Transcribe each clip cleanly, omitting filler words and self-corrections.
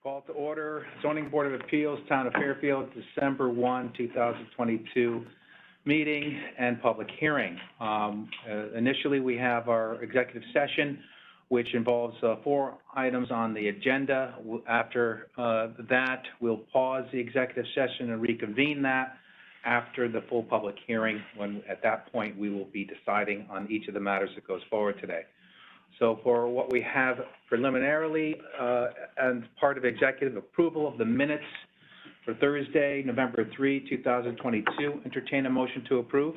Call to order, Zoning Board of Appeals, Town of Fairfield, December 1, 2022 meeting and public hearing. Initially, we have our executive session, which involves 4 items on the agenda. After that, we'll pause the executive session and reconvene that after the full public hearing, when at that point we will be deciding on each of the matters that goes forward today. So for what we have preliminarily and part of executive approval of the minutes for Thursday, November 3, 2022, entertain a motion to approve.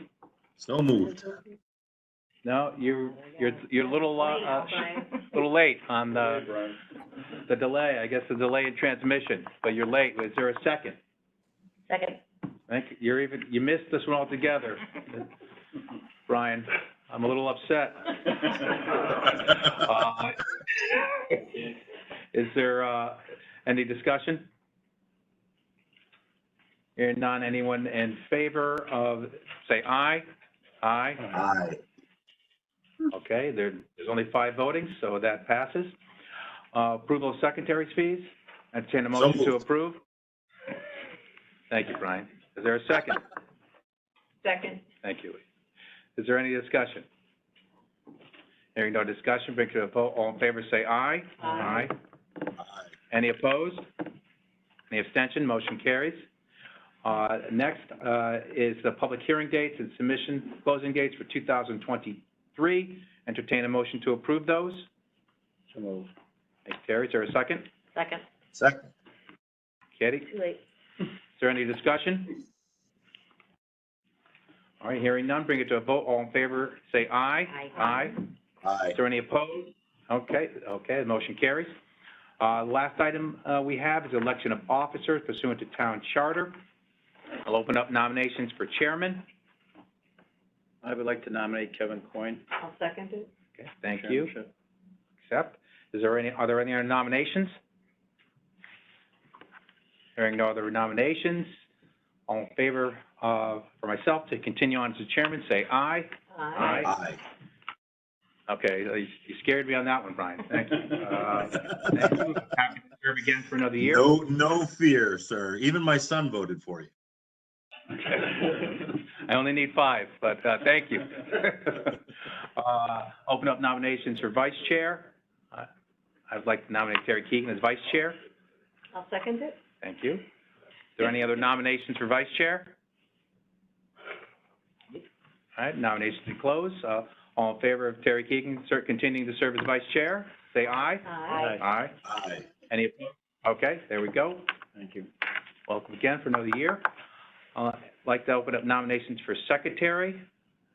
So moved. No, you're a little little late on the delay. I guess the delay in transmission, but you're late. Is there a second? Second. Thank you. You missed this one altogether, Brian. I'm a little upset. Is there any discussion? Hearing none, anyone in favor of, say aye? Aye? Aye. Okay, there's only 5 voting, so that passes. Approval of secretary's fees. Entertain a motion to approve. Thank you, Brian. Is there a second? Second. Thank you. Is there any discussion? Hearing no discussion, bring to a vote. All in favor say aye. Aye. Aye. Any opposed? Any abstention? Motion carries. Next is the public hearing dates and submission closing dates for 2023. Entertain a motion to approve those. So moved. Thank you, Terry. Is there a second? Second. Second. Katie? Too late. Is there any discussion? All right, hearing none, bring it to a vote. All in favor say aye. Aye. Aye. Aye. Is there any opposed? Okay, the motion carries. Last item we have is election of officers pursuant to town charter. I'll open up nominations for chairman. I would like to nominate Kevin Coyne. I'll second it. Okay, thank you. Chairmanship. Accept. Are there any other nominations? Hearing no other nominations, all in favor for myself to continue on as the chairman, say aye. Aye. Aye. Okay, you scared me on that one, Brian. Thank you. Thank you. Happy to serve again for another year. No fear, sir. Even my son voted for you. Okay. I only need 5, but thank you. Open up nominations for vice chair. I'd like to nominate Terry Keegan as vice chair. I'll second it. Thank you. Is there any other nominations for vice chair? All right, nominations are closed. All in favor of Terry Keegan continuing to serve as vice chair, say aye. Aye. Aye. Aye. Any opposed? Okay, there we go. Thank you. Welcome again for another year. I'd like to open up nominations for secretary.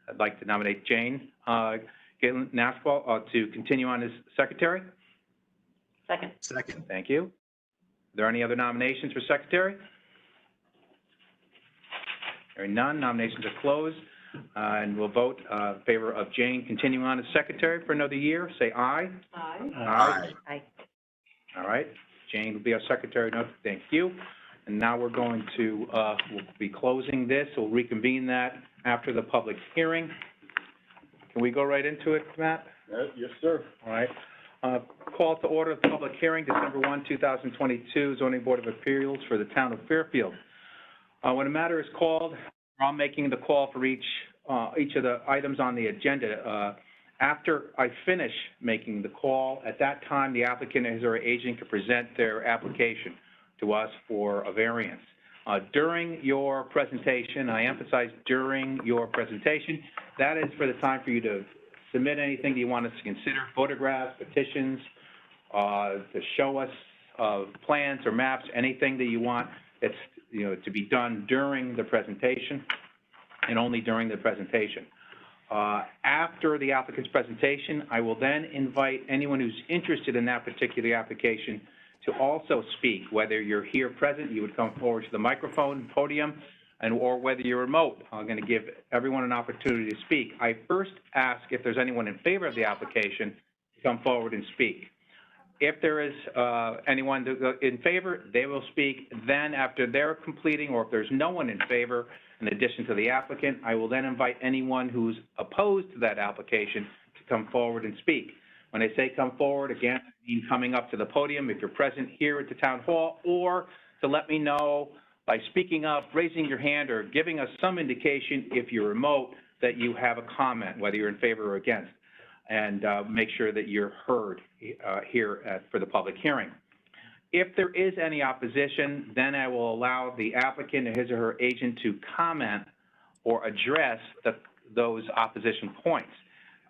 I'd like to nominate Jane Galen Naspel to continue on as secretary. Second. Second. Thank you. Are there any other nominations for secretary? Hearing none, nominations are closed. And we'll vote in favor of Jane continuing on as secretary for another year. Say aye. Aye. Aye. Aye. All right. Jane will be our secretary. No, thank you. And now we're going to, we'll be closing this. We'll reconvene that after the public hearing. Can we go right into it, Matt? Yes, sir. All right. Call to order the public hearing, December 1, 2022, Zoning Board of Appeals for the Town of Fairfield. When a matter is called, I'm making the call for each of the items on the agenda. After I finish making the call, at that time, the applicant and his or her agent can present their application to us for a variance. During your presentation, I emphasize during your presentation, that is for the time for you to submit anything that you want us to consider, photographs, petitions, to show us plans or maps, anything that you want that's, to be done during the presentation and only during the presentation. After the applicant's presentation, I will then invite anyone who's interested in that particular application to also speak. Whether you're here present, you would come forward to the microphone, podium, or whether you're remote. I'm going to give everyone an opportunity to speak. I first ask if there's anyone in favor of the application to come forward and speak. If there is anyone in favor, they will speak. Then after they're completing, or if there's no one in favor, in addition to the applicant, I will then invite anyone who's opposed to that application to come forward and speak. When I say come forward, again, I mean coming up to the podium if you're present here at the town hall, or to let me know by speaking up, raising your hand, or giving us some indication if you're remote that you have a comment, whether you're in favor or against, and make sure that you're heard here for the public hearing. If there is any opposition, then I will allow the applicant or his or her agent to comment or address those opposition points.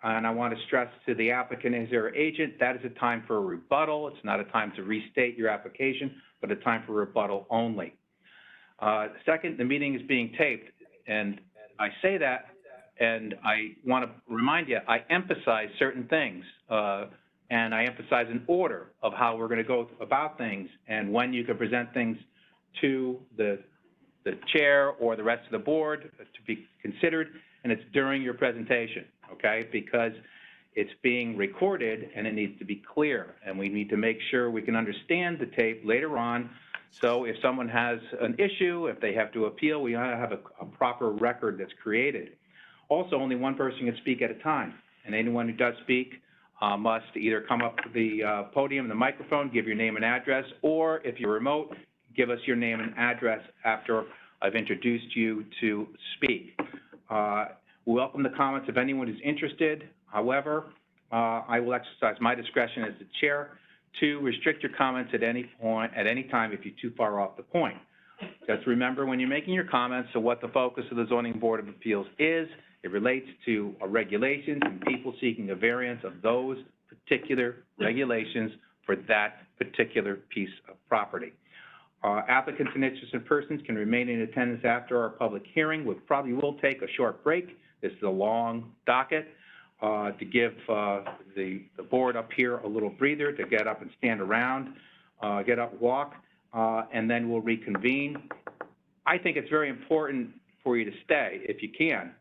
And I want to stress to the applicant and his or her agent, that is a time for a rebuttal. It's not a time to restate your application, but a time for rebuttal only. Second, the meeting is being taped, and I say that, and I want to remind you, I emphasize certain things, and I emphasize an order of how we're going to go about things and when you can present things to the chair or the rest of the board to be considered, and it's during your presentation, okay? Because it's being recorded and it needs to be clear, and we need to make sure we can understand the tape later on. So if someone has an issue, if they have to appeal, we ought to have a proper record that's created. Also, only one person can speak at a time, and anyone who does speak must either come up to the podium, the microphone, give your name and address, or if you're remote, give us your name and address after I've introduced you to speak. We welcome the comments of anyone who's interested. However, I will exercise my discretion as the chair to restrict your comments at any point, at any time if you're too far off the point. Just remember when you're making your comments to what the focus of the Zoning Board of Appeals is. It relates to regulations and people seeking a variance of those particular regulations for that particular piece of property. Applicants and interested persons can remain in attendance after our public hearing. We probably will take a short break. This is a long docket to give the board up here a little breather to get up and stand around, get up, walk, and then we'll reconvene. I think it's very important for you to stay if you can,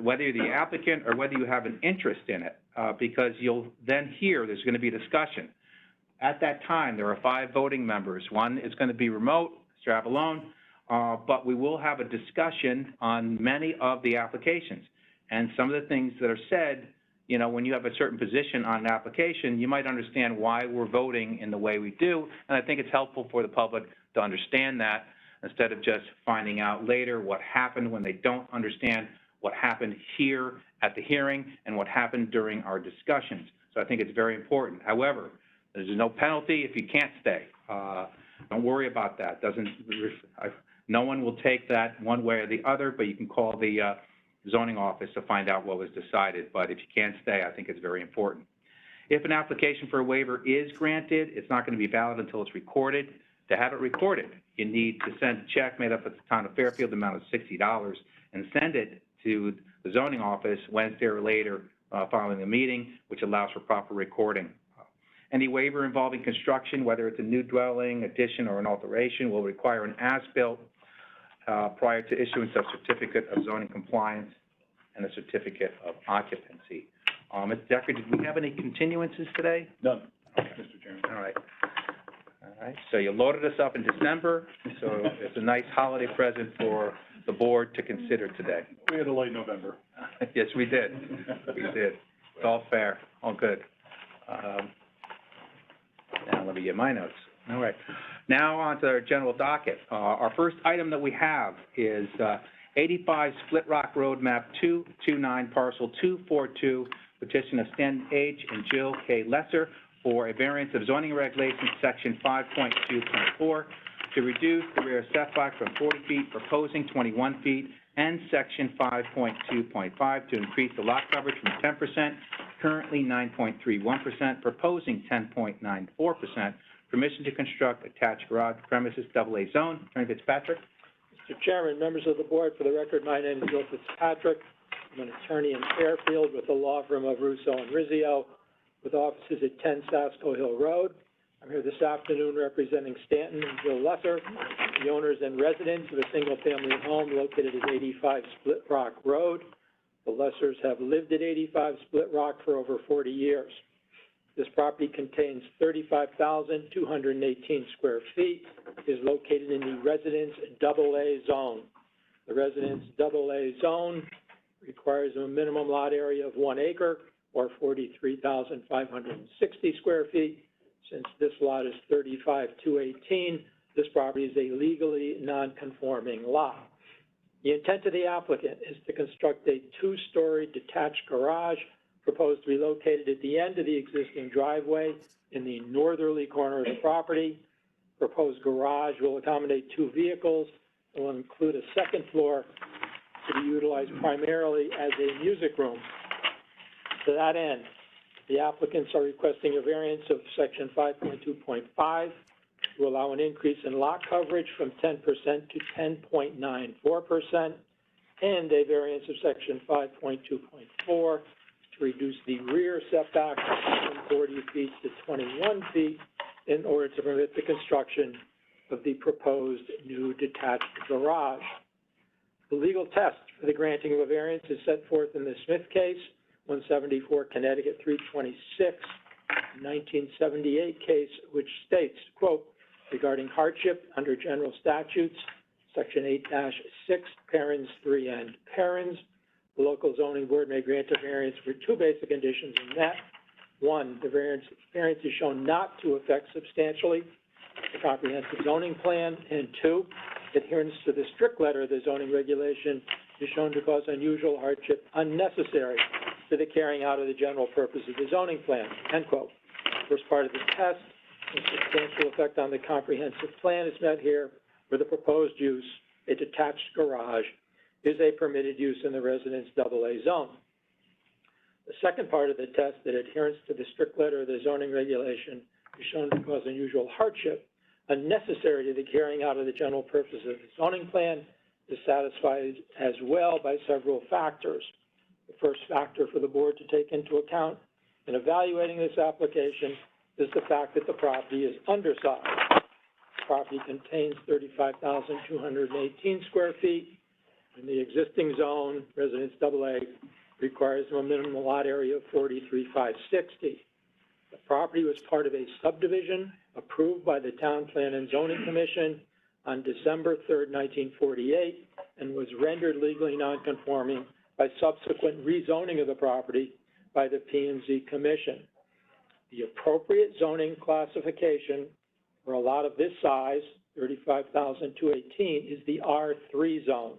whether you're the applicant or whether you have an interest in it, because you'll then hear there's going to be discussion. At that time, there are 5 voting members. One is going to be remote, Mr. Avallone, but we will have a discussion on many of the applications. And some of the things that are said, you know, when you have a certain position on an application, you might understand why we're voting in the way we do. And I think it's helpful for the public to understand that instead of just finding out later what happened when they don't understand what happened here at the hearing and what happened during our discussions. So I think it's very important. However, there's no penalty if you can't stay. Don't worry about that. No one will take that one way or the other, but you can call the zoning office to find out what was decided. But if you can't stay, I think it's very important. If an application for a waiver is granted, it's not going to be valid until it's recorded. To have it recorded, you need to send a check made up at the town of Fairfield, the amount of $60, and send it to the zoning office Wednesday or later following the meeting, which allows for proper recording. Any waiver involving construction, whether it's a new dwelling, addition, or an alteration, will require an as-built prior to issuance of certificate of zoning compliance and a certificate of occupancy. Mr. Decker, did we have any continuances today? None, Okay. Mr. Chairman. All right. All right. So you loaded us up in December, so it's a nice holiday present for the board to consider today. We had a late November. Yes, we did. We did. It's all fair, all good. Now let me get my notes. All right. Now on to our general docket. Our first item that we have is 85 Split Rock Road, map 229, parcel 242, petition of Stan H. and Jill K. Lesser for a variance of zoning regulations, section 5.2.4, to reduce the rear setback from 40 feet, proposing 21 feet, and section 5.2.5 to increase the lot coverage from 10%, currently 9.31%, proposing 10.94%. Permission to construct attached garage premises, AA zone. Attorney Fitzpatrick. Mr. Chairman, members of the board, for the record, my name is Bill Fitzpatrick. I'm an attorney in Fairfield with the law firm of Russo and Rizzio, with offices at 10 Sasko Hill Road. I'm here this afternoon representing Stanton and Jill Lesser, the owners and residents of a single-family home located at 85 Split Rock Road. The Lessers have lived at 85 Split Rock for over 40 years. This property contains 35,218 square feet, is located in the Residence AA zone. The Residence AA zone requires a minimum lot area of 1 acre, or 43,560 square feet. Since this lot is 35,218, this property is a legally non-conforming lot. The intent of the applicant is to construct a two-story detached garage proposed to be located at the end of the existing driveway in the northerly corner of the property. Proposed garage will accommodate two vehicles and will include a second floor to be utilized primarily as a music room. To that end, the applicants are requesting a variance of section 5.2.5 to allow an increase in lot coverage from 10% to 10.94%, and a variance of section 5.2.4 to reduce the rear setback from 40 feet to 21 feet in order to permit the construction of the proposed new detached garage. The legal test for the granting of a variance is set forth in the Smith case, 174 Connecticut 326, 1978 case, which states, quote, regarding hardship under general statutes, section 8-6, parens 3 and parens, the local zoning board may grant a variance for two basic conditions in that. One, the variance is shown not to affect substantially the comprehensive zoning plan, and two, adherence to the strict letter of the zoning regulation is shown to cause unusual hardship unnecessary to the carrying out of the general purpose of the zoning plan, end quote. First part of the test, the substantial effect on the comprehensive plan is met here, where the proposed use, a detached garage, is a permitted use in the residence AA zone. The second part of the test, that adherence to the strict letter of the zoning regulation is shown to cause unusual hardship unnecessary to the carrying out of the general purpose of the zoning plan, is satisfied as well by several factors. The first factor for the board to take into account in evaluating this application is the fact that the property is undersized. The property contains 35,218 square feet. In the existing zone, residence AA requires a minimum lot area of 43,560. The property was part of a subdivision approved by the Town Plan and Zoning Commission on December 3rd, 1948, and was rendered legally nonconforming by subsequent rezoning of the property by the P&Z Commission. The appropriate zoning classification for a lot of this size, 35,218, is the R3 zone,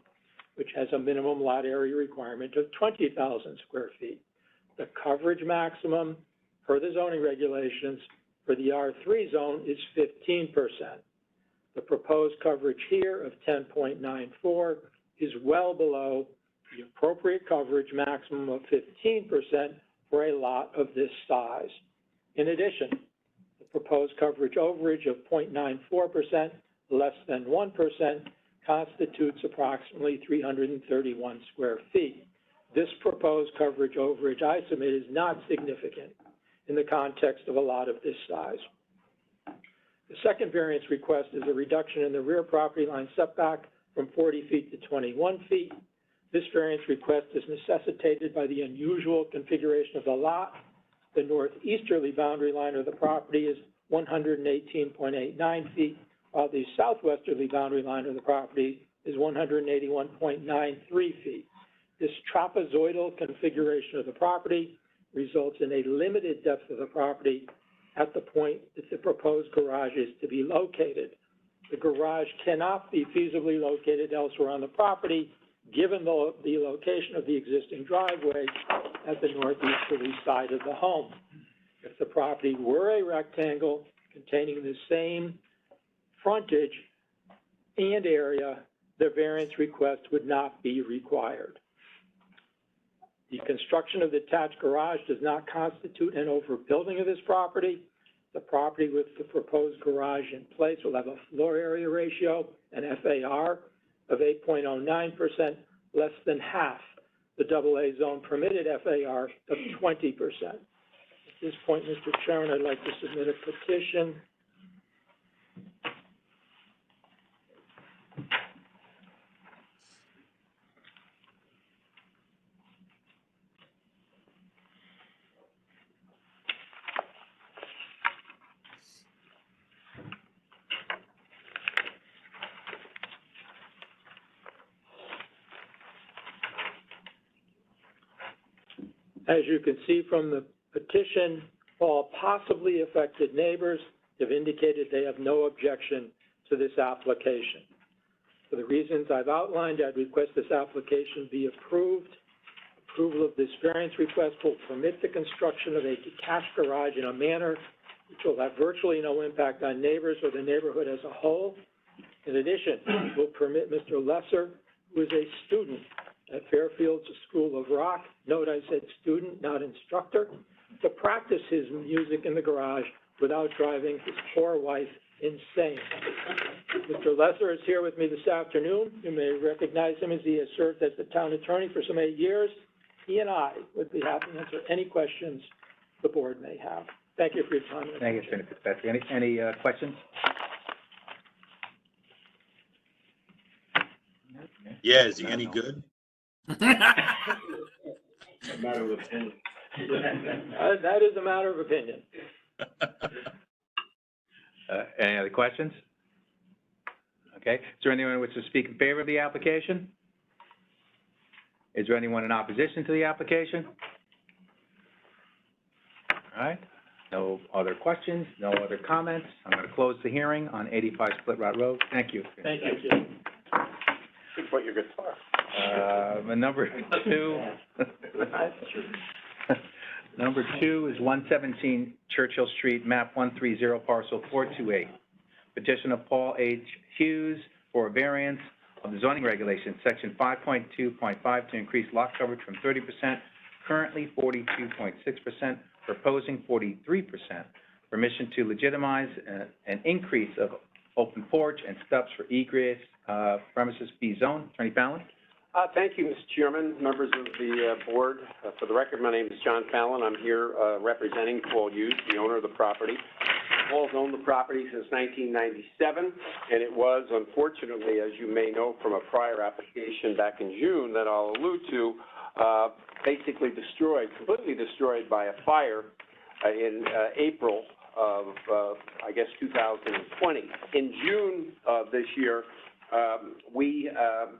which has a minimum lot area requirement of 20,000 square feet. The coverage maximum per the zoning regulations for the R3 zone is 15%. The proposed coverage here of 10.94 is well below the appropriate coverage maximum of 15% for a lot of this size. In addition, the proposed coverage overage of 0.94%, less than 1%, constitutes approximately 331 square feet. This proposed coverage overage, I submit, is not significant in the context of a lot of this size. The second variance request is a reduction in the rear property line setback from 40 feet to 21 feet. This variance request is necessitated by the unusual configuration of the lot. The northeasterly boundary line of the property is 118.89 feet, while the southwesterly boundary line of the property is 181.93 feet. This trapezoidal configuration of the property results in a limited depth of the property at the point that the proposed garage is to be located. The garage cannot be feasibly located elsewhere on the property, given the location of the existing driveway at the northeasterly side of the home. If the property were a rectangle containing the same frontage and area, the variance request would not be required. The construction of the attached garage does not constitute an overbuilding of this property. The property with the proposed garage in place will have a floor area ratio, an FAR, of 8.09%, less than half the AA zone permitted FAR of 20%. At this point, Mr. Chairman, I'd like to submit a petition. As you can see from the petition, all possibly affected neighbors have indicated they have no objection to this application. For the reasons I've outlined, I'd request this application be approved. Approval of this variance request will permit the construction of a detached garage in a manner which will have virtually no impact on neighbors or the neighborhood as a whole. In addition, it will permit Mr. Lesser, who is a student at Fairfield School of Rock, note I said student, not instructor, to practice his music in the garage without driving his poor wife insane. Mr. Lesser is here with me this afternoon. You may recognize him as he has served as the town attorney for some 8 years. He and I would be happy to answer any questions the board may have. Thank you for your time. Thank you, Attorney Fitzpatrick. Any questions? Yeah, is he any good? Matter of opinion. That is a matter of opinion. Any other questions? Okay. Is there anyone who wishes to speak in favor of the application? Is there anyone in opposition to the application? All right. No other questions, no other comments. I'm going to close the hearing on 85 Split Rock Road. Thank you. Thank you. Put your guitar. Number two. Number two is 117 Churchill Street, map 130, parcel 428. Petition of Paul H. Hughes for a variance of the zoning regulations, section 5.2.5, to increase lot coverage from 30%, currently 42.6%, proposing 43%. Permission to legitimize an increase of open porch and steps for egress, premises B zone. Attorney Fallon? Thank you, Mr. Chairman, members of the board. For the record, my name is John Fallon. I'm here representing Paul Hughes, the owner of the property. Paul's owned the property since 1997, and it was, unfortunately, as you may know from a prior application back in June that I'll allude to, basically destroyed, completely destroyed by a fire in April of, I guess, 2020. In June of this year,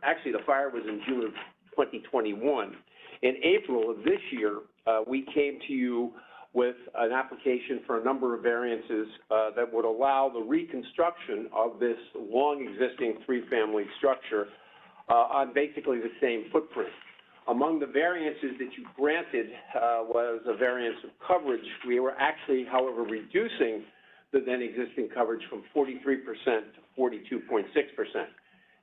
actually the fire was in June of 2021. In April of this year, we came to you with an application for a number of variances that would allow the reconstruction of this long existing three-family structure on basically the same footprint. Among the variances that you granted was a variance of coverage. We were actually, however, reducing the then existing coverage from 43% to 42.6%.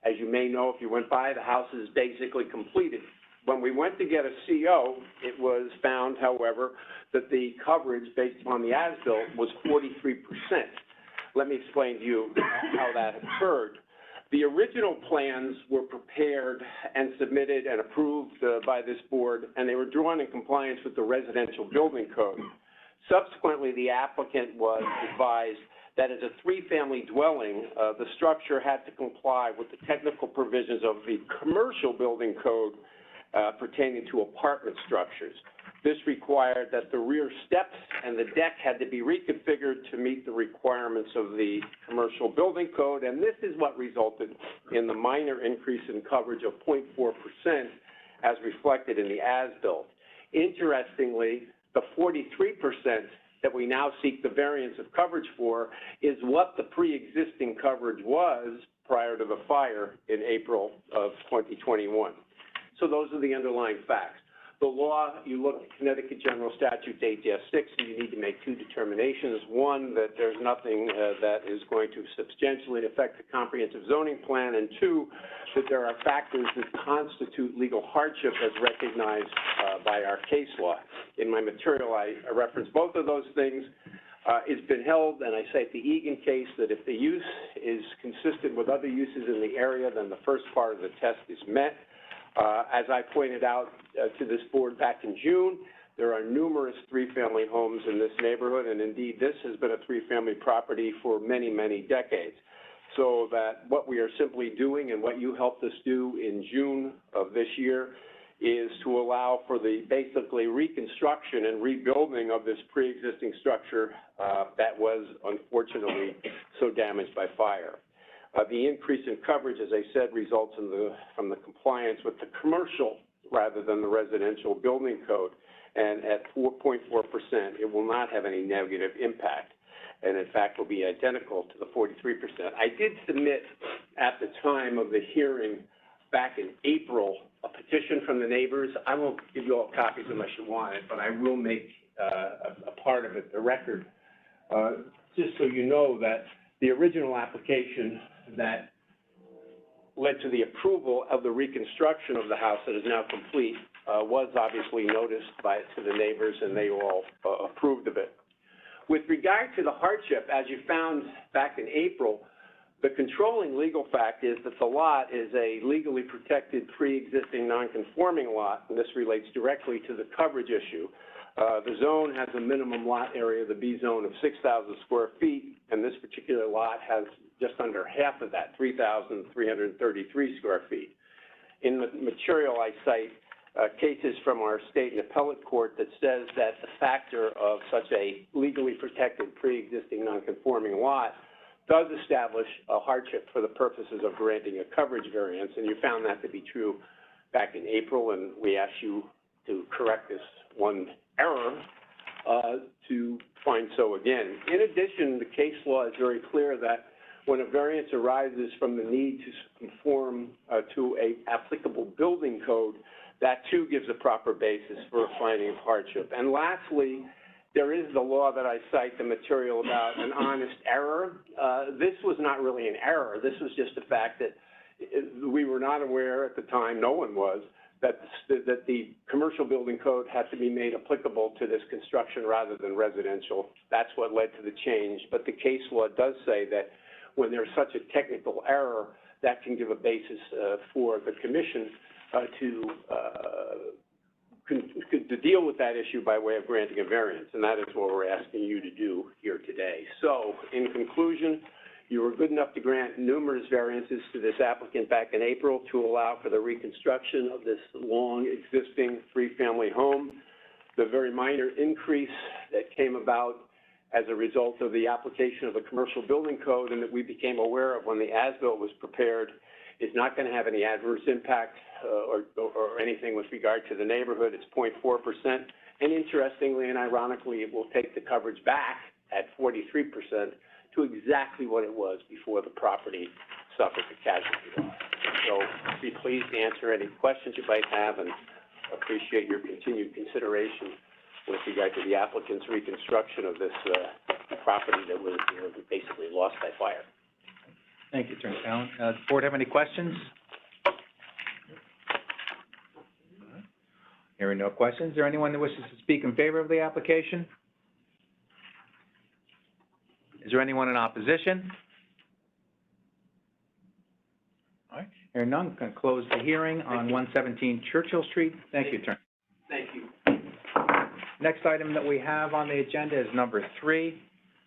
As you may know, if you went by, the house is basically completed. When we went to get a CO, it was found, however, that the coverage based upon the as-built was 43%. Let me explain to you how that occurred. The original plans were prepared and submitted and approved by this board, and they were drawn in compliance with the residential building code. Subsequently, the applicant was advised that as a three-family dwelling, the structure had to comply with the technical provisions of the commercial building code pertaining to apartment structures. This required that the rear steps and the deck had to be reconfigured to meet the requirements of the commercial building code, and this is what resulted in the minor increase in coverage of 0.4% as reflected in the as-built. Interestingly, the 43% that we now seek the variance of coverage for is what the pre-existing coverage was prior to the fire in April of 2021. So those are the underlying facts. The law, you look at Connecticut General Statute 8-6, and you need to make two determinations. One, that there's nothing that is going to substantially affect the comprehensive zoning plan, and two, that there are factors that constitute legal hardship as recognized by our case law. In my material, I reference both of those things. It's been held, and I cite the Egan case, that if the use is consistent with other uses in the area, then the first part of the test is met. As I pointed out to this board back in June, there are numerous three-family homes in this neighborhood, and indeed this has been a three-family property for many, many decades. So that what we are simply doing and what you helped us do in June of this year is to allow for the basically reconstruction and rebuilding of this pre-existing structure that was unfortunately so damaged by fire. The increase in coverage, as I said, results from the compliance with the commercial rather than the residential building code. And at 4.4%, it will not have any negative impact, and in fact will be identical to the 43%. I did submit at the time of the hearing back in April a petition from the neighbors. I won't give you all copies unless you want it, but I will make a part of it the record, just so you know that the original application that led to the approval of the reconstruction of the house that is now complete was obviously noticed to the neighbors, and they all approved of it. With regard to the hardship, as you found back in April, the controlling legal fact is that the lot is a legally protected pre-existing non-conforming lot, and this relates directly to the coverage issue. The zone has a minimum lot area, the B zone, of 6,000 square feet, and this particular lot has just under half of that, 3,333 square feet. In the material I cite cases from our state and appellate court that says that the factor of such a legally protected pre-existing non-conforming lot does establish a hardship for the purposes of granting a coverage variance, and you found that to be true back in April, and we asked you to correct this one error to find so again. In addition, the case law is very clear that when a variance arises from the need to conform to a applicable building code, that too gives a proper basis for a finding of hardship. And lastly, there is the law that I cite, the material about an honest error. This was not really an error. This was just the fact that we were not aware at the time, no one was, that the commercial building code had to be made applicable to this construction rather than residential. That's what led to the change. But the case law does say that when there's such a technical error, that can give a basis for the commission to deal with that issue by way of granting a variance, and that is what we're asking you to do here today. So, in conclusion, you were good enough to grant numerous variances to this applicant back in April to allow for the reconstruction of this long existing three-family home. The very minor increase that came about as a result of the application of the commercial building code and that we became aware of when the as-built was prepared is not going to have any adverse impact or anything with regard to the neighborhood. It's 0.4%. And interestingly and ironically, it will take the coverage back at 43% to exactly what it was before the property suffered the casualty loss. So I'd be pleased to answer any questions you might have and appreciate your continued consideration with regard to the applicant's reconstruction of this property that was basically lost by fire. Thank you, Attorney Allen. Does the board have any questions? Hearing no questions, is there anyone that wishes to speak in favor of the application? Is there anyone in opposition? All right, hearing none, can close the hearing on 117 Churchill Street. Thank you, Attorney. Thank you. Next item that we have on the agenda is number 3.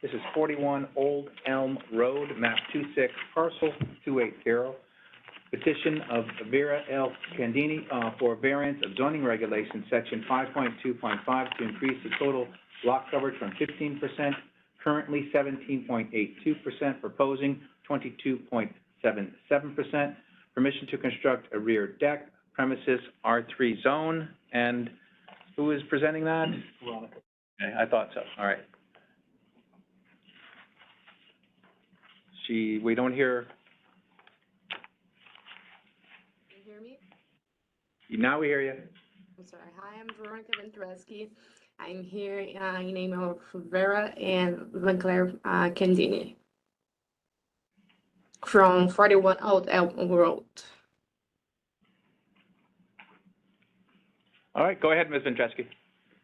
This is 41 Old Elm Road, map 26, parcel 280. Petition of Vera L. Candini for variance of zoning regulations, section 5.2.5, to increase the total lot coverage from 15%, currently 17.82%, proposing 22.77%. Permission to construct a rear deck, premises R3 zone, and who is presenting that? Veronica. Okay, I thought so. All right. We don't hear. Can you hear me? Now we hear you. I'm sorry. Hi, I'm Veronica Ventreschi. I'm here in name of Vera and Vanclair Candini from 41 Old Elm Road. All right, go ahead, Ms. Ventreschi.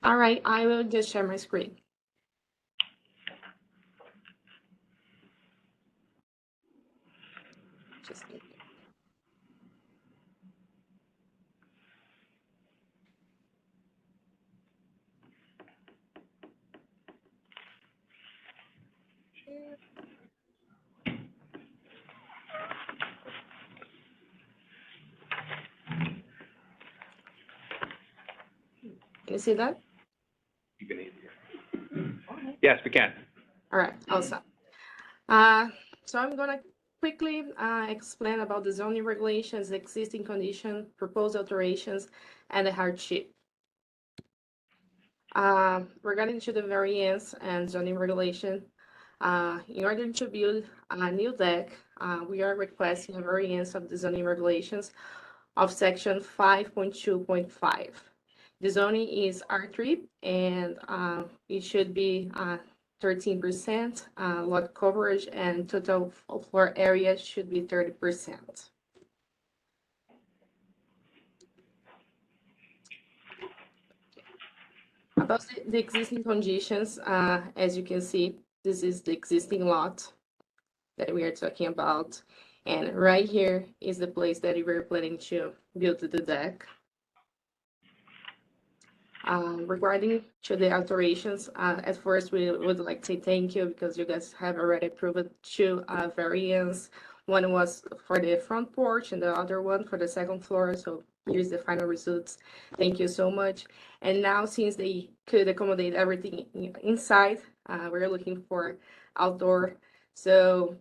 All right, I will just share my screen. Just a minute. Can you see that? You can hear. Yes, we can. All right, awesome. So I'm gonna quickly explain about the zoning regulations, existing condition, proposed alterations, and the hardship. Regarding to the variance and zoning regulation, in order to build a new deck, we are requesting a variance of the zoning regulations of section 5.2.5. The zoning is R3 and it should be 13% lot coverage and total floor area should be 30%. About the existing conditions, as you can see, this is the existing lot that we are talking about. And right here is the place that we were planning to build the deck. Regarding to the alterations, at first we would like to say thank you because you guys have already approved two variants. One was for the front porch and the other one for the second floor. So here's the final results. Thank you so much. And now since they could accommodate everything inside, we're looking for outdoor. So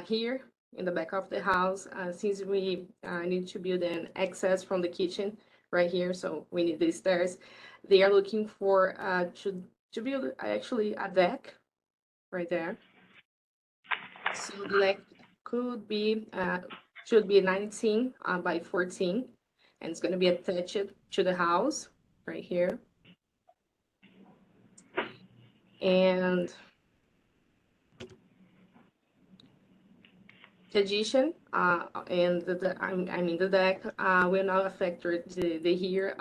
here in the back of the house, since we need to build an access from the kitchen right here, so we need the stairs. They are looking for to build actually a deck right there. So the deck could be should be 19 by 14, and it's going to be attached to the house right here. And the addition and the deck will not affect the here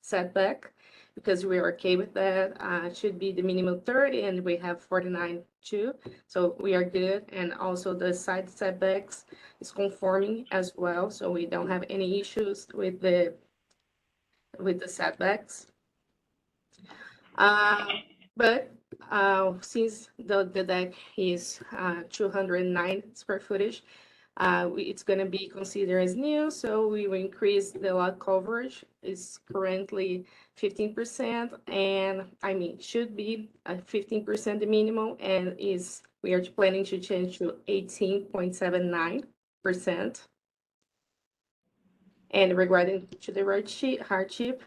setback because we are okay with that. Should be the minimum 30 and we have 49 too, so we are good. And also the side setbacks is conforming as well, so we don't have any issues with the setbacks. But since the deck is 209 square footage, it's going to be considered as new, so we will increase the lot coverage. It's currently 15%, and should be 15% the minimum, and we are planning to change to 18.79%. And regarding to the hardship,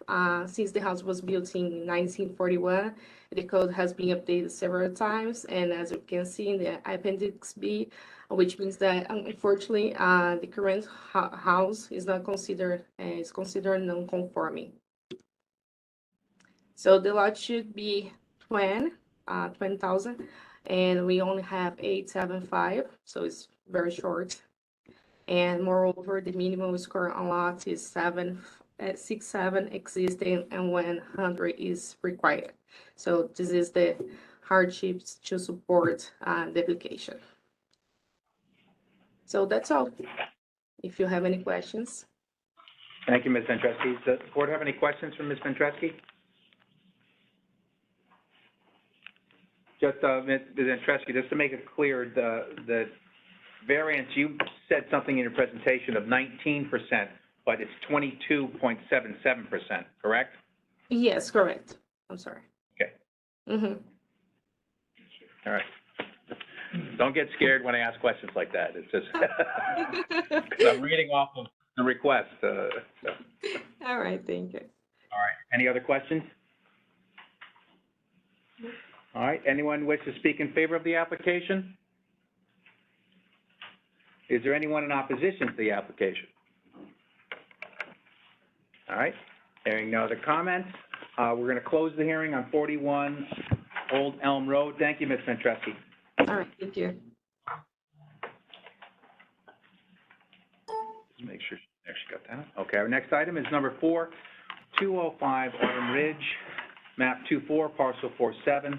since the house was built in 1941, the code has been updated several times, and as you can see in the Appendix B, which means that unfortunately the current house is not considered is considered non-conforming. So the lot should be 20,000, and we only have 875, so it's very short. And moreover, the minimum score on lot is 67 existing and 100 is required. So this is the hardships to support the application. So that's all. If you have any questions. Thank you, Ms. Ventreschi. Does the board have any questions for Ms. Ventreschi? Just, Ms. Ventreschi, just to make it clear, the variance, you said something in your presentation of 19%, but it's 22.77%, correct? Yes, correct. I'm sorry. Okay. Mm-hmm. All right. Don't get scared when I ask questions like that. It's just, because I'm reading off of the request. So. All right, thank you. All right. Any other questions? All right. Anyone wish to speak in favor of the application? Is there anyone in opposition to the application? All right. Hearing no other comments, we're going to close the hearing on 41 Old Elm Road. Thank you, Ms. Ventreschi. All right, thank you. Just make sure she got that. Okay, our next item is number 4, 205 Autumn Ridge, map 24, parcel 47.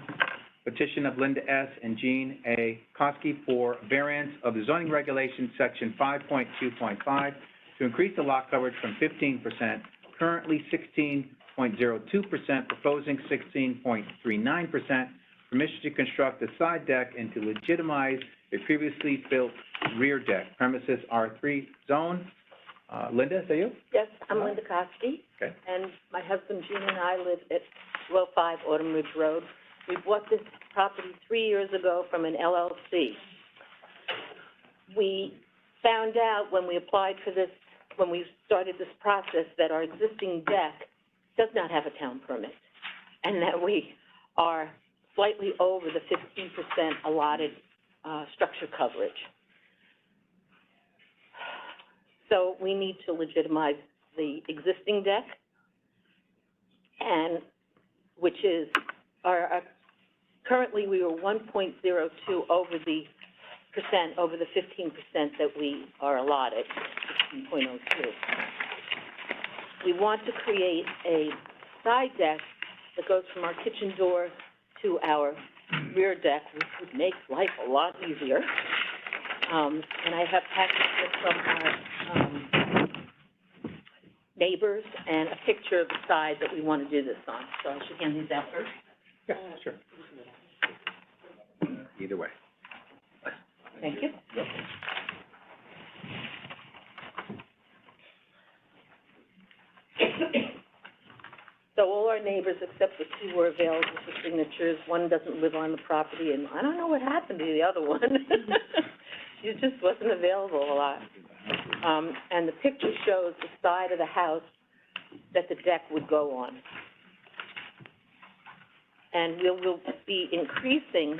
Petition of Linda S. and Jean A. Koski for variance of the zoning regulation section 5.2.5 to increase the lot coverage from 15%, currently 16.02%, proposing 16.39%, permission to construct a side deck and to legitimize a previously built rear deck. Premises R3 zone. Linda, is that you? Yes, I'm Linda Koski. Okay. And my husband Gene and I live at 205 Autumn Ridge Road. We bought this property 3 years ago from an LLC. We found out when we applied for this, when we started this process, that our existing deck does not have a town permit. and that we are slightly over the 15% allotted, structure coverage. So we need to legitimize the existing deck, and, which is, currently we were 1.02 over the 15% that we are allotted, 16.02. We want to create a side deck that goes from our kitchen door to our rear deck, which would make life a lot easier. And I have packages from our, neighbors and a picture of the side that we want to do this on. So I should hand these out first. Yeah, sure. Either way. Thank you. So all our neighbors, except the two, were available for signatures. One doesn't live on the property, and I don't know what happened to the other one. She just wasn't available a lot. And the picture shows the side of the house that the deck would go on. And we'll be increasing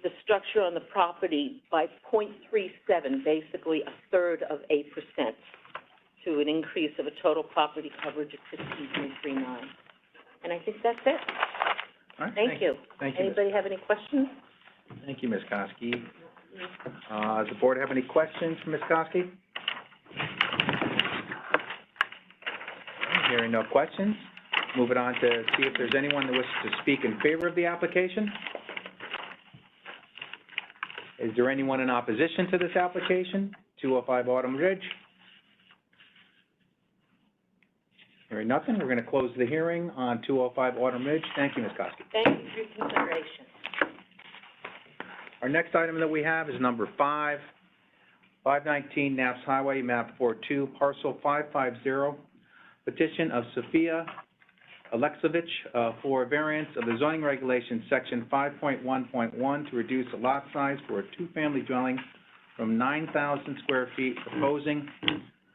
the structure on the property by 0.37, basically a third of 8%, to an increase of a total property coverage of 15.39. And I think that's it. All right, Thank you. Thank you, Ms. Anybody have any questions? Thank you, Ms. Kosky. Does the board have any questions for Ms. Kosky? Hearing no questions, move it on to see if there's anyone that wishes to speak in favor of the application. Is there anyone in opposition to this application? 205 Autumn Ridge. Hearing nothing, we're going to close the hearing on 205 Autumn Ridge. Thank you, Ms. Kosky. Thank you for your consideration. Our next item that we have is number 5, 519 Naps Highway, map 42, parcel 550, petition of Sophia Alexovich for variance of the zoning regulations, section 5.1.1, to reduce the lot size for a two-family dwelling from 9,000 square feet, proposing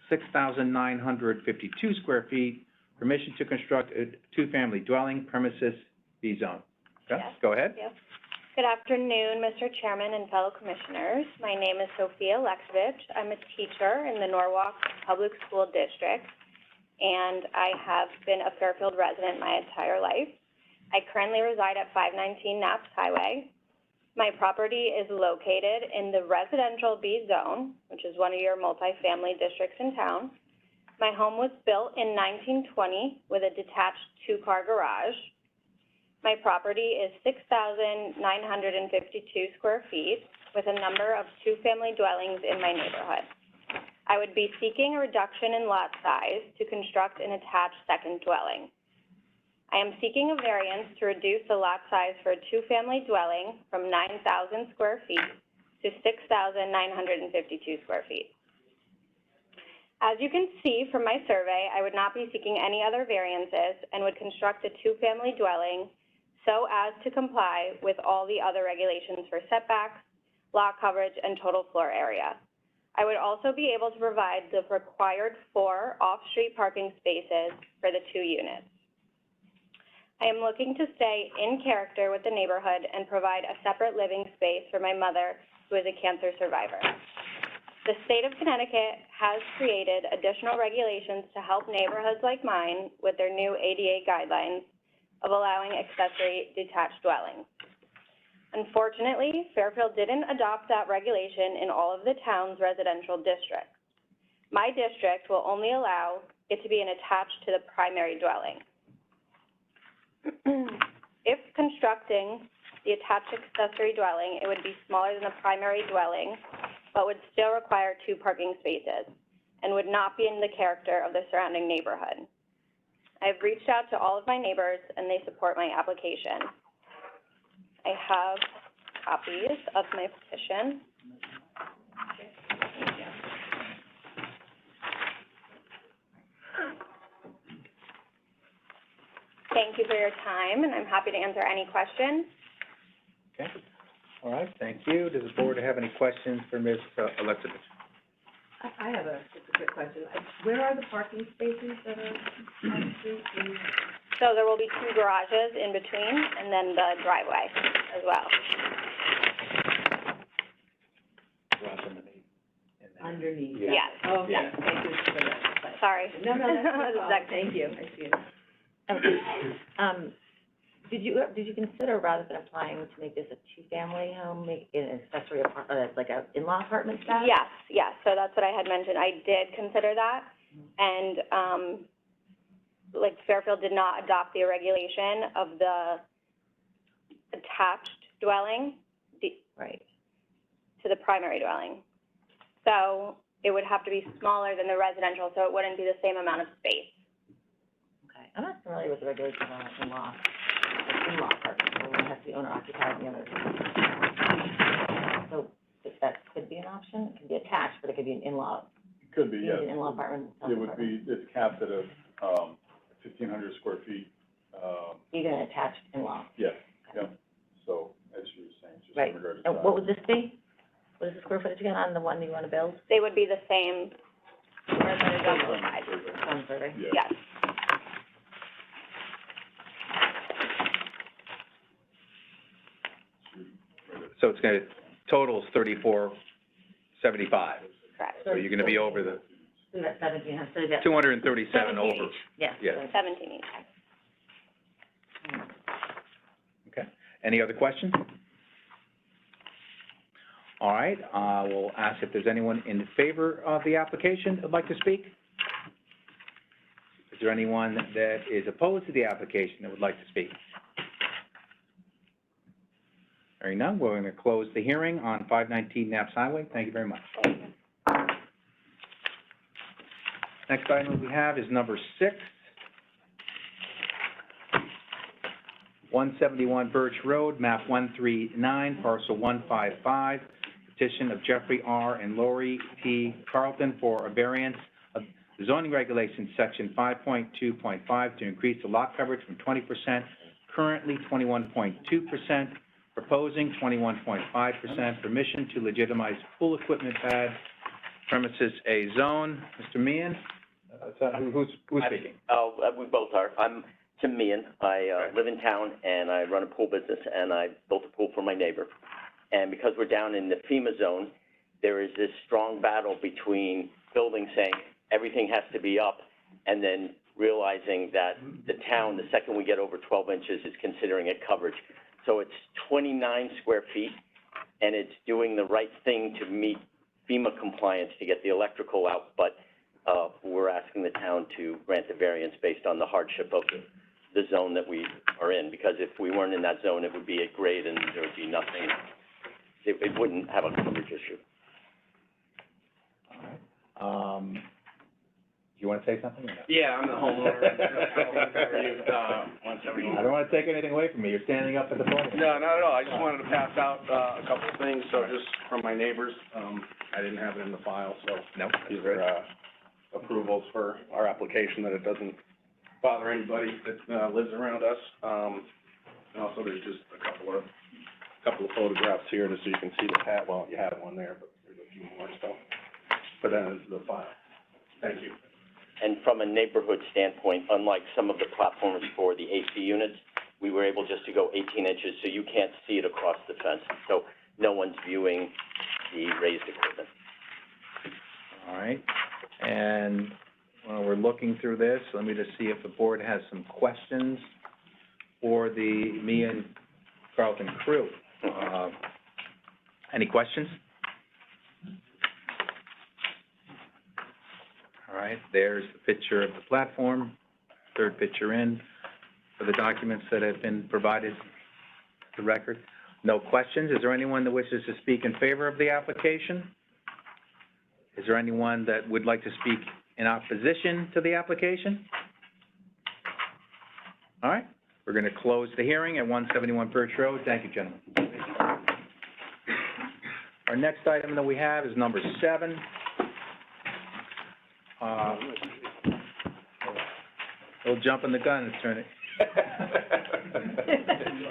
6,952 square feet, permission to construct a two-family dwelling, premises B-zone. Okay, Yes. go ahead. Yep. Good afternoon, Mr. Chairman and fellow commissioners. My name is Sophia Alexovich. I'm a teacher in the Norwalk Public School District, and I have been a Fairfield resident my entire life. I currently reside at 519 Naps Highway. My property is located in the residential B zone, which is one of your multifamily districts in town. My home was built in 1920 with a detached two-car garage. My property is 6,952 square feet with a number of two-family dwellings in my neighborhood. I would be seeking a reduction in lot size to construct an attached second dwelling. I am seeking a variance to reduce the lot size for a two-family dwelling from 9,000 square feet to 6,952 square feet. As you can see from my survey, I would not be seeking any other variances and would construct a two-family dwelling so as to comply with all the other regulations for setbacks, lot coverage, and total floor area. I would also be able to provide the required 4 off-street parking spaces for the 2 units. I am looking to stay in character with the neighborhood and provide a separate living space for my mother, who is a cancer survivor. The state of Connecticut has created additional regulations to help neighborhoods like mine with their new ADA guidelines of allowing accessory detached dwellings. Unfortunately, Fairfield didn't adopt that regulation in all of the town's residential districts. My district will only allow it to be attached to the primary dwelling. If constructing the attached accessory dwelling, it would be smaller than the primary dwelling, but would still require 2 parking spaces and would not be in the character of the surrounding neighborhood. I've reached out to all of my neighbors and they support my application. I have copies of my petition. Thank you for your time, and I'm happy to answer any questions. Okay, all right, thank you. Does the board have any questions for Ms. Alexovich? I have a quick question. Where are the parking spaces that are on the street? So there will be 2 garages in between, and then the driveway as well. Underneath? Yes. Oh, okay, Yes. thank you for that. Sorry. No, that's all. Exactly. Thank you, I see it. Did you consider, rather than applying to make this a two-family home, make it an accessory apartment, like an in-law apartment style? Yes, so that's what I had mentioned. I did consider that, and, like Fairfield did not adopt the regulation of the attached dwelling Right. to the primary dwelling. So it would have to be smaller than the residential, so it wouldn't be the same amount of space. Okay, I'm not familiar with the regulations on in-law apartments, so one has to be owner occupied and the other. So if that could be an option, it could be attached, but it could be an in-law, Could be, yes. an in-law apartment. It would be, it's capped at a, 1,500 square feet, Even an attached in-law. yes, yeah. So, as you were saying, just Right. in regard to And size. what would this be? What is the square footage again on the one you want to build? They would be the same square footage on both sides. Some survey? Yeah. Yes. So it's gonna, total's 3475. Correct. So you're gonna be over the So you got 1,700, so you got 237 over. each. Yeah. Yeah. 17 each. Okay. Any other questions? All right, we'll ask if there's anyone in favor of the application that'd like to speak. Is there anyone that is opposed to the application that would like to speak? Hearing none, we're going to close the hearing on 519 Naps Highway. Thank you very much. Next item we have is number 6. 171 Birch Road, map 139, parcel 155, petition of Jeffrey R. and Lori T. Carlton for a variance of zoning regulations, section 5.2.5, to increase the lot coverage from 20%, currently 21.2%, proposing 21.5%, permission to legitimize pool equipment pad, premises A zone. Mr. Meehan, who's speaking? We both are. I'm Tim Meehan. I live in town, and I run a pool business, and I built a pool for my neighbor. And because we're down in the FEMA zone, there is this strong battle between buildings saying everything has to be up, and then realizing that the town, the second we get over 12 inches, is considering it coverage. So it's 29 square feet, and it's doing the right thing to meet FEMA compliance to get the electrical out, but we're asking the town to grant the variance based on the hardship of the zone that we are in, because if we weren't in that zone, it would be at grade and there would be nothing, it wouldn't have a coverage issue. All right. Do you want to say something or no? Yeah, I'm the homeowner. I don't want to take anything away from you. You're standing up at the podium. No, not at all. I just wanted to pass out, a couple of things, so just from my neighbors. I didn't have it in the file, so. Nope. These are, approvals for our application, that it doesn't bother anybody that, lives around us. And also there's just a couple of photographs here, just so you can see the pad. Well, you have one there, but there's a few more, so. Put that into the file. Thank you. And from a neighborhood standpoint, unlike some of the platforms for the AC units, we were able just to go 18 inches, so you can't see it across the fence. So no one's viewing the raised equipment. All right. And while we're looking through this, let me just see if the board has some questions for the me and Carlton crew. Any questions? All right, there's the picture of the platform, third picture in for the documents that have been provided to record. No questions. Is there anyone that wishes to speak in favor of the application? Is there anyone that would like to speak in opposition to the application? All right, we're going to close the hearing at 171 Birch Road. Thank you, gentlemen. Our next item that we have is number 7. We'll jump in the gun, attorney.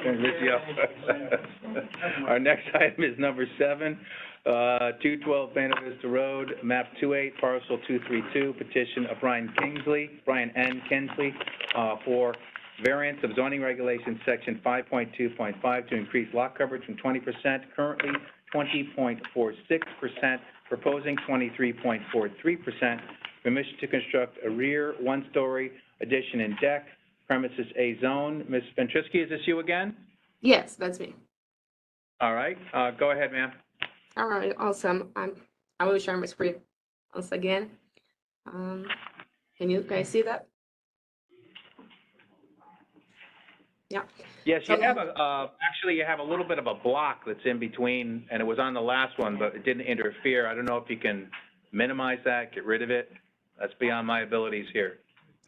Turn Rizzi up. Our next item is number 7, 212 Buena Vista Road, map 28, parcel 232, petition of Brian N. Kinsley, for variance of zoning regulations, section 5.2.5, to increase lot coverage from 20%, currently 20.46%, proposing 23.43%, permission to construct a rear one-story addition and deck, premises A zone. Ms. Ventrisky, is this you again? Yes, that's me. All right, go ahead, ma'am. All right, awesome. I will share my screen once again. Can you guys see that? Yeah. Yes, you So- have actually you have a little bit of a block that's in between, and it was on the last one, but it didn't interfere. I don't know if you can minimize that, get rid of it. That's beyond my abilities here.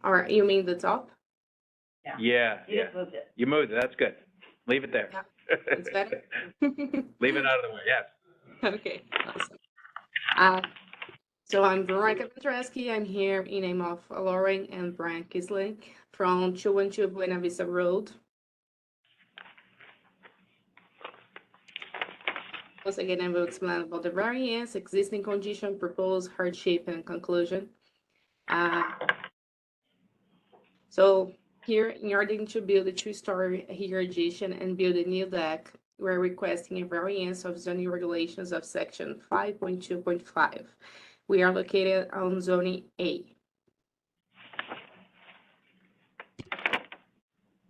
All right, you mean the top? Yeah, You yeah. just moved it. You moved it, that's good. Leave it there. Yeah, it's better. Leave it out of the way, yes. Okay, awesome. So I'm Veronica Petreski. I'm here in name of Lauren and Brian Kisley from 212 Buena Vista Road. Once again, I will explain about the variance, existing condition, proposed hardship, and conclusion. So here, in order to build a 2-story here addition and build a new deck, we're requesting a variance of zoning regulations of section 5.2.5. We are located on zoning A.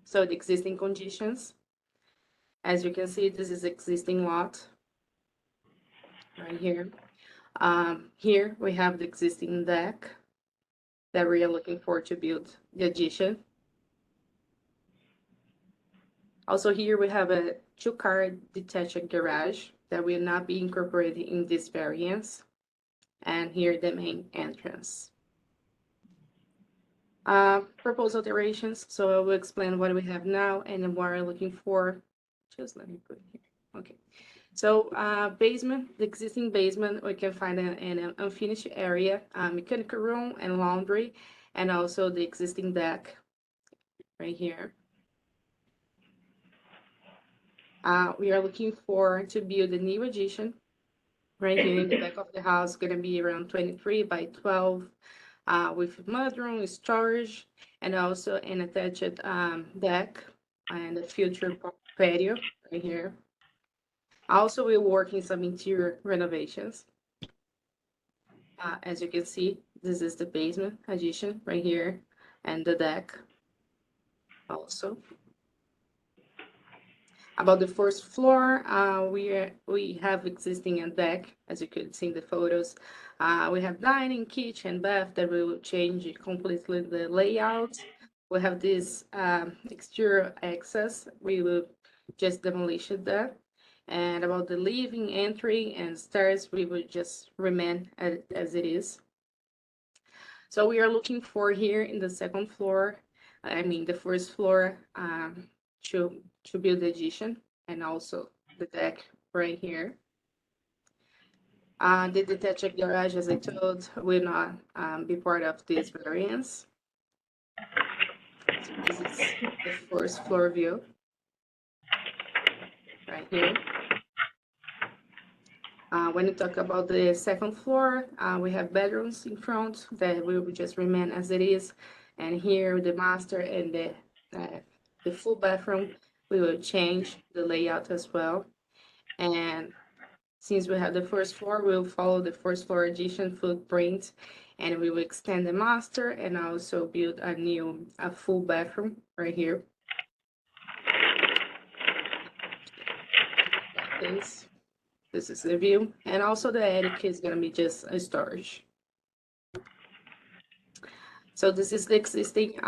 So the existing conditions, as you can see, this is existing lot right here. Here we have the existing deck that we are looking for to build the addition. Also here we have a 2-car detached garage that will not be incorporated in this variance. And here the main entrance. Proposed alterations, so I will explain what we have now and then what we're looking for. Just let me put it here. Okay. So basement, the existing basement, we can find in an unfinished area, mechanical room and laundry, and also the existing deck right here. We are looking for to build a new addition right here in the back of the house, gonna be around 23 by 12, with mudroom, storage, and also an attached deck and a future patio right here. Also, we're working some interior renovations. As you can see, this is the basement addition right here, and the deck also. About the first floor, we have existing a deck, as you could see in the photos. We have dining, kitchen, bath that we will change completely the layout. We have this exterior access. We will just demolish that. And about the living, entry, and stairs, we will just remain as it is. So we are looking for here in the second floor, the first floor, to build the addition and also the deck right here. The detached garage, as I told, will not be part of this variance. So this is the first floor view right here. When you talk about the second floor, we have bedrooms in front that will just remain as it is. And here the master and the full bathroom, we will change the layout as well. And since we have the first floor, we'll follow the first floor addition footprint, and we will extend the master and also build a full bathroom right here. This is the view, and also the attic is gonna be just a storage. So this is the existing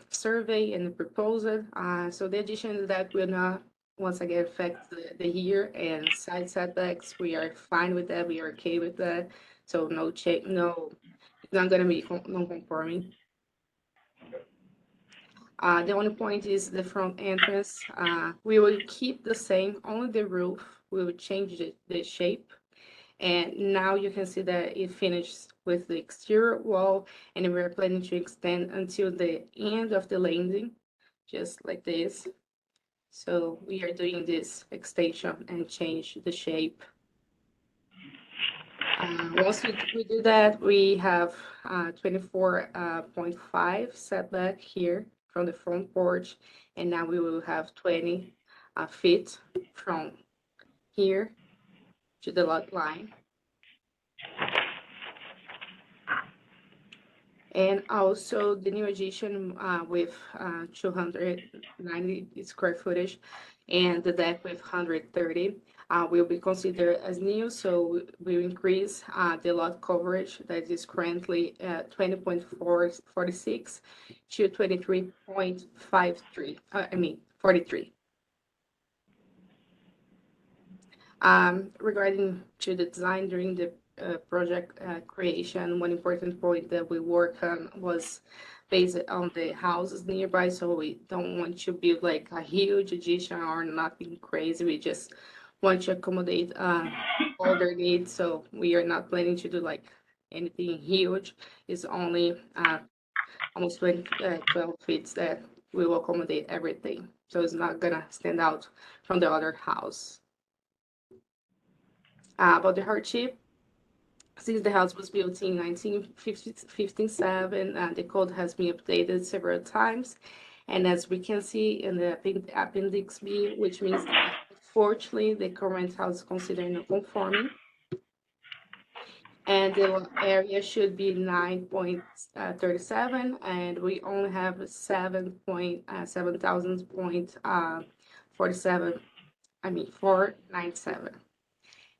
survey and the proposal. So the addition to that will not once again affect the rear and side setbacks. We are fine with that. We are okay with that. So no change, no, it's not gonna be non-conforming. The only point is the front entrance. We will keep the same, only the roof. We will change the shape. And now you can see that it finishes with the exterior wall, and we're planning to extend until the end of the landing, just like this. So we are doing this extension and change the shape. Once we do that, we have 24.5 setback here from the front porch, and now we will have 20 feet from here to the lot line. And also the new addition with 290 square footage and the deck with 130 will be considered as new, so we'll increase the lot coverage that is currently at 20.46 to 23.53, 43. Regarding to the design during the project creation, one important point that we work on was based on the houses nearby, so we don't want to build like a huge addition or nothing crazy. We just want to accommodate all their needs, so we are not planning to do like anything huge. It's only almost 12 feet that we will accommodate everything, so it's not gonna stand out from the other house. About the hardship, since the house was built in 1957, the code has been updated several times. And as we can see in the Appendix B, which means that unfortunately the current house is considered non-conforming. And the area should be 9.37, and we only have 497.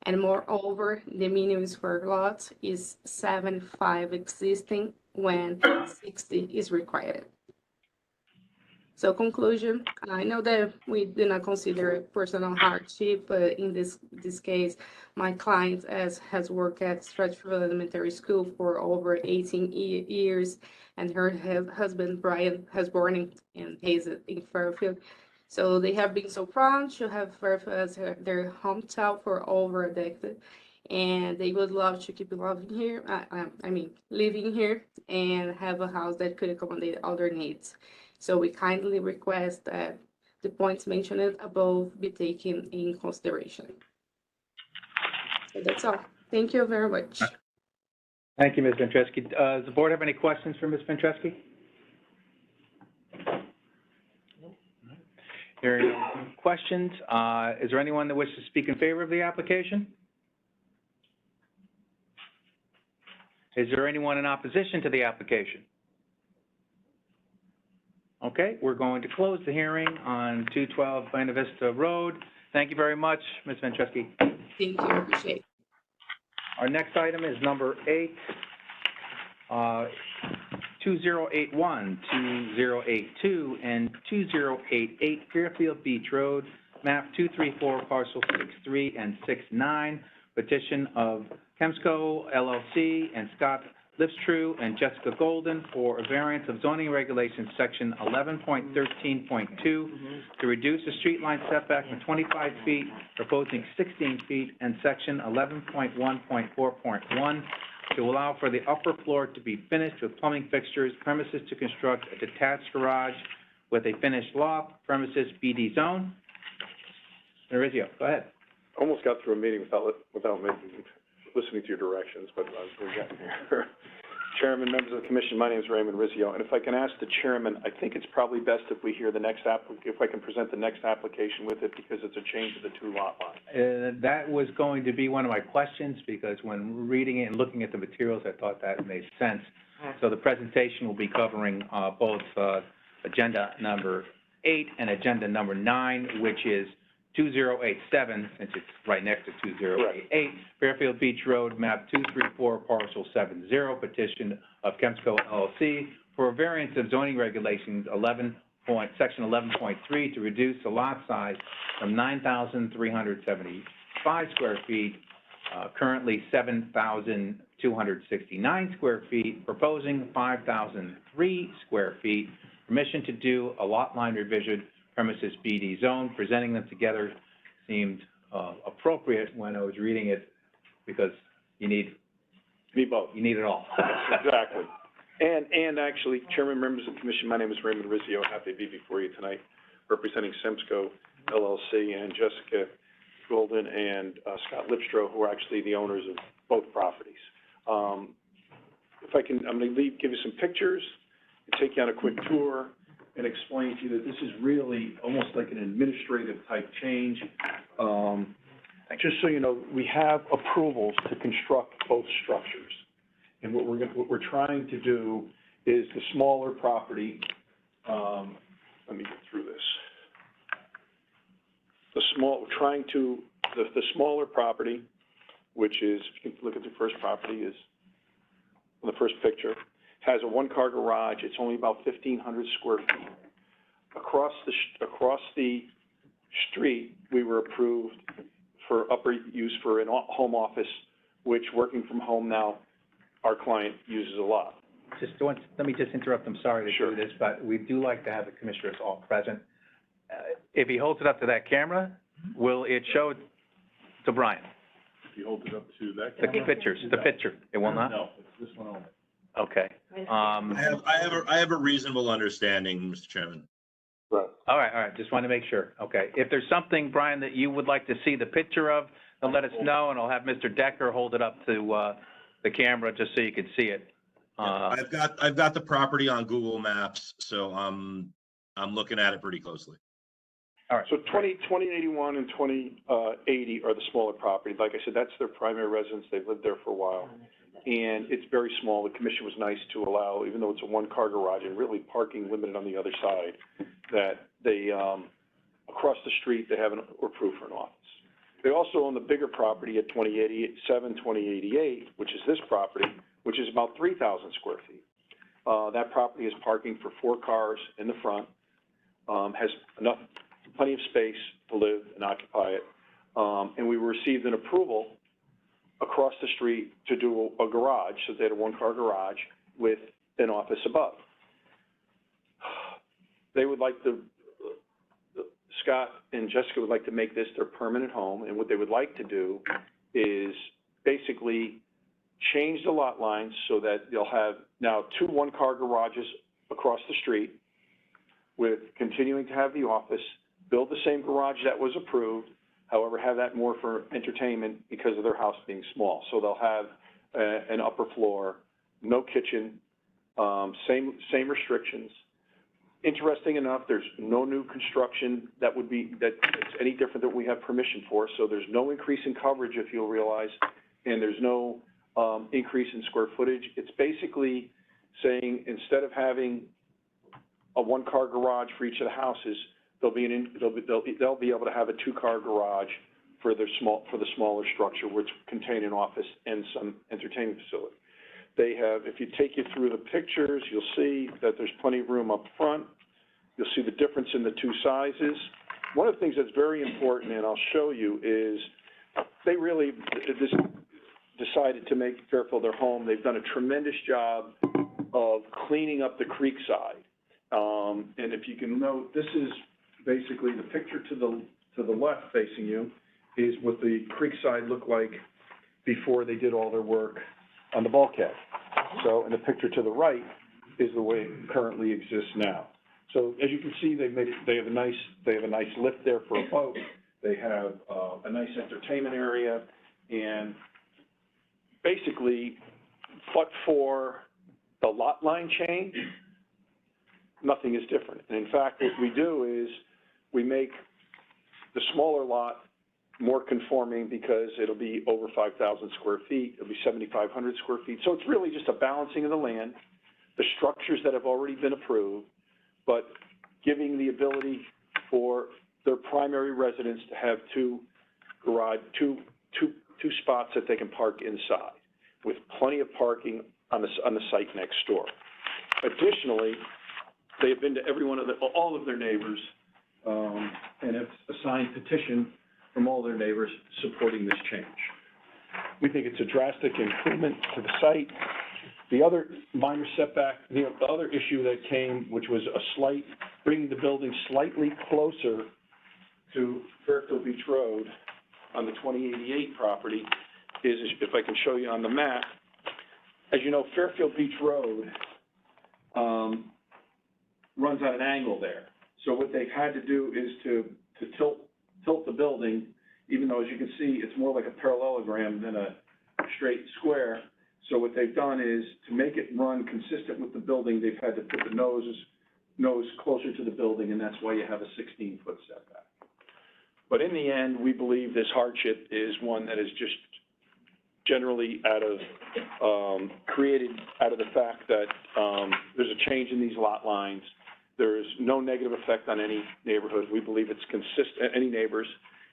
And moreover, the minimum square lot is 75 existing when 60 is required. So conclusion, I know that we do not consider personal hardship, but in this case, my client has worked at Stratford Elementary School for over 18 years, and her husband Brian has born and raised in Fairfield. So they have been so proud to have Fairfield as their hometown for over a decade, and they would love to keep living here, living here, and have a house that could accommodate all their needs. So we kindly request that the points mentioned above be taken in consideration. So that's all. Thank you very much. Thank you, Ms. Ventreschi. Does the board have any questions for Ms. Ventreschi? Hearing no questions, is there anyone that wishes to speak in favor of the application? Is there anyone in opposition to the application? Okay, we're going to close the hearing on 212 Buena Vista Road. Thank you very much, Ms. Ventreschi. Thank you, appreciate it. Our next item is number 8, 2081, 2082, and 2088 Fairfield Beach Road, map 234, parcel 63 and 69, petition of Kemsco LLC and Scott Lipstrue and Jessica Golden for a variance of zoning regulations, section 11.13.2, to reduce the street line setback from 25 feet, proposing 16 feet, and section 11.1.4.1, to allow for the upper floor to be finished with plumbing fixtures, premises to construct a detached garage with a finished loft, premises BD zone. Maurizio, go ahead. Almost got through a meeting without listening to your directions, but we're getting here. Chairman, members of the commission, my name is Raymond Rizzio, and if I can ask the chairman, I think it's probably best if we hear the next if I can present the next application with it, because it's a change of the 2 lot line. That was going to be one of my questions, because when reading it and looking at the materials, I thought that made sense. So the presentation will be covering both agenda number 8 and agenda number 9, which is 2087, since it's right next to 2088, Fairfield Beach Road, map 234, parcel 70, petition of Kemsco LLC for a variance of zoning regulations section 11.3 to reduce the lot size from 9,375 square feet, currently 7,269 square feet, proposing 5,003 square feet, permission to do a lot line revision, premises BD zone. Presenting them together seemed appropriate when I was reading it, because you need both. You need it all. Exactly. And actually, Chairman, members of the commission, my name is Raymond Rizzio. Happy to be before you tonight representing Semsco LLC, and Jessica Golden and Scott Lipstro, who are actually the owners of both properties. If I can, I'm going to give you some pictures, take you on a quick tour, and explain to you that this is really almost like an administrative type change. Just so you know, we have approvals to construct both structures. And what we're trying to do is the smaller property, let me get through this. The smaller property, which is, if you can look at the first property, is the first picture, has a one-car garage. It's only about 1,500 square feet. Across the street, we were approved for upper use for a home office, which, working from home now, our client uses a lot. Let me just interrupt, I'm sorry to do this, but we do like to have the commissioners all present. If he holds it up to that camera, will it show it to Brian? If you hold it up to that The camera? picture, it will not? No, it's this one only. Okay. I have a reasonable understanding, Mr. Chairman. Right. All right, just want to make sure, okay. If there's something, Brian, that you would like to see the picture of, then let us know, and I'll have Mr. Decker hold it up to, the camera, just so you can see it. I've got the property on Google Maps, so I'm looking at it pretty closely. All right. So 2081 and 2080 are the smaller property. Like I said, that's their primary residence. They've lived there for a while. And it's very small. The commission was nice to allow, even though it's a one-car garage and really parking limited on the other side, that they, across the street, they have an approved for an office. They also own the bigger property at 2087, 2088, which is this property, which is about 3,000 square feet. That property is parking for 4 cars in the front, has plenty of space to live and occupy it. And we received an approval across the street to do a garage, so they had a one-car garage with an office above. They would like Scott and Jessica would like to make this their permanent home, and what they would like to do is basically change the lot lines so that they'll have now 2 one-car garages across the street, with continuing to have the office, build the same garage that was approved, however, have that more for entertainment because of their house being small. So they'll have an upper floor, no kitchen, same restrictions. Interesting enough, there's no new construction that's any different than we have permission for, so there's no increase in coverage, if you'll realize, and there's no increase in square footage. It's basically saying, instead of having a one-car garage for each of the houses, they'll be able to have a 2-car garage for the smaller structure, which contain an office and some entertainment facility. They have, if you take you through the pictures, you'll see that there's plenty of room up front. You'll see the difference in the 2 sizes. One of the things that's very important, and I'll show you, is they really decided to make Fairfield their home. They've done a tremendous job of cleaning up the creek side. And if you can note, this is basically the picture to the left facing you is what the creek side looked like before they did all their work on the bulkhead. So, and the picture to the right is the way it currently exists now. So as you can see, they have a nice lift there for a boat. They have a nice entertainment area, and basically, but for the lot line change, nothing is different. And in fact, what we do is we make the smaller lot more conforming because it'll be over 5,000 square feet. It'll be 7,500 square feet. So it's really just a balancing of the land, the structures that have already been approved, but giving the ability for their primary residents to have 2 spots that they can park inside, with plenty of parking on the site next door. Additionally, they have been to all of their neighbors, and have signed petition from all their neighbors supporting this change. We think it's a drastic improvement to the site. The other minor setback, the other issue that came, which was bringing the building slightly closer to Fairfield Beach Road on the 2088 property, is, if I can show you on the map, as you know, Fairfield Beach Road runs at an angle there. So what they've had to do is to tilt the building, even though, as you can see, it's more like a parallelogram than a straight square. So what they've done is, to make it run consistent with the building, they've had to put the nose closer to the building, and that's why you have a 16-foot setback. But in the end, we believe this hardship is one that is just generally created out of the fact that there's a change in these lot lines. There is no negative effect on any neighborhood. We believe it's any neighbors.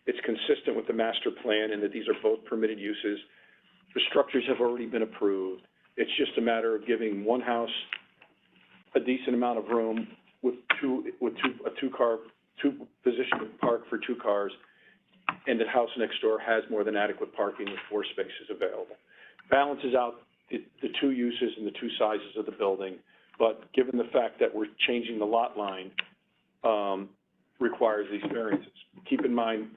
It's consistent with the master plan, and that these are both permitted uses. The structures have already been approved. It's just a matter of giving one house a decent amount of room with two position park for 2 cars, and the house next door has more than adequate parking with 4 spaces available. Balances out the 2 uses and the 2 sizes of the building, but given the fact that we're changing the lot line, requires these variances. Keep in mind,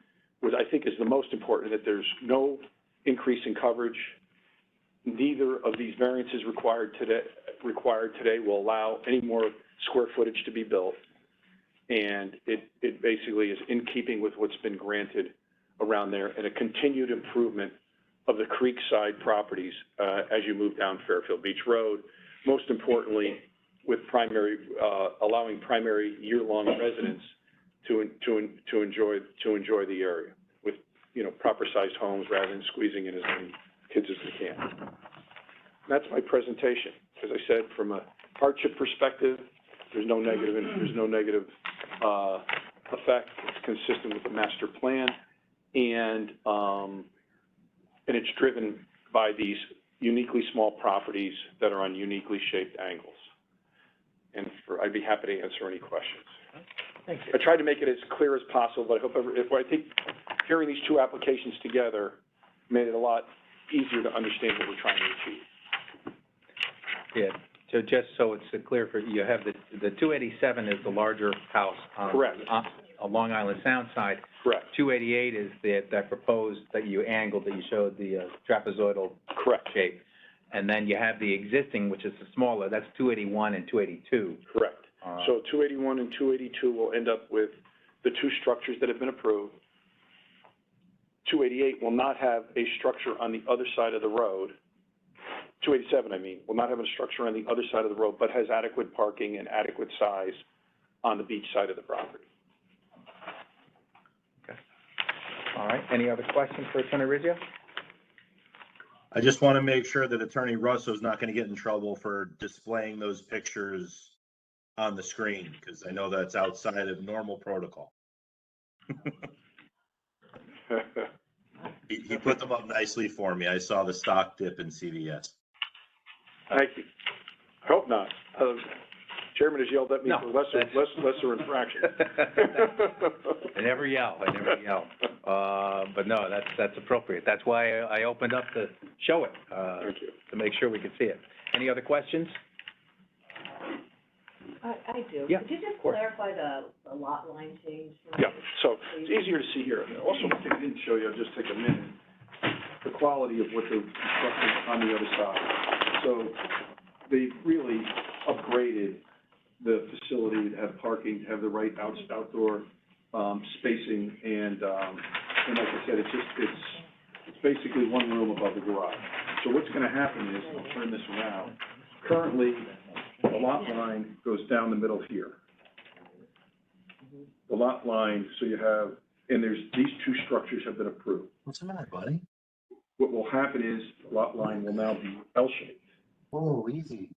what I think is the most important, that there's no increase in coverage. Neither of these variances required today will allow any more square footage to be built. And it basically is in keeping with what's been granted around there, and a continued improvement of the Creekside properties as you move down Fairfield Beach Road. Most importantly, with allowing primary year-long residents to enjoy the area with, proper-sized homes rather than squeezing in as many kids as we can. That's my presentation. As I said, from a hardship perspective, there's no negative effect. It's consistent with the master plan, and it's driven by these uniquely small properties that are on uniquely shaped angles. And I'd be happy to answer any questions. Thank you. I tried to make it as clear as possible, but I think hearing these 2 applications together made it a lot easier to understand what we're trying to achieve. Yeah, so just so it's clear for you, have the 287 is the larger house on Correct. on Long Island Sound side. Correct. 288 is that proposed, that you angled, that you showed the trapezoidal Correct. shape. And then you have the existing, which is the smaller, that's 281 and 282. Correct. So 281 and 282 will end up with the 2 structures that have been approved. 288 will not have a structure on the other side of the road. 287, will not have a structure on the other side of the road, but has adequate parking and adequate size on the beach side of the property. Okay. All right, any other questions for Attorney Rizzio? I just want to make sure that Attorney Russo's not going to get in trouble for displaying those pictures on the screen, because I know that's outside of normal protocol. He put them up nicely for me. I saw the stock dip in CVS. Thank you. I hope not. Chairman has yelled at me No, for lesser infractions. I never yell, but no, that's appropriate. That's why I opened up to show it, Thank you. to make sure we could see it. Any other questions? I do. Yeah, Could you just of course. clarify the lot line change? Yeah, so it's easier to see here. Also, one thing I didn't show you, I'll just take a minute, the quality of what the construction on the other side. So they've really upgraded the facility to have parking, to have the right outdoor spacing, and like I said, it's basically one room above the garage. So what's gonna happen is, I'll turn this around, currently, the lot line goes down the middle here. The lot line, so you have, and these 2 structures have been approved. What's the matter, buddy? What will happen is, the lot line will now be L-shaped Oh, easy.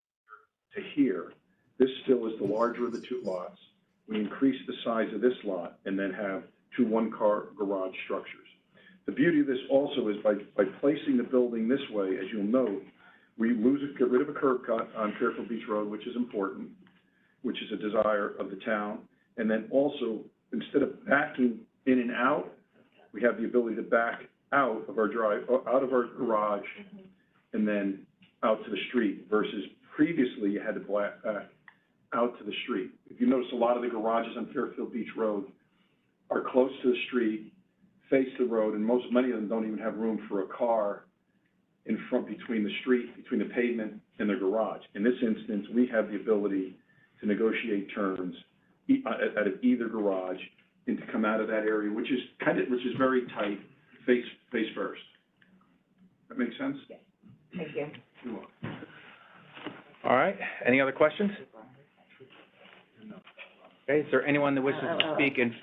to here. This still is the larger of the 2 lots. We increase the size of this lot and then have 2 one-car garage structures. The beauty of this also is by placing the building this way, as you'll note, we get rid of a curb cut on Fairfield Beach Road, which is important, which is a desire of the town. And then also, instead of backing in and out, we have the ability to back out of our garage, and then out to the street, versus previously you had to back out to the street. If you notice, a lot of the garages on Fairfield Beach Road are close to the street, face the road, and many of them don't even have room for a car in front, between the street, between the pavement and the garage. In this instance, we have the ability to negotiate terms out of either garage and to come out of that area, which is very tight, face first. That make sense? Thank you. You're welcome. All right, any other questions? Okay, is there anyone that wishes to speak in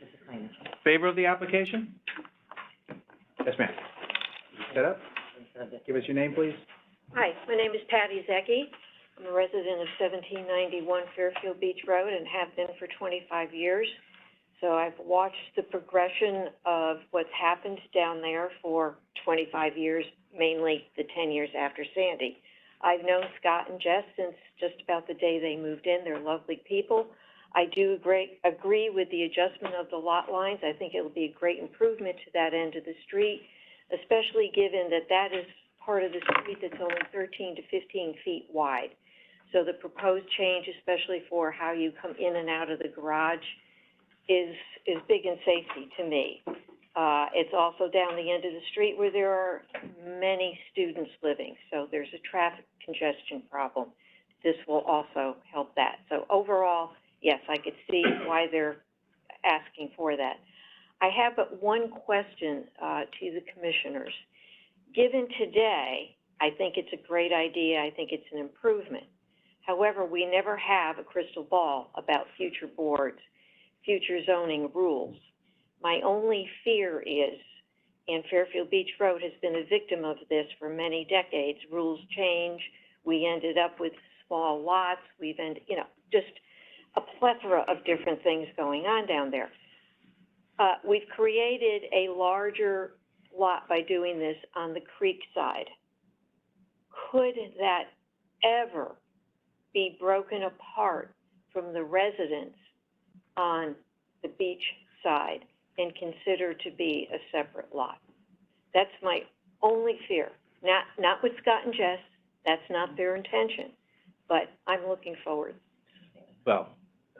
favor of the application? Yes, ma'am. Set up. Give us your name, please. Hi, my name is Patty Zecchi. I'm a resident of 1791 Fairfield Beach Road and have been for 25 years. So I've watched the progression of what's happened down there for 25 years, mainly the 10 years after Sandy. I've known Scott and Jess since just about the day they moved in. They're lovely people. I do agree with the adjustment of the lot lines. I think it'll be a great improvement to that end of the street, especially given that that is part of the street that's only 13 to 15 feet wide. So the proposed change, especially for how you come in and out of the garage, is big in safety to me. It's also down the end of the street where there are many students living, so there's a traffic congestion problem. This will also help that. So overall, yes, I could see why they're asking for that. I have but one question to the commissioners. Given today, I think it's a great idea. I think it's an improvement. However, we never have a crystal ball about future boards, future zoning rules. My only fear is, and Fairfield Beach Road has been a victim of this for many decades, rules change, we ended up with small lots, just a plethora of different things going on down there. We've created a larger lot by doing this on the creek side. Could that ever be broken apart from the residents on the beach side and considered to be a separate lot? That's my only fear. Not with Scott and Jess, that's not their intention, but I'm looking forward. Well,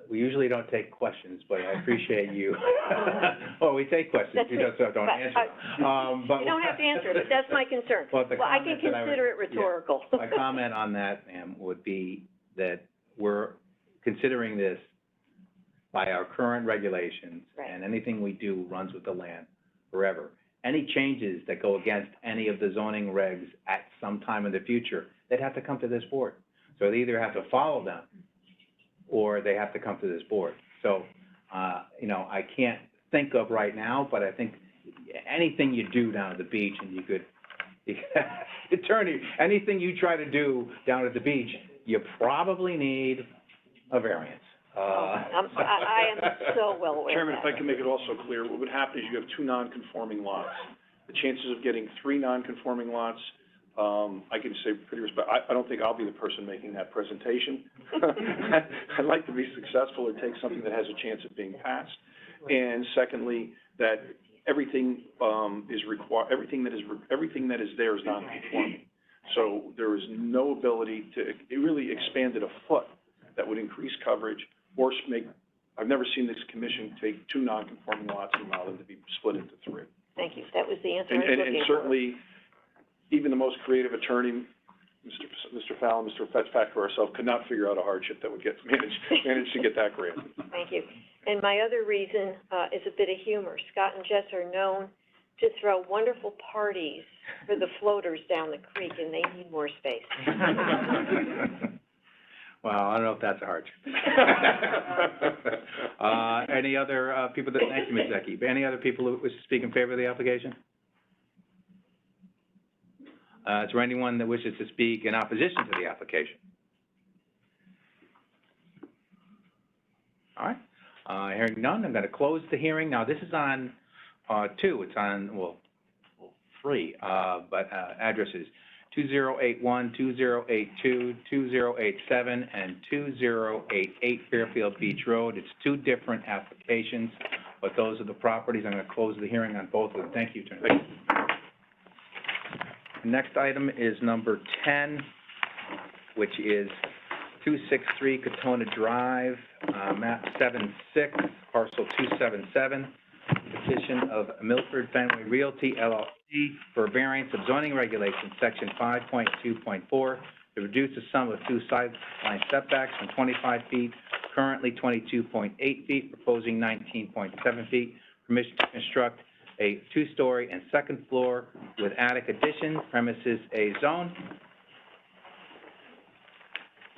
we usually don't take questions, but I appreciate you. Oh, we take questions, you just don't answer them. But You don't have to answer it, but that's my concern. Well, the I can comment that I would- consider it rhetorical. My comment on that, ma'am, would be that we're considering this by our current regulations, Right. and anything we do runs with the land forever. Any changes that go against any of the zoning regs at some time in the future, they'd have to come to this board. So they either have to follow them, or they have to come to this board. So, I can't think of right now, but I think anything you do down at the beach, and attorney, anything you try to do down at the beach, you probably need a variance. I am so well aware of Chairman, that. if I can make it also clear, what would happen is you have two non-conforming lots. The chances of getting three non-conforming lots, I can say pretty I don't think I'll be the person making that presentation. I'd like to be successful or take something that has a chance of being passed. And secondly, that everything everything that is there is non-conforming. So there is no ability to, it really expanded a foot that would increase coverage or I've never seen this commission take two non-conforming lots and allow them to be split into three. Thank you. That was the answer I was looking for. And certainly, even the most creative attorney, Mr. Fallon, Mr. Fitzpatrick, or ourselves, could not figure out a hardship that would manage to get that granted. Thank you. And my other reason is a bit of humor. Scott and Jess are known to throw wonderful parties for the floaters down the creek, and they need more space. Well, I don't know if that's a hardship. Any other people thank you, Ms. Zecchi. Any other people who wish to speak in favor of the application? Is there anyone that wishes to speak in opposition to the application? All right, hearing none, I'm going to close the hearing. Now, this is on two. It's on, well, three, but addresses 2081, 2082, 2087, and 2088 Fairfield Beach Road. It's two different applications, but those are the properties. I'm going to close the hearing on both of them. Thank you, Attorney. Next item is number 10, which is 263 Katona Drive, map 76, parcel 277, petition of Milford Fenway Realty LLC for variance of zoning regulations, section 5.2.4, to reduce the sum of two sideline setbacks from 25 feet currently 22.8 feet, proposing 19.7 feet. Permission to construct a two-story and second floor with attic addition, premises A zone.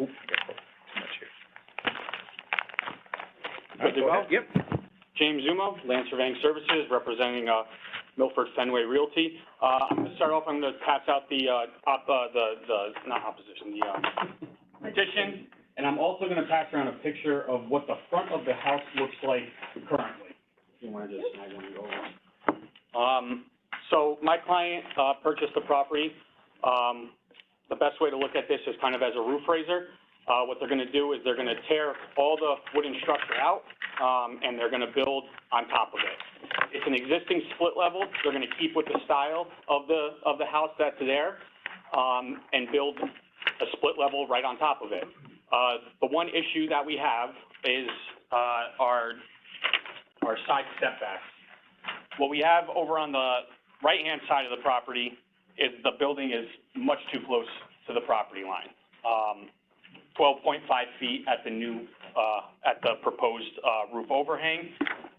Oop, I got too much here. All right, Good to go go? ahead. Yep. James Zumo, Land Surveying Services, representing Milford Fenway Realty. I'm going to start off, I'm going to pass out the petition, and I'm also going to pass around a picture of what the front of the house looks like currently. If you want to just snag one and go over. So my client purchased the property. The best way to look at this is kind of as a roof raiser. What they're going to do is they're going to tear all the wooden structure out, and they're going to build on top of it. It's an existing split level. They're going to keep with the style of the house that's there, and build a split level right on top of it. The one issue that we have is our side setbacks. What we have over on the right-hand side of the property is the building is much too close to the property line. 12.5 feet at the new, at the proposed roof overhang.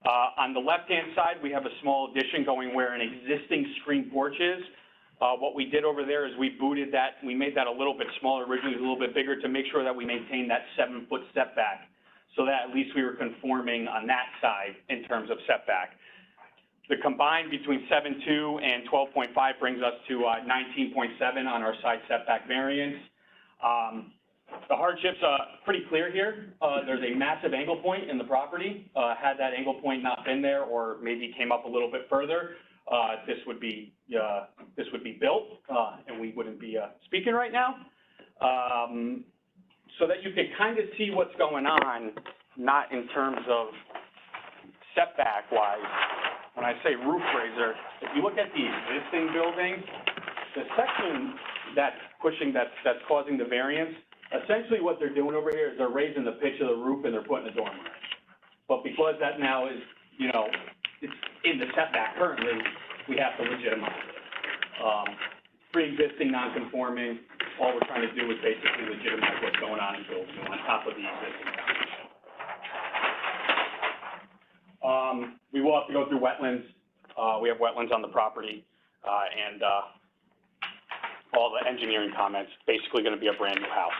On the left-hand side, we have a small addition going where an existing screen porch is. What we did over there is we booted that, we made that a little bit smaller, originally a little bit bigger, to make sure that we maintained that 7-foot setback, so that at least we were conforming on that side in terms of setback. The combined between 7.2 and 12.5 brings us to 19.7 on our side setback variance. The hardships are pretty clear here. There's a massive angle point in the property. Had that angle point not been there, or maybe came up a little bit further, this would be built, and we wouldn't be speaking right now. So that you can kind of see what's going on, not in terms of setback-wise. When I say roof raiser, if you look at the existing building, the section that's causing the variance, essentially what they're doing over here is they're raising the pitch of the roof and they're putting a dormer in. But because that now is, you know, it's in the setback currently, we have to legitimize it. Pre-existing, non-conforming, all we're trying to do is basically legitimize what's going on in the building on top of the existing foundation. We will have to go through wetlands. We have wetlands on the property, and all the engineering comments. Basically going to be a brand new house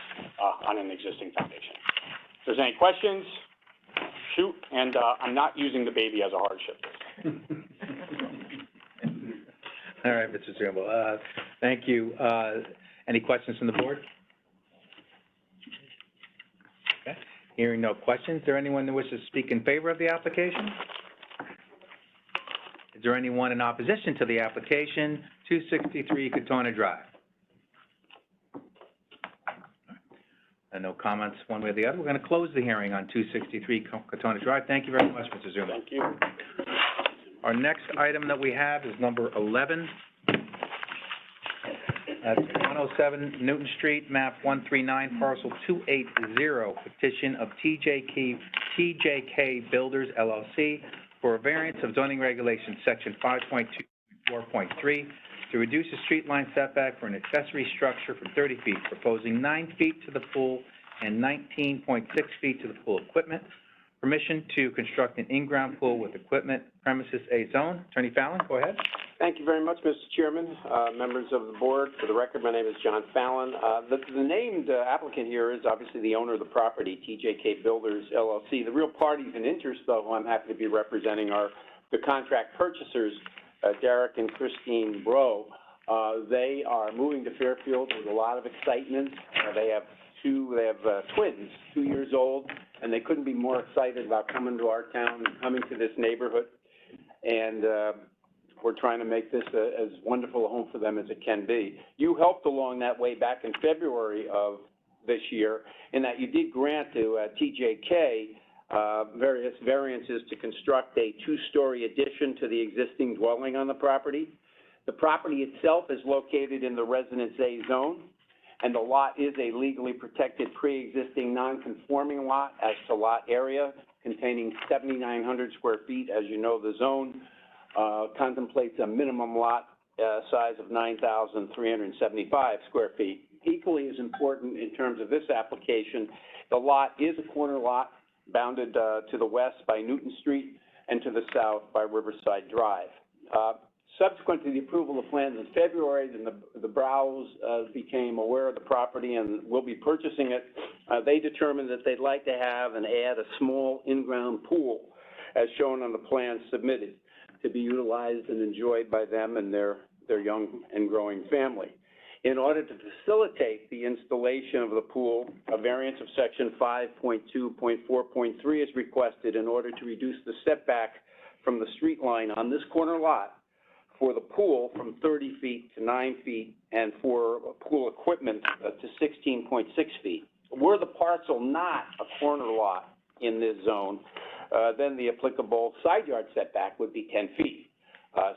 on an existing foundation. If there's any questions, shoot. And I'm not using the baby as a hardship. All right, Mr. Zumo. Thank you. Any questions from the board? Okay. Hearing no questions, is there anyone that wishes to speak in favor of the application? Is there anyone in opposition to the application? 263 Katona Drive. And no comments one way or the other. We're going to close the hearing on 263 Katona Drive. Thank you very much, Mr. Zumo. Thank you. Our next item that we have is number 11. That's 107 Newton Street, map 139, parcel 280, petition of TJK Builders LLC for a variance of zoning regulations, section 5.2.4.3, to reduce the street line setback for an accessory structure from 30 feet, proposing 9 feet to the pool and 19.6 feet to the pool equipment. Permission to construct an in-ground pool with equipment, premises A zone. Attorney Fallon, go ahead. Thank you very much, Mr. Chairman, members of the board. For the record, my name is John Fallon. The named applicant here is obviously the owner of the property, TJK Builders LLC. The real parties in interest, though, who I'm happy to be representing, are the contract purchasers, Derek and Christine Bro. They are moving to Fairfield with a lot of excitement. They have twins, 2 years old, and they couldn't be more excited about coming to our town and coming to this neighborhood. And we're trying to make this as wonderful a home for them as it can be. You helped along that way back in February of this year, in that you did grant to TJK various variances to construct a 2-story addition to the existing dwelling on the property. The property itself is located in the Residence A zone, and the lot is a legally protected pre-existing non-conforming lot as to lot area, containing 7,900 square feet. As you know, the zone contemplates a minimum lot size of 9,375 square feet. Equally as important in terms of this application, the lot is a corner lot bounded to the west by Newton Street and to the south by Riverside Drive. Subsequent to the approval of plans in February, then the Browns became aware of the property and will be purchasing it. They determined that they'd like to have and add a small in-ground pool, as shown on the plan submitted, to be utilized and enjoyed by them and their young and growing family. In order to facilitate the installation of the pool, a variance of section 5.2.4.3 is requested in order to reduce the setback from the street line on this corner lot for the pool from 30 feet to 9 feet and for pool equipment to 16.6 feet. Were the parcel not a corner lot in this zone, then the applicable side yard setback would be 10 feet.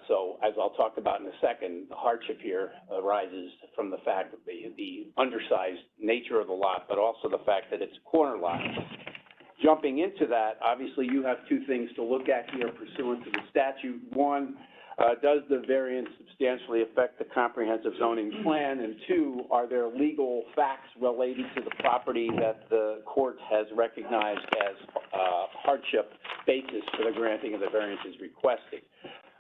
So, as I'll talk about in a second, the hardship here arises from the fact of the undersized nature of the lot, but also the fact that it's a corner lot. Jumping into that, obviously you have two things to look at here pursuant to the statute. One, does the variance substantially affect the comprehensive zoning plan? And two, are there legal facts related to the property that the court has recognized as hardship basis for the granting of the variances requested?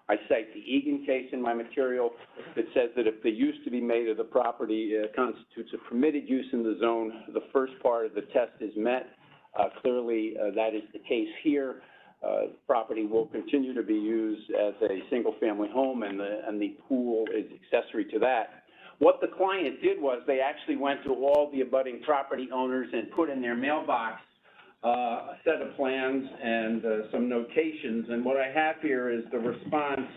I cite the Egan case in my material that says that if the use to be made of the property constitutes a permitted use in the zone, the first part of the test is met. Clearly, that is the case here. Property will continue to be used as a single-family home, and the pool is accessory to that. What the client did was they actually went to all the abutting property owners and put in their mailbox a set of plans and some notations. And what I have here is the response,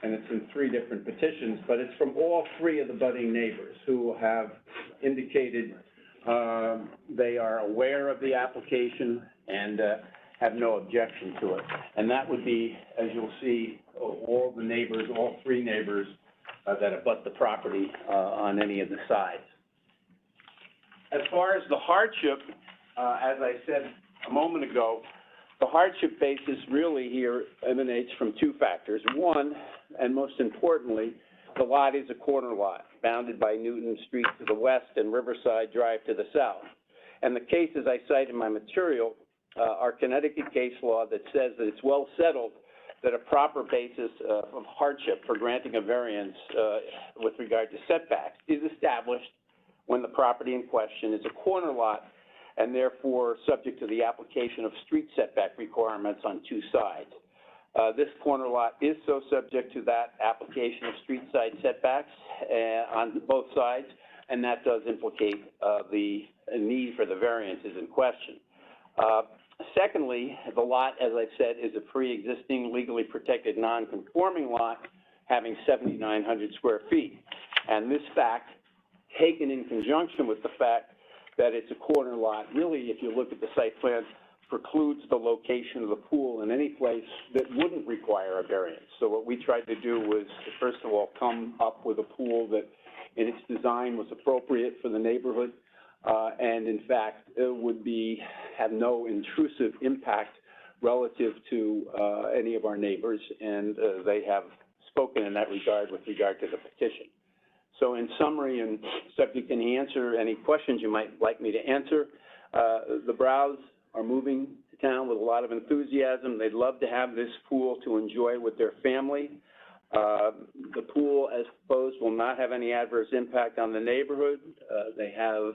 and it's in 3 different petitions, but it's from all 3 of the abutting neighbors who have indicated they are aware of the application and have no objection to it. And that would be, as you'll see, all the neighbors, all 3 neighbors that abut the property on any of the sides. As far as the hardship, as I said a moment ago, the hardship basis really here emanates from 2 factors. One, and most importantly, the lot is a corner lot, bounded by Newton Street to the west and Riverside Drive to the south. And the cases I cite in my material are Connecticut case law that says that it's well settled that a proper basis of hardship for granting a variance with regard to setbacks is established when the property in question is a corner lot and therefore subject to the application of street setback requirements on 2 sides. This corner lot is so subject to that application of street side setbacks on both sides, and that does implicate the need for the variances in question. Secondly, the lot, as I've said, is a pre-existing legally protected non-conforming lot having 7,900 square feet. And this fact, taken in conjunction with the fact that it's a corner lot, really, if you look at the site plan, precludes the location of the pool in any place that wouldn't require a variance. So what we tried to do was, first of all, come up with a pool that in its design was appropriate for the neighborhood, and in fact, it would have no intrusive impact relative to any of our neighbors, and they have spoken in that regard with regard to the petition. So in summary, and subject to any questions you might like me to answer, the Browns are moving to town with a lot of enthusiasm. They'd love to have this pool to enjoy with their family. The pool, as proposed, will not have any adverse impact on the neighborhood. They have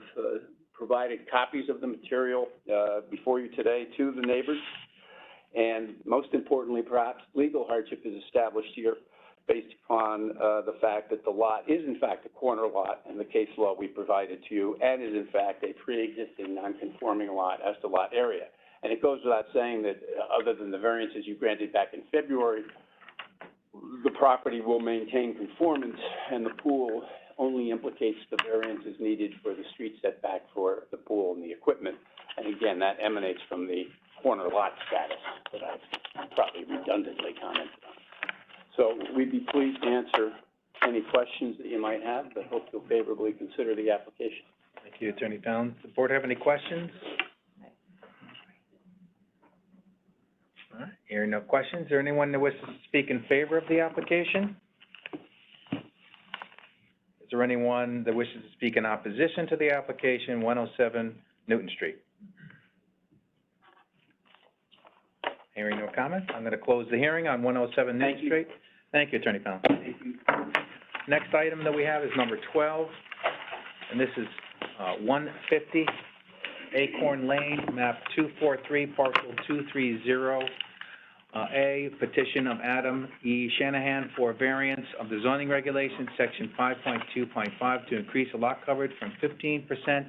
provided copies of the material before you today to the neighbors. And most importantly, perhaps, legal hardship is established here based upon the fact that the lot is, in fact, a corner lot in the case law we provided to you, and is, in fact, a pre-existing non-conforming lot as to lot area. And it goes without saying that other than the variances you granted back in February, the property will maintain conformance, and the pool only implicates the variances needed for the street setback for the pool and the equipment. And again, that emanates from the corner lot status that I've probably redundantly commented on. So we'd be pleased to answer any questions that you might have, but hope you'll favorably consider the application. Thank you, Attorney Pound. Does the board have any questions? All right, hearing no questions, is there anyone that wishes to speak in favor of the application? Is there anyone that wishes to speak in opposition to the application, 107 Newton Street? Hearing no comments, I'm going to close the hearing on 107 Main Thank you. Street. Thank you, Attorney Pound. Next item that we have is number 12, and this is 150 Acorn Lane, map 243, parcel 230, A, petition of Adam E. Shanahan for variance of the zoning regulations, section 5.2.5, to increase the lot coverage from 15%,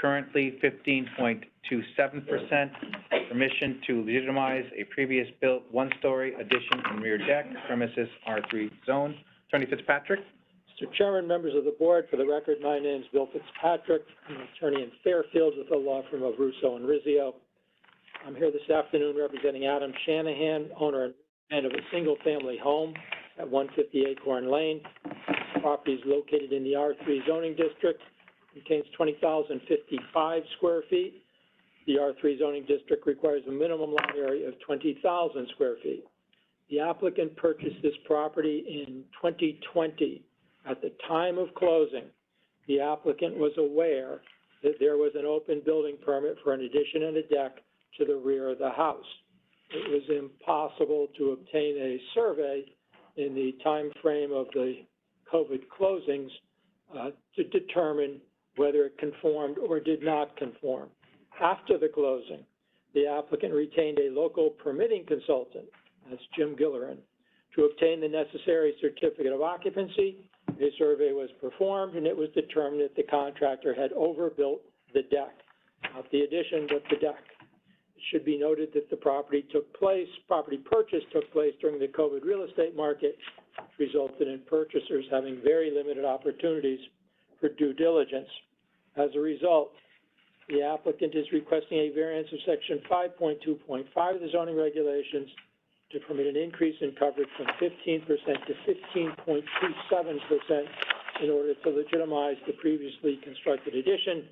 currently 15.27%, permission to legitimize a previous built one-story addition and rear deck, premises R3 zone. Attorney Fitzpatrick? Mr. Chairman, members of the board, for the record, my name is Bill Fitzpatrick. I'm an attorney in Fairfield with the law firm of Russo and Rizzio. I'm here this afternoon representing Adam Shanahan, owner and of a single-family home at 150 Acorn Lane. The property is located in the R3 zoning district, contains 20,055 square feet. The R3 zoning district requires a minimum lot area of 20,000 square feet. The applicant purchased this property in 2020. At the time of closing, the applicant was aware that there was an open building permit for an addition and a deck to the rear of the house. It was impossible to obtain a survey in the time frame of the COVID closings to determine whether it conformed or did not conform. After the closing, the applicant retained a local permitting consultant, that's Jim Gillerin, to obtain the necessary certificate of occupancy. A survey was performed, and it was determined that the contractor had overbuilt the deck, not the addition, but the deck. It should be noted that the property purchase took place during the COVID real estate market, which resulted in purchasers having very limited opportunities for due diligence. As a result, the applicant is requesting a variance of section 5.2.5 of the zoning regulations to permit an increase in coverage from 15% to 15.27% in order to legitimize the previously constructed addition,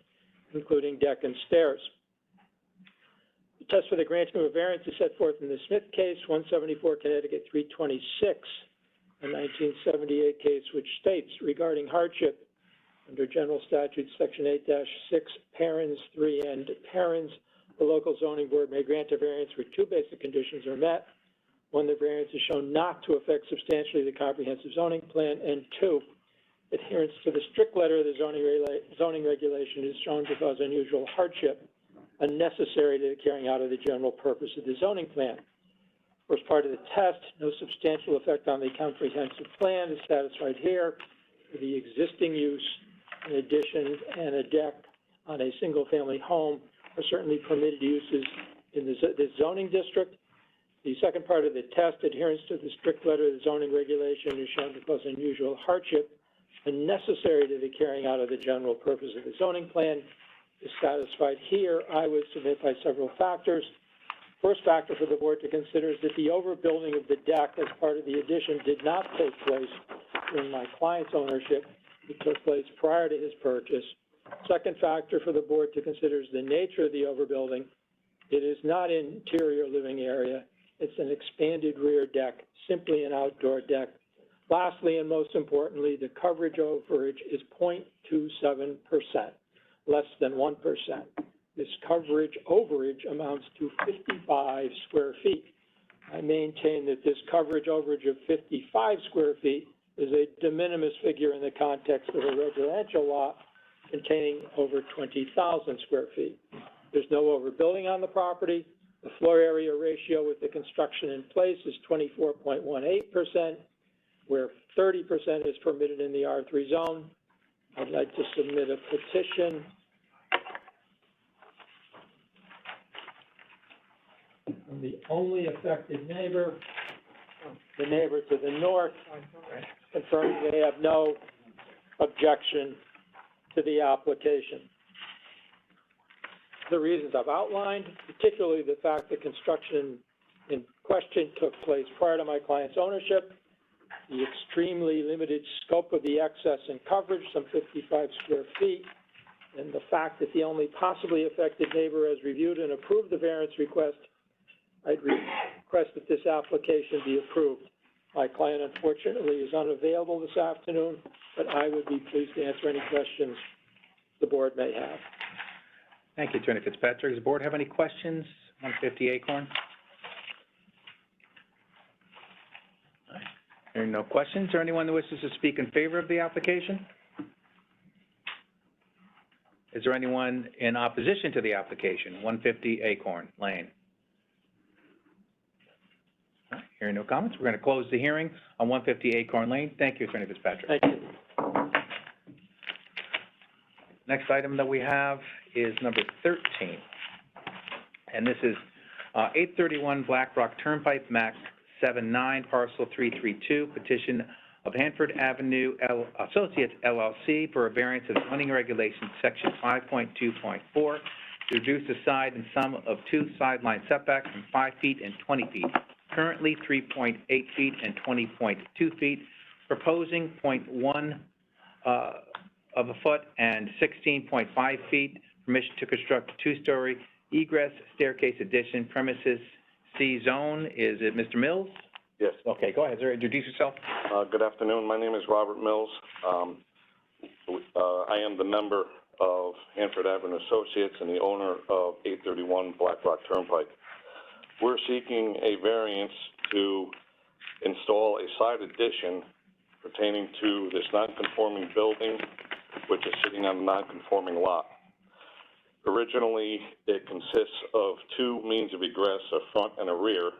including deck and stairs. The test for the granting of a variance is set forth in the Smith case, 174 Connecticut 326, a 1978 case which states regarding hardship under General Statute Section 8-6, parens 3 and parens, the local zoning board may grant a variance where two basic conditions are met. One, the variance is shown not to affect substantially the comprehensive zoning plan, and two, adherence to the strict letter of the zoning regulation is shown to cause unusual hardship unnecessary to the carrying out of the general purpose of the zoning plan. First part of the test, no substantial effect on the comprehensive plan is satisfied here. For the existing use, an addition and a deck on a single-family home are certainly permitted uses in the zoning district. The second part of the test, adherence to the strict letter of the zoning regulation is shown to cause unusual hardship unnecessary to the carrying out of the general purpose of the zoning plan is satisfied here. I would submit by several factors. First factor for the board to consider is that the overbuilding of the deck as part of the addition did not take place during my client's ownership. It took place prior to his purchase. Second factor for the board to consider is the nature of the overbuilding. It is not an interior living area. It's an expanded rear deck, simply an outdoor deck. Lastly, and most importantly, the coverage overage is 0.27%, less than 1%. This coverage overage amounts to 55 square feet. I maintain that this coverage overage of 55 square feet is a de minimis figure in the context of a residential lot containing over 20,000 square feet. There's no overbuilding on the property. The floor area ratio with the construction in place is 24.18%, where 30% is permitted in the R3 zone. I'd like to submit a petition from the only affected neighbor, the neighbor to the north, confirming they have no objection to the application. The reasons I've outlined, particularly the fact that construction in question took place prior to my client's ownership, the extremely limited scope of the access and coverage, some 55 square feet, and the fact that the only possibly affected neighbor has reviewed and approved the variance request, I'd request that this application be approved. My client, unfortunately, is unavailable this afternoon, but I would be pleased to answer any questions the board may have. Thank you, Attorney Fitzpatrick. Does the board have any questions? 150 Acorn? Hearing no questions, is there anyone that wishes to speak in favor of the application? Is there anyone in opposition to the application, 150 Acorn Lane? All right, hearing no comments, we're going to close the hearing on 150 Acorn Lane. Thank you, Attorney Fitzpatrick. Thank you. Next item that we have is number 13, and this is 831 Black Rock Turnpike, map 79, parcel 332, petition of Hanford Avenue Associates LLC for a variance of zoning regulations, section 5.2.4, to reduce the side and sum of two sideline setbacks from 5 feet and 20 feet, currently 3.8 feet and 20.2 feet, proposing 0.1 of a foot and 16.5 feet, permission to construct a two-story egress staircase addition, premises C zone. Is it Mr. Mills? Yes. Okay, go ahead, sir, introduce yourself. Good afternoon. My name is Robert Mills. I am the member of Hanford Avenue Associates and the owner of 831 Black Rock Turnpike. We're seeking a variance to install a side addition pertaining to this non-conforming building, which is sitting on a non-conforming lot. Originally, it consists of two means of egress, a front and a rear.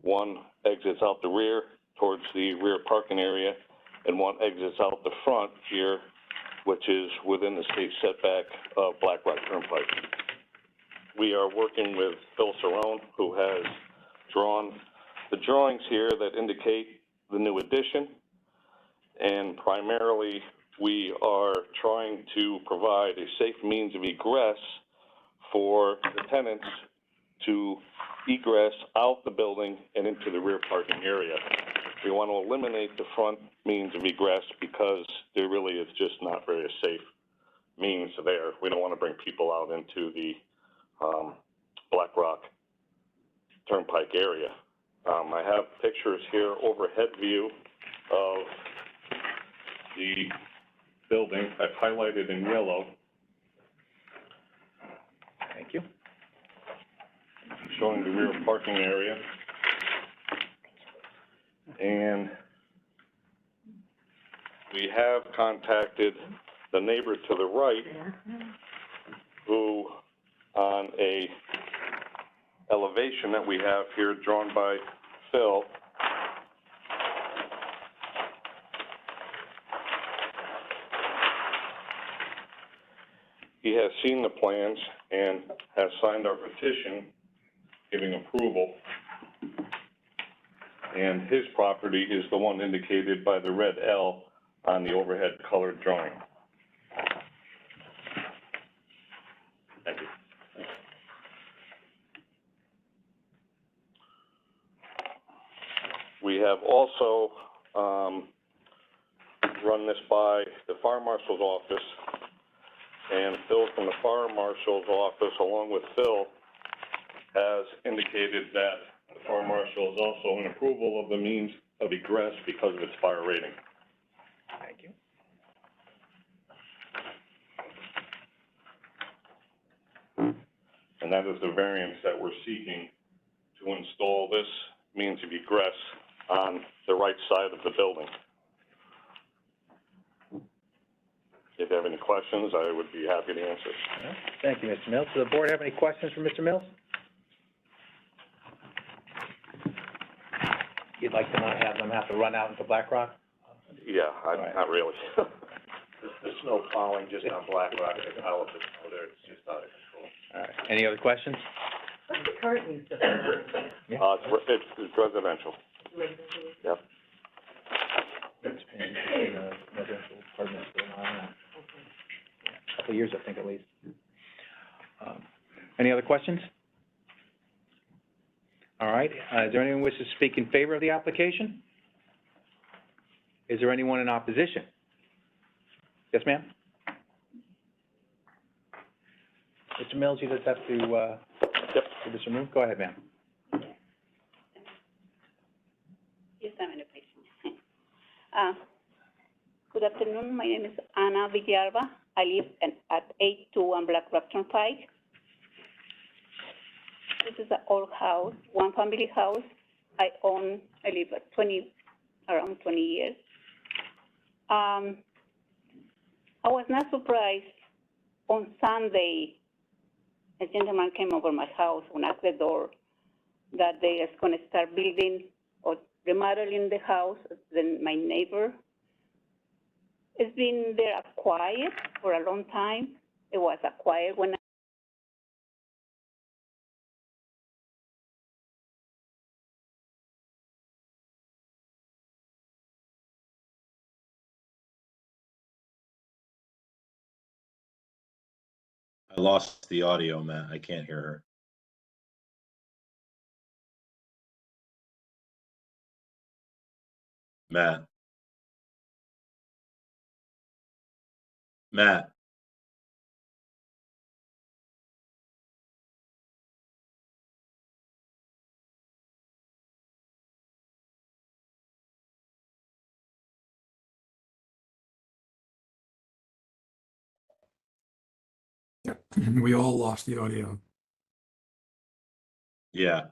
One exits out the rear towards the rear parking area, and one exits out the front here, which is within the state setback of Black Rock Turnpike. We are working with Phil Cerrone, who has drawn the drawings here that indicate the new addition, and primarily we are trying to provide a safe means of egress for the tenants to egress out the building and into the rear parking area. We want to eliminate the front means of egress because there really is just not very safe means there. We don't want to bring people out into the Black Rock Turnpike area. I have pictures here, overhead view of the building. I've highlighted in yellow. Thank you. Showing the rear parking area. And we have contacted the neighbor to the right, who on a elevation that we have here drawn by Phil, he has seen the plans and has signed our petition giving approval. And his property is the one indicated by the red L on the overhead colored drawing. Thank you. We have also run this by the fire marshal's office, and Phil from the fire marshal's office, along with Phil, has indicated that the fire marshal is also in approval of the means of egress because of its fire rating. Thank you. And that is the variance that we're seeking to install this means of egress on the right side of the building. If you have any questions, I would be happy to answer. Thank you, Mr. Mills. Does the board have any questions for Mr. Mills? You'd like to not have them have to run out into Black Rock? Yeah, not really. The snow plowing just on Black Rock, the pile of the snow there, it's just out of control. All right. Any other questions? What's the current use of It's residential. Yep. It's been residential apartments for a while now. A couple of years, I think, at least. Any other questions? All right. Is there anyone who wishes to speak in favor of the application? Is there anyone in opposition? Yes, ma'am? Mr. Mills, you just have to, give this a move. Go ahead, ma'am. Yes, I'm in a patient. Good afternoon. My name is Ana Villalba. I live at 821 Black Rock Turnpike. This is an old house, one family house. I live at around 20 years. I was not surprised. On Sunday, a gentleman came over my house and knocked the door that they are going to start building or remodeling the house. Then my neighbor has been there quiet for a long time. It was quiet when I lost the audio, Matt. I can't hear her. Matt. Matt. We all lost the audio. Yeah.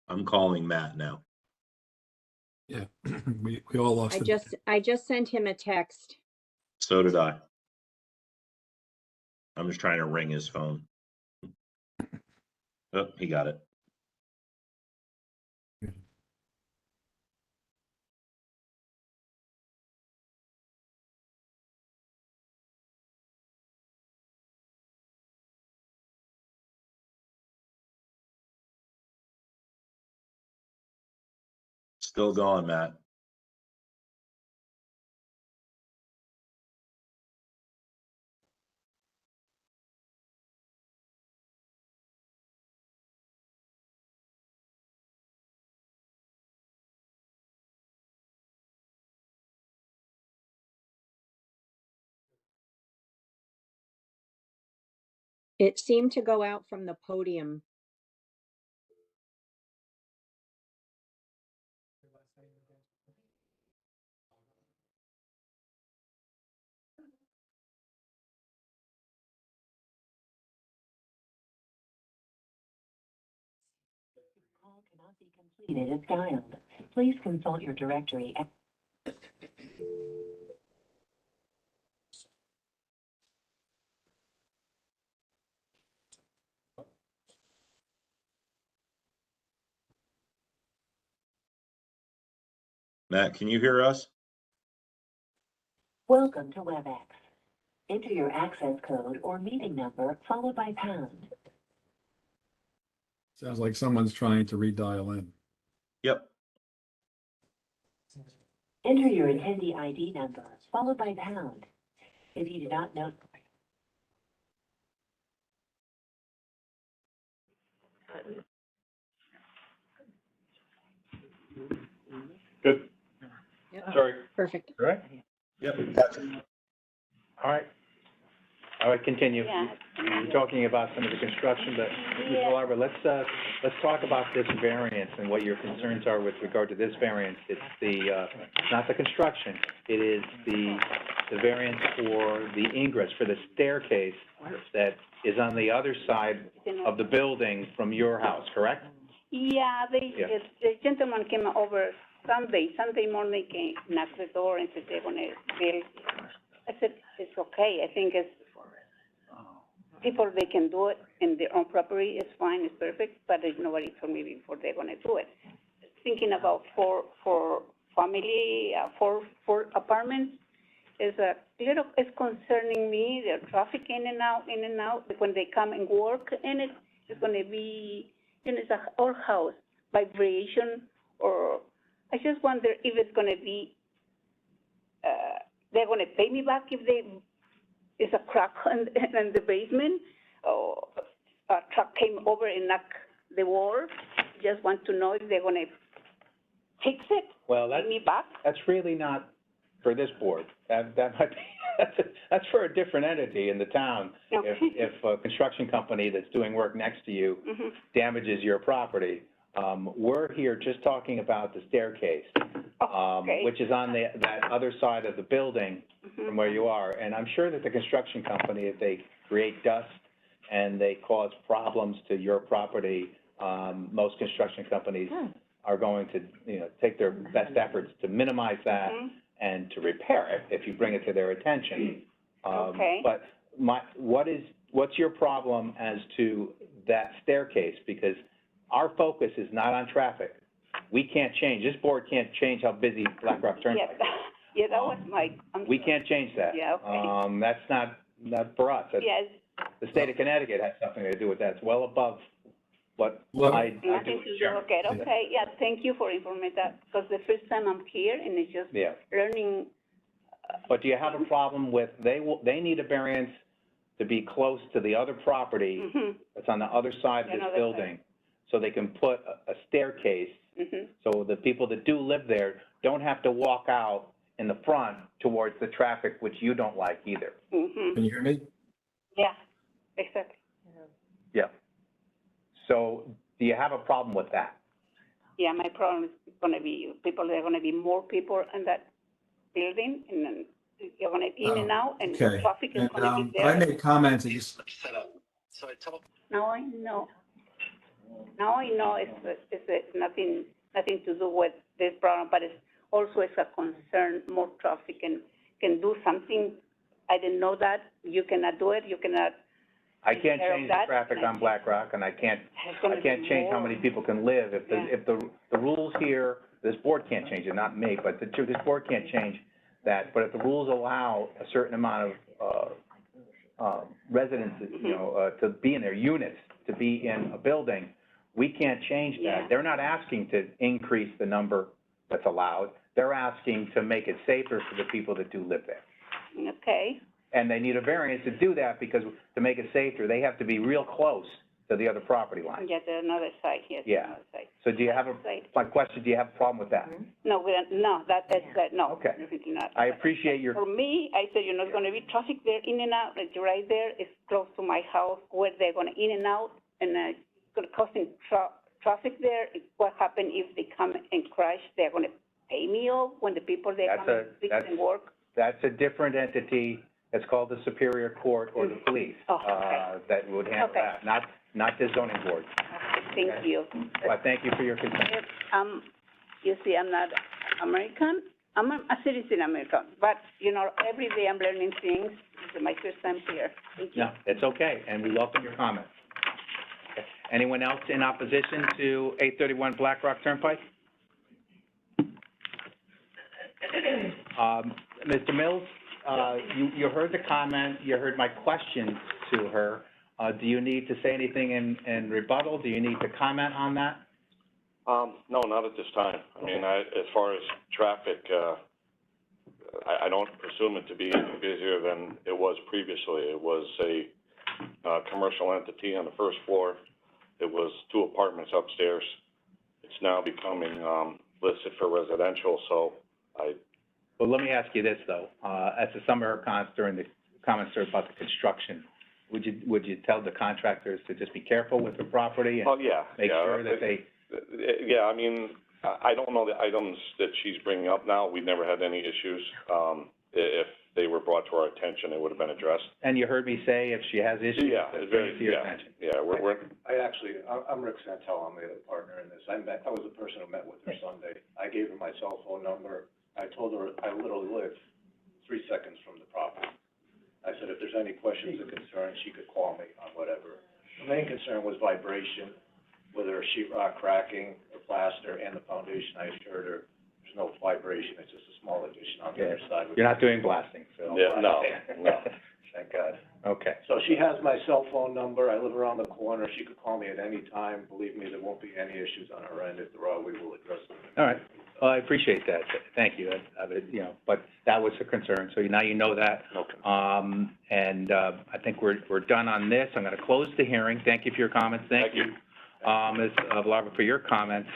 I'm calling Matt now. Yeah, we all lost it. I just sent him a text. So did I. I'm just trying to ring his phone. Oh, he got it. Still going, Matt. It seemed to go out from the podium. Call cannot be completed if dialed. Please consult your directory. Matt, can you hear us? Welcome to WebEx. Enter your access code or meeting number followed by pound. Sounds like someone's trying to redial in. Yep. Enter your attendee ID number followed by pound. If you do not know. Good. Yep. Sorry. Perfect. All right? Yep. All right. All right, continue. Yeah. You're talking about some of the construction, but, Ms. Barbara, let's talk about this variance and what your concerns are with regard to this variance. It's the, not the construction, it is the variance for the ingress, for the staircase that is on the other side of the building from your house, correct? Yeah, Yeah. the gentleman came over Sunday morning, came, knocked the door and said they're gonna build. I said, it's okay, I think it's, people, they can do it in their own property, it's fine, it's perfect, but nobody told me before they're gonna do it. Thinking about for family, four apartments, is a little, it's concerning me, the traffic in and out, when they come and work in it, it's gonna be, it's a old house, vibration, or, I just wonder if it's gonna be, they're gonna pay me back if it's a crack in the basement, or a truck came over and knocked the wall. Just want to know if they're gonna fix it, Well, pay me back. that's really not for this board. That might be, that's for a different entity in the town. Okay. If a construction company that's doing work next to you Mhm. damages your property, we're here just talking about the staircase, Okay. which is on that other side of the building Mhm. from where you are. And I'm sure that the construction company, if they create dust and they cause problems to your property, most construction companies are going to, take their best efforts to minimize that Mhm. and to repair it if you bring it to their attention. Okay. But what's your problem as to that staircase? Because our focus is not on traffic. We can't change, this board can't change how busy Black Rock Turnpike is. Yeah, that was my, We can't change that. Yeah, okay. That's not for us. That's- yes, The state of Connecticut has something to do with that. It's well above what Well- I do nothing as to do, chairman. okay, yeah, thank you for informing that, because the first time I'm here and it's just Yeah. learning, But do you have a problem with, they need a variance to be close to the other property mhm, that's on the other side of this Another building, so they can put a staircase, mhm, so the people that do live there don't have to walk out in the front towards the traffic, which you don't like either. mhm, Can you hear me? yeah, exactly. Yeah. So, do you have a problem with that? Yeah, my problem is gonna be, there are gonna be more people in that building, and then you're gonna in and out, and Okay. traffic is And, gonna be but I there. made comments, and you, Now I know. Now I know it's nothing to do with this problem, but it's also it's a concern, more traffic and can do something. I didn't know that. You cannot do it, you cannot. I can't care of change the that, traffic and I on Black Rock, and I can't It's gonna be change how more. many people can live. If Yeah. the rules here, this board can't change it, not me, but this board can't change that. But if the rules allow a certain amount of, residents, to be in their units, to be in a building, we can't change that. Yeah. They're not asking to increase the number that's allowed. They're asking to make it safer for the people that do live there. Okay, And they need a variance to do that, because to make it safer, they have to be real close to the other property line. yeah, there's another side, yes, Yeah. another side. So do you have Right. my question, do you have a problem with that? No, no, no. Okay. Definitely not. I appreciate your, For me, I said, not gonna be traffic there, in and out, like right there, it's close to my house, where they're gonna in and out, and, it's gonna causing traffic there. What happen if they come and crash, they're gonna pay me off when the people they That's come and fix that's- and work? that's a different entity, it's called the Superior Court or the police, Oh, okay. that would handle Okay. that, not the zoning board. Thank Okay. you. But thank you for your concern. You see, I'm not American, I'm a citizen American, but, every day I'm learning things. This is my first time here. Thank you. No, it's okay, and we welcome your comments. Okay. Anyone else in opposition to 831 Black Rock Turnpike? Mr. Mills, you heard the comment, you heard my question to her. Do you need to say anything in rebuttal? Do you need to comment on that? No, not at this time. I mean, as far as traffic, I don't presume it to be any busier than it was previously. It was a, commercial entity on the first floor. It was 2 apartments upstairs. It's now becoming, listed for residential, so Well, let me ask you this, though. As to some of her comments during the comments about the construction, would you tell the contractors to just be careful with the property and oh, yeah. make yeah. sure that they, Yeah, I mean, I don't know the items that she's bringing up now. We've never had any issues. If they were brought to our attention, it would have been addressed. and you heard me say if she has issues, Yeah, to it's bring very, it to your yeah, attention. yeah, we're, I'm Rick Santel, I'm the other partner in this. I was the person who met with her Sunday. I gave her my cell phone number. I told her I literally live 3 seconds from the property. I said if there's any questions or concerns, she could call me on whatever. The main concern was vibration, whether sheet rock cracking, the plaster, and the foundation. I assured her there's no vibration, it's just a small addition on the other side. You're not doing blasting, so. yeah, no. Thank God. Okay. So she has my cell phone number. I live around the corner. She could call me at any time. Believe me, there won't be any issues on her end. If there are, we will address them. All right. Well, I appreciate that. Thank you. But that was a concern, so now you know that. Okay. I think we're done on this. I'm gonna close the hearing. Thank you for your comments. Thank you. Ms. Villarba, for your comments.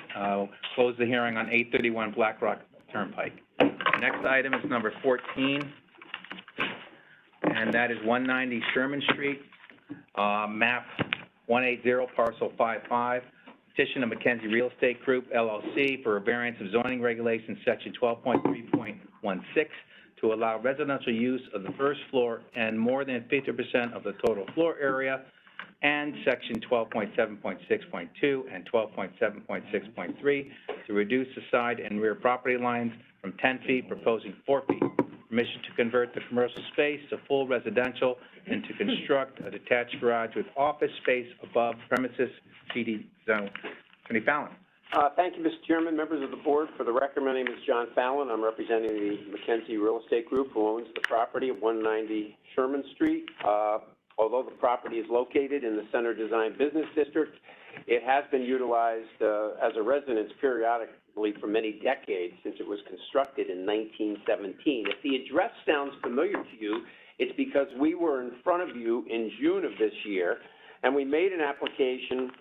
Close the hearing on 831 Black Rock Turnpike. Next item is number 14, and that is 190 Sherman Street, map 180, parcel 55. Petition of Mackenzie Real Estate Group LLC for a variance of zoning regulations, section 12.3.16, to allow residential use of the first floor and more than 50% of the total floor area, and section 12.7.6.2 and 12.7.6.3 to reduce the side and rear property lines from 10 feet, proposing 4 feet. Permission to convert the commercial space to full residential and to construct a detached garage with office space above premises CD zone. Attorney Fallon. Thank you, Mr. Chairman, members of the board. For the record, my name is John Fallon. I'm representing the Mackenzie Real Estate Group, who owns the property at 190 Sherman Street. Although the property is located in the Center Design Business District, it has been utilized as a residence periodically for many decades since it was constructed in 1917. If the address sounds familiar to you, it's because we were in front of you in June of this year, and we made an application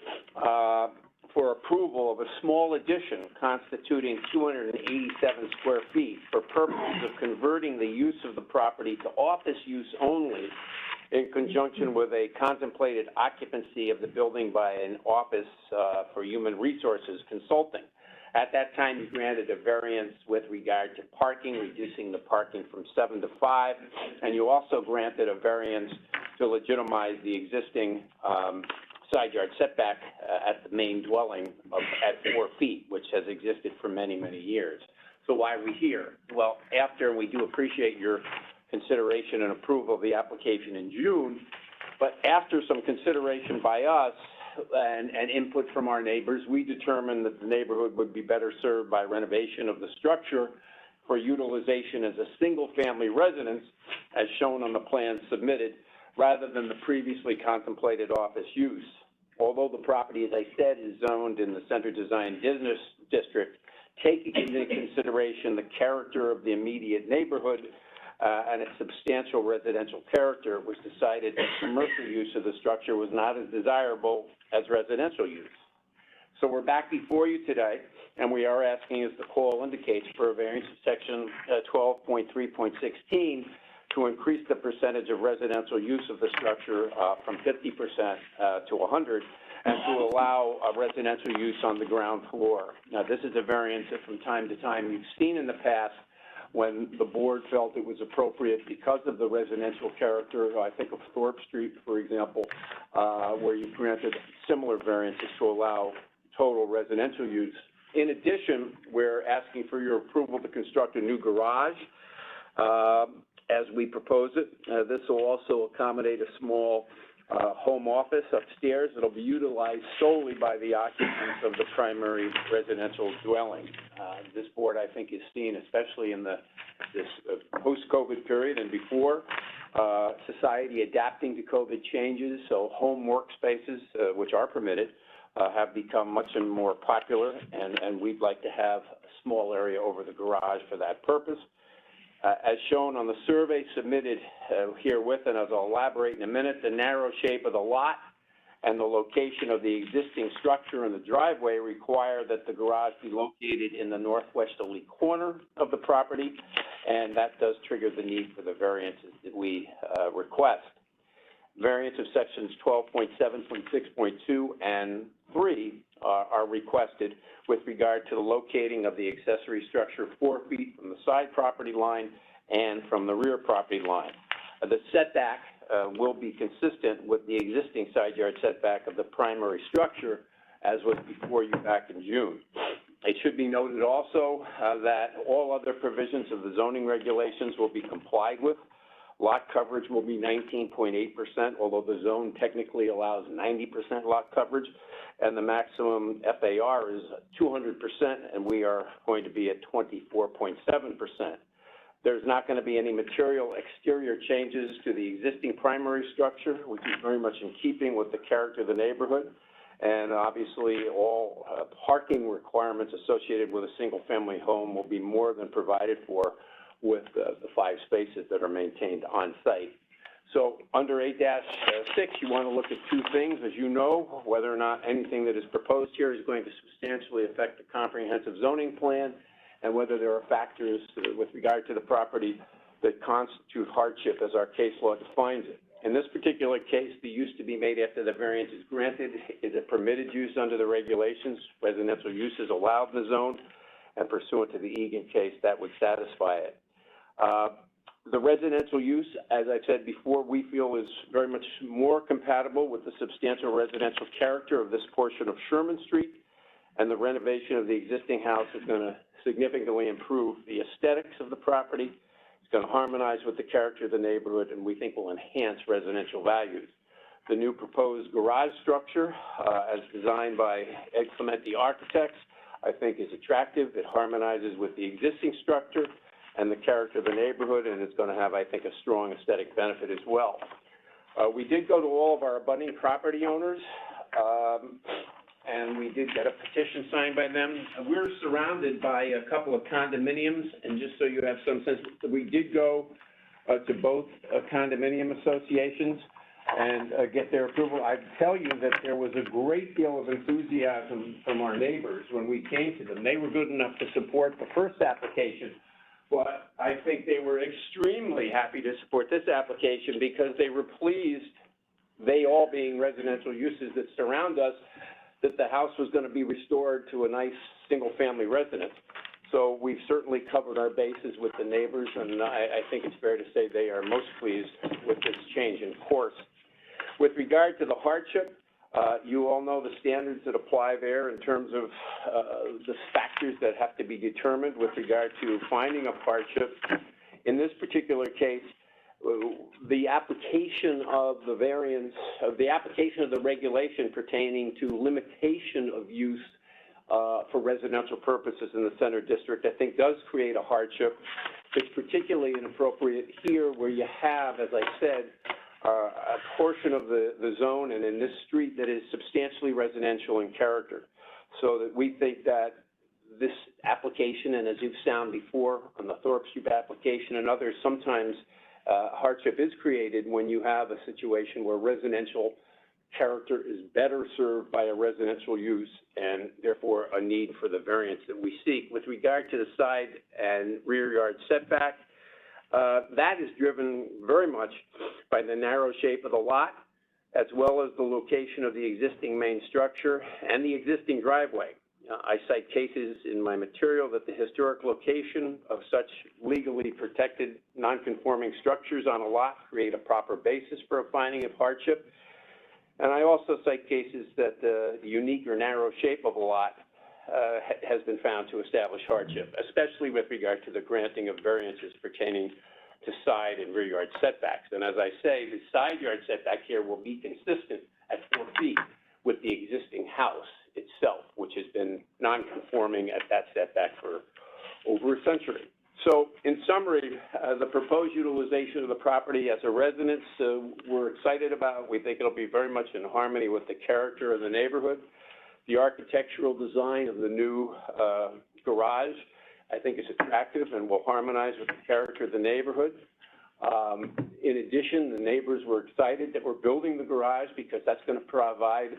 for approval of a small addition constituting 287 square feet for purposes of converting the use of the property to office use only, in conjunction with a contemplated occupancy of the building by an office for human resources consulting. At that time, you granted a variance with regard to parking, reducing the parking from 7 to 5, and you also granted a variance to legitimize the existing side yard setback at the main dwelling at 4 feet, which has existed for many, many years. So why are we here? Well, after, we do appreciate your consideration and approval of the application in June, but after some consideration by us and input from our neighbors, we determined that the neighborhood would be better served by renovation of the structure for utilization as a single-family residence, as shown on the plan submitted, rather than the previously contemplated office use. Although the property, as I said, is zoned in the Center Design Business District, taking into consideration the character of the immediate neighborhood and its substantial residential character, it was decided that commercial use of the structure was not as desirable as residential use. So we're back before you today, and we are asking, as the call indicates, for a variance of section 12.3.16 to increase the percentage of residential use of the structure from 50% to 100, and to allow residential use on the ground floor. Now, this is a variance that from time to time you've seen in the past when the board felt it was appropriate because of the residential character. I think of Thorpe Street, for example, where you granted similar variances to allow total residential use. In addition, we're asking for your approval to construct a new garage as we propose it. This will also accommodate a small home office upstairs. It'll be utilized solely by the occupants of the primary residential dwelling. This board, I think, is seen, especially in this post-COVID period and before, society adapting to COVID changes, so home workspaces, which are permitted, have become much more popular, and we'd like to have a small area over the garage for that purpose. As shown on the survey submitted herewith, and as I'll elaborate in a minute, the narrow shape of the lot and the location of the existing structure in the driveway require that the garage be located in the northwesterly corner of the property, and that does trigger the need for the variances that we request. Variance of sections 12.7.6.2 and 3 are requested with regard to the locating of the accessory structure 4 feet from the side property line and from the rear property line. The setback will be consistent with the existing side yard setback of the primary structure, as was before you back in June. It should be noted also that all other provisions of the zoning regulations will be complied with. Lot coverage will be 19.8%, although the zone technically allows 90% lot coverage, and the maximum FAR is 200%, and we are going to be at 24.7%. There's not going to be any material exterior changes to the existing primary structure, which is very much in keeping with the character of the neighborhood, and obviously all parking requirements associated with a single-family home will be more than provided for with the 5 spaces that are maintained on site. So under 8-6, you want to look at 2 things. As you know, whether or not anything that is proposed here is going to substantially affect the comprehensive zoning plan, and whether there are factors with regard to the property that constitute hardship as our case law defines it. In this particular case, the use to be made after the variance is granted is a permitted use under the regulations. Residential use is allowed in the zone, and pursuant to the Egan case, that would satisfy it. The residential use, as I've said before, we feel is very much more compatible with the substantial residential character of this portion of Sherman Street, and the renovation of the existing house is going to significantly improve the aesthetics of the property. It's going to harmonize with the character of the neighborhood, and we think will enhance residential values. The new proposed garage structure, as designed by Ed Clementi Architects, I think is attractive. It harmonizes with the existing structure and the character of the neighborhood, and it's going to have, I think, a strong aesthetic benefit as well. We did go to all of our abutting property owners, and we did get a petition signed by them. We're surrounded by a couple of condominiums, and just so you have some sense, we did go to both condominium associations and get their approval. I tell you that there was a great deal of enthusiasm from our neighbors when we came to them. They were good enough to support the first application, but I think they were extremely happy to support this application because they were pleased, they all being residential uses that surround us, that the house was going to be restored to a nice single-family residence. So we've certainly covered our bases with the neighbors, and I think it's fair to say they are most pleased with this change in course. With regard to the hardship, you all know the standards that apply there in terms of the factors that have to be determined with regard to finding a hardship. In this particular case, the application of the variance, the application of the regulation pertaining to limitation of use for residential purposes in the center district, I think does create a hardship. It's particularly inappropriate here where you have, as I said, a portion of the zone and in this street that is substantially residential in character. So that we think that this application, and as you've sound before on the Thorpe Street application and others, sometimes hardship is created when you have a situation where residential character is better served by a residential use and therefore a need for the variance that we seek. With regard to the side and rear yard setback, that is driven very much by the narrow shape of the lot, as well as the location of the existing main structure and the existing driveway. I cite cases in my material that the historic location of such legally protected non-conforming structures on a lot create a proper basis for a finding of hardship. And I also cite cases that the unique or narrow shape of a lot has been found to establish hardship, especially with regard to the granting of variances pertaining to side and rear yard setbacks. And as I say, the side yard setback here will be consistent at 4 feet with the existing house itself, which has been non-conforming at that setback for over a century. So in summary, the proposed utilization of the property as a residence, we're excited about. We think it'll be very much in harmony with the character of the neighborhood. The architectural design of the new garage, I think, is attractive and will harmonize with the character of the neighborhood. In addition, the neighbors were excited that we're building the garage because that's going to provide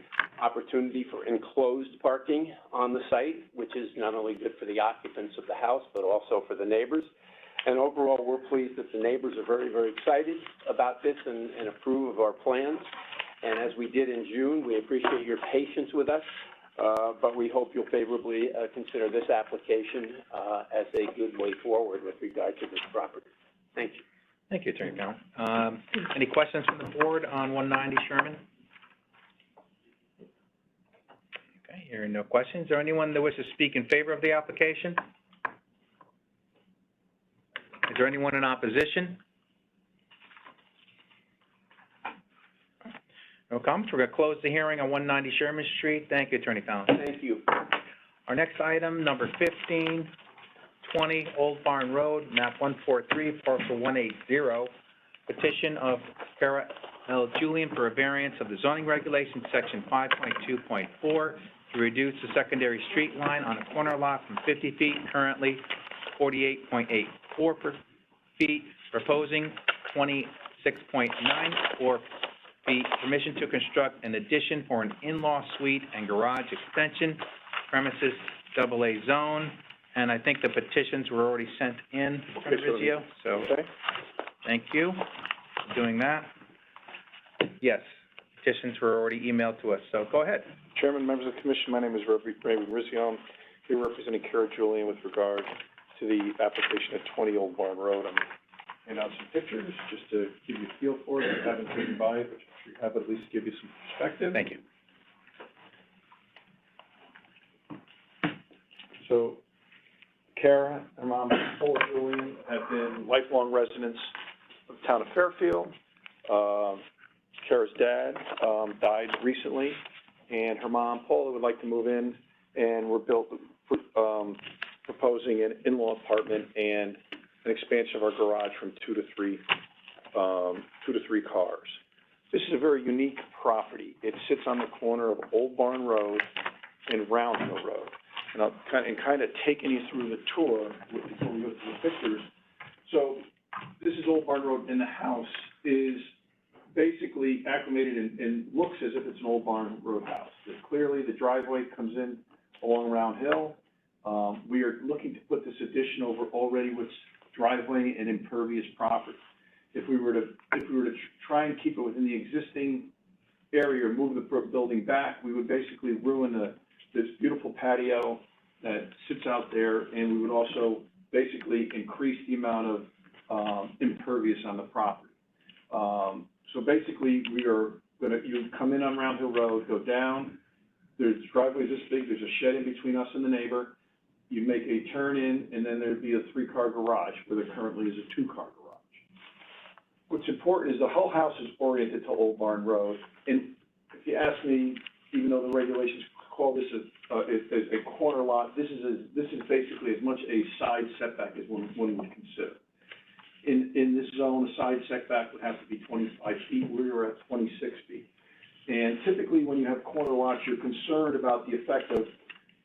opportunity for enclosed parking on the site, which is not only good for the occupants of the house, but also for the neighbors. And overall, we're pleased that the neighbors are very, very excited about this and approve of our plans. And as we did in June, we appreciate your patience with us, but we hope you'll favorably consider this application as a good way forward with regard to this property. Thank you. Thank you, Attorney Powell. Any questions from the board on 190 Sherman? Okay, hearing no questions. Is there anyone that wishes to speak in favor of the application? Is there anyone in opposition? No comments. We're going to close the hearing on 190 Sherman Street. Thank you, Attorney Fallon. Thank you. Our next item, number 1520 Old Barn Road, map 143, parcel 180, petition of Cara L. Julian for a variance of the zoning regulations, section 5.2.4, to reduce the secondary street line on a corner lot from 50 feet, currently 48.84 feet, proposing 26.94 feet, permission to construct an addition for an in-law suite and garage extension, premises AA zone, And I think the petitions were already sent in, Attorney Rizzio, so, Okay. thank you for doing that. Yes, petitions were already emailed to us, so go ahead. Chairman, members of the commission, my name is Raymond Rizzion, here representing Kara Julian with regard to the application at 20 Old Barn Road. I'm handing out some pictures just to give you a feel for it. If you haven't driven by it, but you have at least give you some perspective. Thank you. So Kara, her mom, Paula Julian, have been lifelong residents of the town of Fairfield. Kara's dad died recently, and her mom, Paula, would like to move in, and we're proposing an in-law apartment and an expansion of our garage from two to three cars. This is a very unique property. It sits on the corner of Old Barn Road and Round Hill Road. And I'll kind of taking you through the tour before we go through the pictures. So this is Old Barn Road, and the house is basically acclimated and looks as if it's an Old Barn Road house. Clearly, the driveway comes in along Round Hill. We are looking to put this addition over already with driveway and impervious property. If we were to try and keep it within the existing area or move the building back, we would basically ruin this beautiful patio that sits out there, and we would also basically increase the amount of impervious on the property. So basically, you come in on Round Hill Road, go down, there's driveways this big, there's a shed in between us and the neighbor. You make a turn in, and then there'd be a 3-car garage, where there currently is a 2-car garage. What's important is the whole house is oriented to Old Barn Road, and if you ask me, even though the regulations call this a corner lot, this is basically as much a side setback as one would consider. In this zone, a side setback would have to be 25 feet. We were at 26 feet. And typically, when you have corner lots, you're concerned about the effect of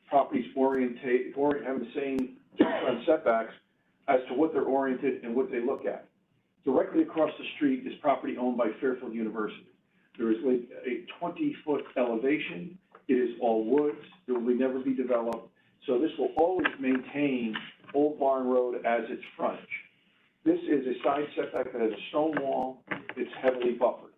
properties having the same front setbacks as to what they're oriented and what they look at. Directly across the street is property owned by Fairfield University. There is a 20-foot elevation. It is all woods. It will never be developed. So this will always maintain Old Barn Road as its frontage. This is a side setback that has a stone wall. It's heavily buffered.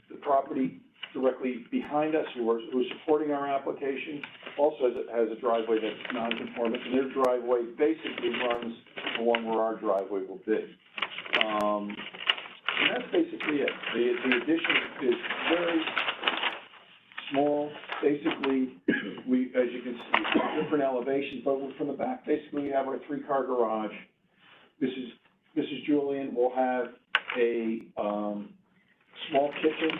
The property directly behind us, who are supporting our application, also has a driveway that's non-conforming, and their driveway basically runs along where our driveway will be. And that's basically it. The addition is very small. Basically, as you can see, different elevations, but from the back, basically we have our 3-car garage. Mrs. Julian will have a small kitchen.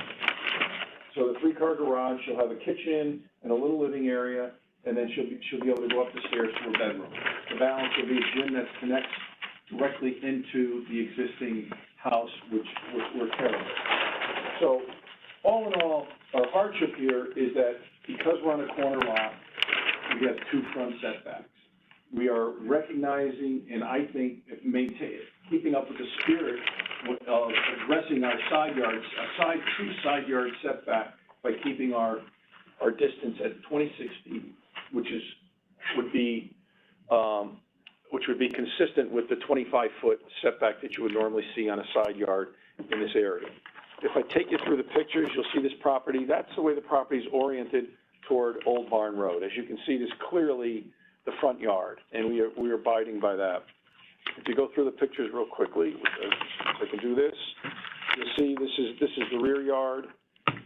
So the 3-car garage, she'll have a kitchen and a little living area, and then she'll be able to go up the stairs to her bedroom. The balance will be a gym that connects directly into the existing house, which we're carrying. So all in all, our hardship here is that because we're on a corner lot, we have 2 front setbacks. We are recognizing, and I think keeping up with the spirit of addressing our true side yard setback by keeping our distance at 26 feet, which would be consistent with the 25-foot setback that you would normally see on a side yard in this area. If I take you through the pictures, you'll see this property. That's the way the property is oriented toward Old Barn Road. As you can see, this is clearly the front yard, and we are abiding by that. If you go through the pictures real quickly, if I can do this, you'll see this is the rear yard.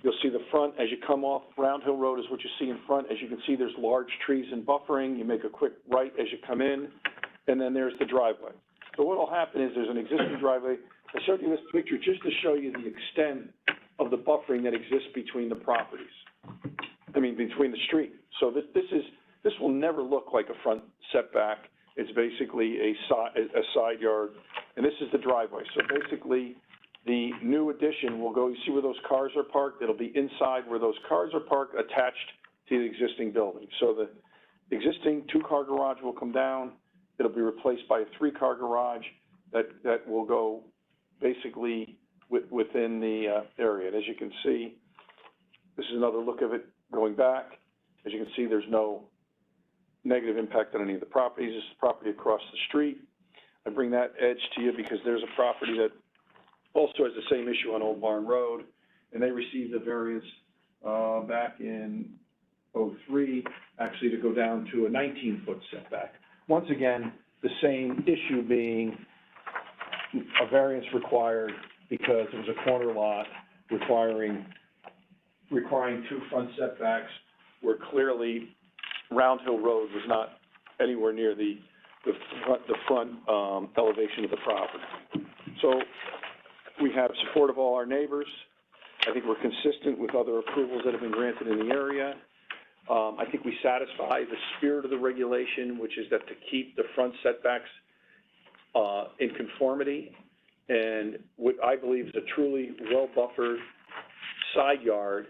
You'll see the front as you come off Round Hill Road is what you see in front. As you can see, there's large trees and buffering. You make a quick right as you come in, and then there's the driveway. So what will happen is there's an existing driveway. I showed you this picture just to show you the extent of the buffering that exists between the properties. Between the street. So this will never look like a front setback. It's basically a side yard, and this is the driveway. So basically, the new addition will go, you see where those cars are parked? It'll be inside where those cars are parked, attached to the existing building. So the existing 2-car garage will come down. It'll be replaced by a 3-car garage that will go basically within the area. And as you can see, this is another look of it going back. As you can see, there's no negative impact on any of the properties. This is property across the street. I bring that edge to you because there's a property that also has the same issue on Old Barn Road, and they received a variance, back in '03, actually to go down to a 19-foot setback. Once again, the same issue being a variance required because it was a corner lot requiring 2 front setbacks, where clearly Round Hill Road was not anywhere near the front elevation of the property. So we have support of all our neighbors. I think we're consistent with other approvals that have been granted in the area. I think we satisfy the spirit of the regulation, which is that to keep the front setbacks in conformity, and what I believe is a truly well-buffered side yard,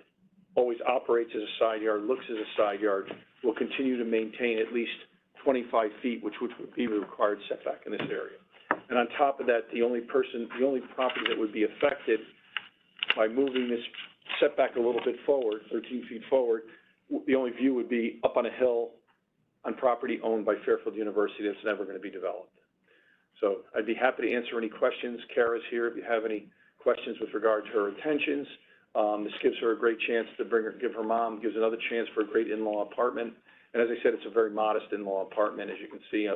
always operates as a side yard, looks as a side yard, will continue to maintain at least 25 feet, which would be the required setback in this area. And on top of that, the only property that would be affected by moving this setback a little bit forward, 13 feet forward, the only view would be up on a hill on property owned by Fairfield University that's never going to be developed. So I'd be happy to answer any questions. Kara's here if you have any questions with regard to her intentions. This gives her a great chance to gives another chance for a great in-law apartment. And as I said, it's a very modest in-law apartment, as you can see,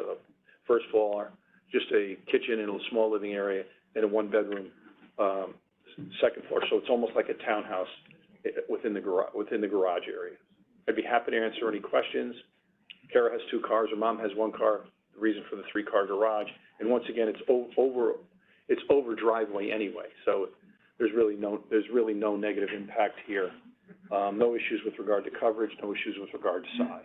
first floor, just a kitchen and a small living area and a 1-bedroom, second floor. So it's almost like a townhouse within the garage area. I'd be happy to answer any questions. Kara has 2 cars, her mom has 1 car, the reason for the 3-car garage. And once again, it's over driveway anyway. So there's really no negative impact here. No issues with regard to coverage, no issues with regard to size.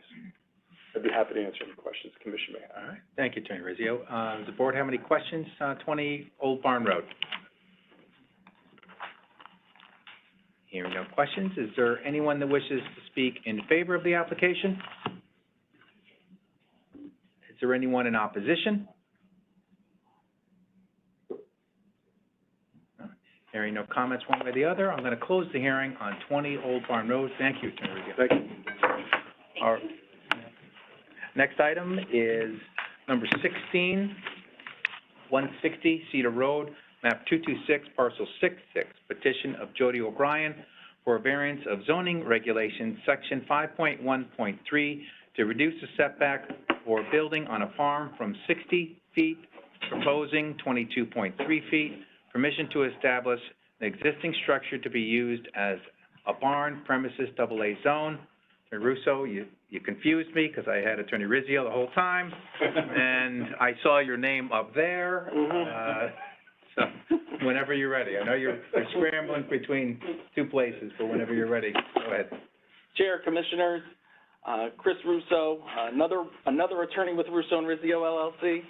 I'd be happy to answer any questions the commission may have. All right, thank you, Attorney Rizzio. Does the board have any questions, 20 Old Barn Road? Hearing no questions, is there anyone that wishes to speak in favor of the application? Is there anyone in opposition? Hearing no comments one way or the other, I'm going to close the hearing on 20 Old Barn Road. Thank you, Attorney Rizzio. Thank you. Our next item is number 16, 160 Cedar Road, map 226, parcel 66, petition of Jody O'Brien for a variance of zoning regulations, section 5.1.3, to reduce the setback for building on a farm from 60 feet, proposing 22.3 feet, permission to establish an existing structure to be used as a barn premises AA zone. Attorney Russo, you confused me because I had Attorney Rizzio the whole time, and I saw your name up there. So whenever you're ready. I know you're scrambling between 2 places, but whenever you're ready, go ahead. Chair, Commissioners, Chris Russo, another attorney with Russo and Rizzio LLC,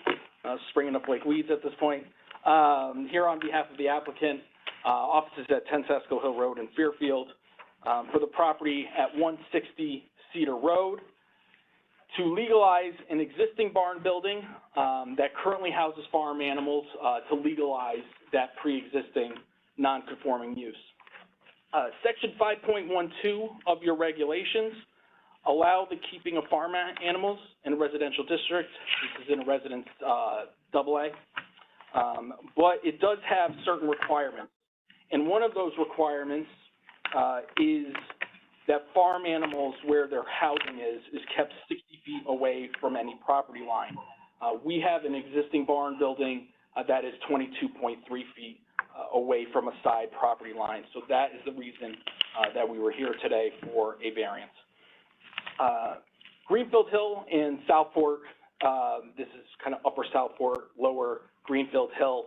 springing up like weeds at this point. Here on behalf of the applicant, offices at 10 Sasko Hill Road in Fairfield, for the property at 160 Cedar Road, to legalize an existing barn building that currently houses farm animals, to legalize that pre-existing non-conforming use. Section 5.12 of your regulations allow the keeping of farm animals in a residential district. This is in a residence AA. But it does have certain requirements. And one of those requirements is that farm animals where their housing is kept 60 feet away from any property line. We have an existing barn building that is 22.3 feet away from a side property line. So that is the reason that we were here today for a variance. Greenfield Hill in Southport, this is kind of upper Southport, lower Greenfield Hill.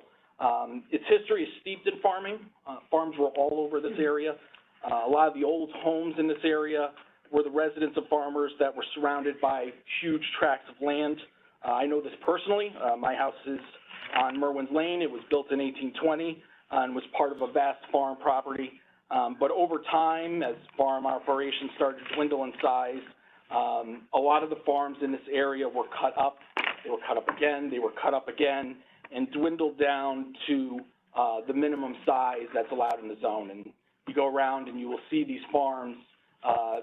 Its history is steeped in farming. Farms were all over this area. A lot of the old homes in this area were the residents of farmers that were surrounded by huge tracts of land. I know this personally. My house is on Merwin's Lane. It was built in 1820 and was part of a vast farm property. But over time, as farm operations started to dwindle in size, a lot of the farms in this area were cut up. They were cut up again. They were cut up again, and dwindled down to the minimum size that's allowed in the zone. And you go around and you will see these farms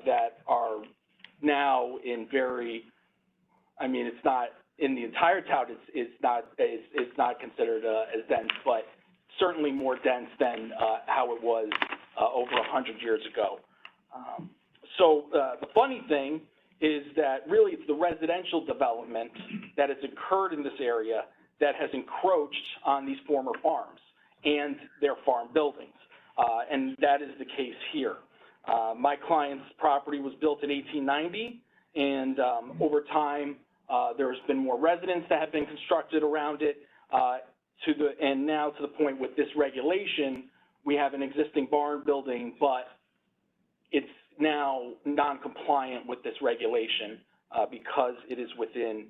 that are now in very I mean, it's not, in the entire town, it's not considered, as dense, but certainly more dense than, how it was, over 100 years ago. So the funny thing is that really it's the residential development that has occurred in this area that has encroached on these former farms and their farm buildings. And that is the case here. My client's property was built in 1890, and over time, there's been more residents that have been constructed around it, and now to the point with this regulation, we have an existing barn building, but it's now non-compliant with this regulation because it is within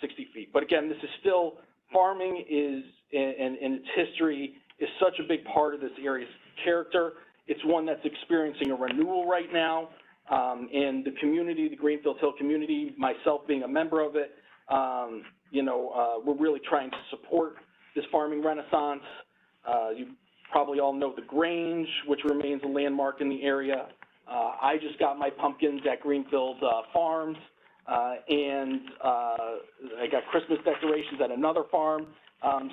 60 feet. But again, this is still, farming is, and its history is such a big part of this area's character. It's one that's experiencing a renewal right now, and the community, the Greenfield Hill community, myself being a member of it, we're really trying to support this farming renaissance. You probably all know the Grange, which remains a landmark in the area. I just got my pumpkins at Greenfield Farms, and I got Christmas decorations at another farm.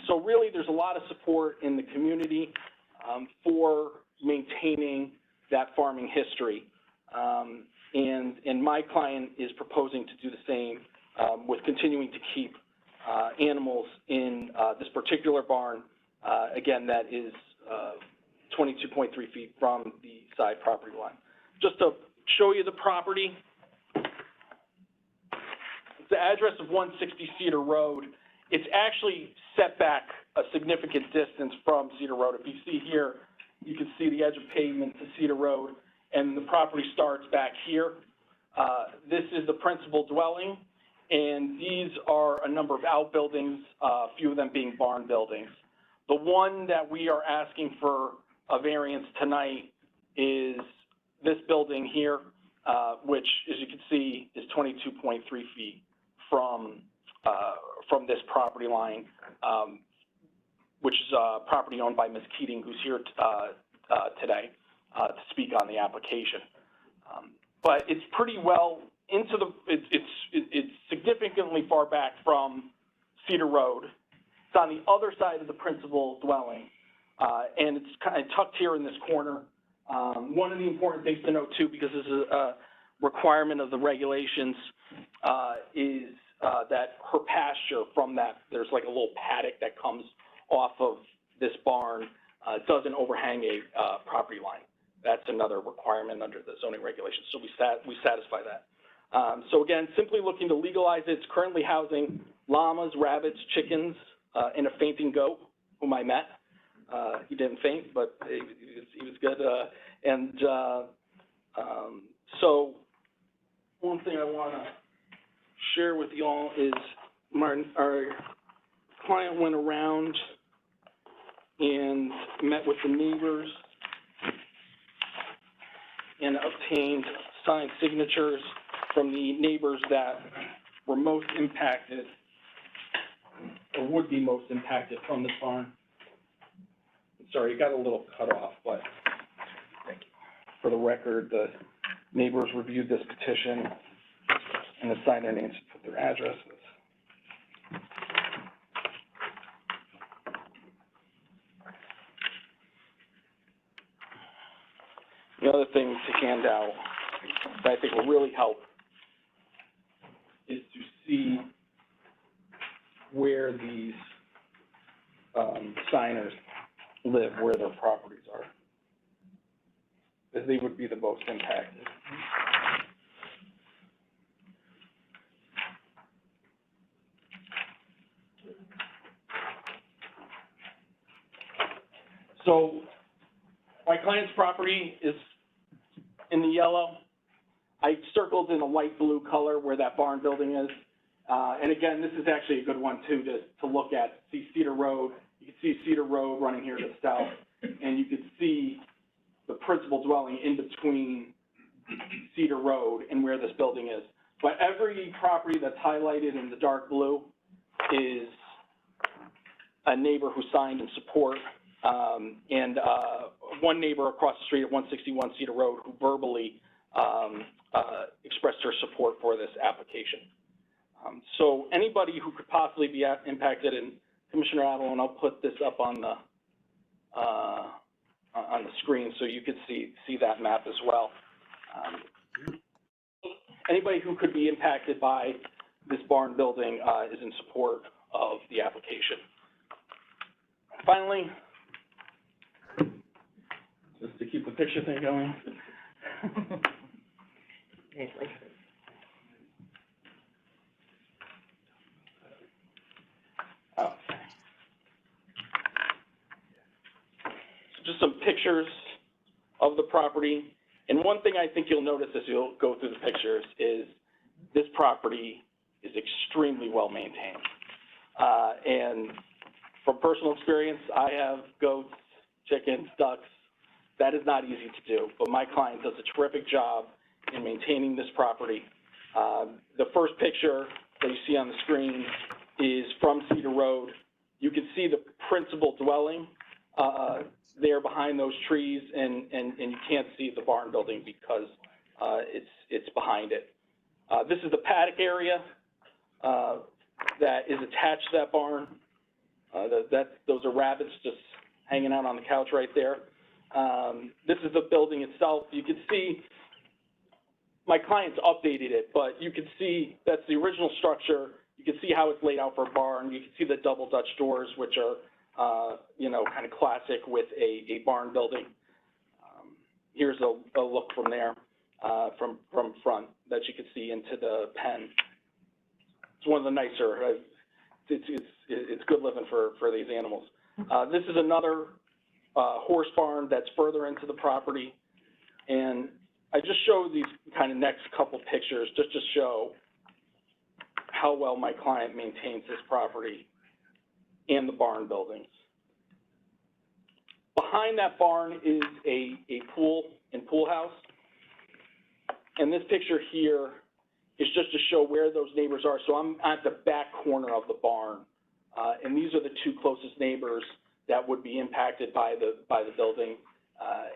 So really, there's a lot of support in the community for maintaining that farming history. And my client is proposing to do the same with continuing to keep animals in this particular barn, again, that is 22.3 feet from the side property line. Just to show you the property, the address of 160 Cedar Road, it's actually set back a significant distance from Cedar Road. If you see here, you can see the edge of pavement to Cedar Road, and the property starts back here. This is the principal dwelling, and these are a number of outbuildings, a few of them being barn buildings. The one that we are asking for a variance tonight is this building here, which, as you can see, is 22.3 feet from this property line, which is property owned by Ms. Keating, who's here today to speak on the application. But it's pretty well into the, it's significantly far back from Cedar Road. It's on the other side of the principal dwelling, and it's kind of tucked here in this corner. One of the important things to note too, because this is a requirement of the regulations, is that her pasture from that, there's like a little paddock that comes off of this barn, doesn't overhang a property line. That's another requirement under the zoning regulations, so we satisfy that. So again, simply looking to legalize it. It's currently housing llamas, rabbits, chickens, and a fainting goat, whom I met. He didn't faint, but he was good. So one thing I want to share with you all is our client went around and met with the neighbors and obtained signed signatures from the neighbors that were most impacted or would be most impacted from this farm. Sorry, it got a little cut off, but for the record, the neighbors reviewed this petition and assigned their names to put their addresses. The other thing to hand out that I think will really help is to see where these signers live, where their properties are, as they would be the most impacted. So my client's property is in the yellow. I circled in a light blue color where that barn building is. And again, this is actually a good one too to look at. See Cedar Road. You can see Cedar Road running here to the south, and you can see the principal dwelling in between Cedar Road and where this building is. But every property that's highlighted in the dark blue is a neighbor who signed in support, and one neighbor across the street at 161 Cedar Road who verbally expressed her support for this application. So anybody who could possibly be impacted, and Commissioner Avalon, I'll put this up on the screen so you could see that map as well. Anybody who could be impacted by this barn building is in support of the application. Finally, just to keep the picture thing going. Okay. So just some pictures of the property. And one thing I think you'll notice as you'll go through the pictures is this property is extremely well maintained. And from personal experience, I have goats, chickens, ducks. That is not easy to do, but my client does a terrific job in maintaining this property. The first picture that you see on the screen is from Cedar Road. You can see the principal dwelling there behind those trees, and you can't see the barn building because it's behind it. This is the paddock area that is attached to that barn. Those are rabbits just hanging out on the couch right there. This is the building itself. You can see my client's updated it, but you can see that's the original structure. You can see how it's laid out for a barn. You can see the double Dutch doors, which are, you know, kind of classic with a barn building. Here's a look from there, from front, that you can see into the pen. It's one of the nicer. It's good living for these animals. This is another horse barn that's further into the property, and I just show these kind of next couple pictures just to show how well my client maintains this property and the barn buildings. Behind that barn is a pool and pool house, and this picture here is just to show where those neighbors are. So I'm at the back corner of the barn, and these are the two closest neighbors that would be impacted by the building.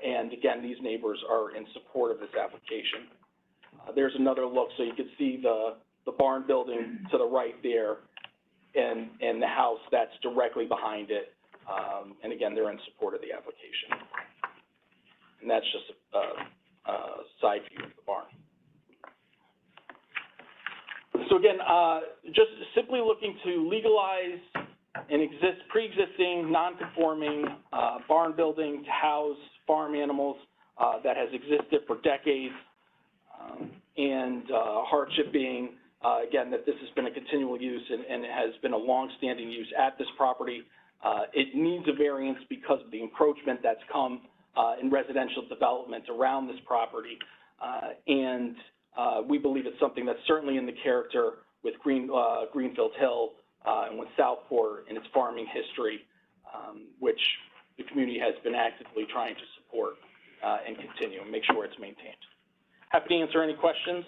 And again, these neighbors are in support of this application. There's another look, so you can see the barn building to the right there, and the house that's directly behind it. And again, they're in support of the application. And that's just a side view of the barn. So again, just simply looking to legalize an pre-existing, non-conforming barn building to house farm animals that has existed for decades, and hardship being, again, that this has been a continual use and it has been a long-standing use at this property. It needs a variance because of the encroachment that's come in residential development around this property, and we believe it's something that's certainly in the character with Greenfield Hill and with Southport and its farming history, which the community has been actively trying to support and continue and make sure it's maintained. Happy to answer any questions.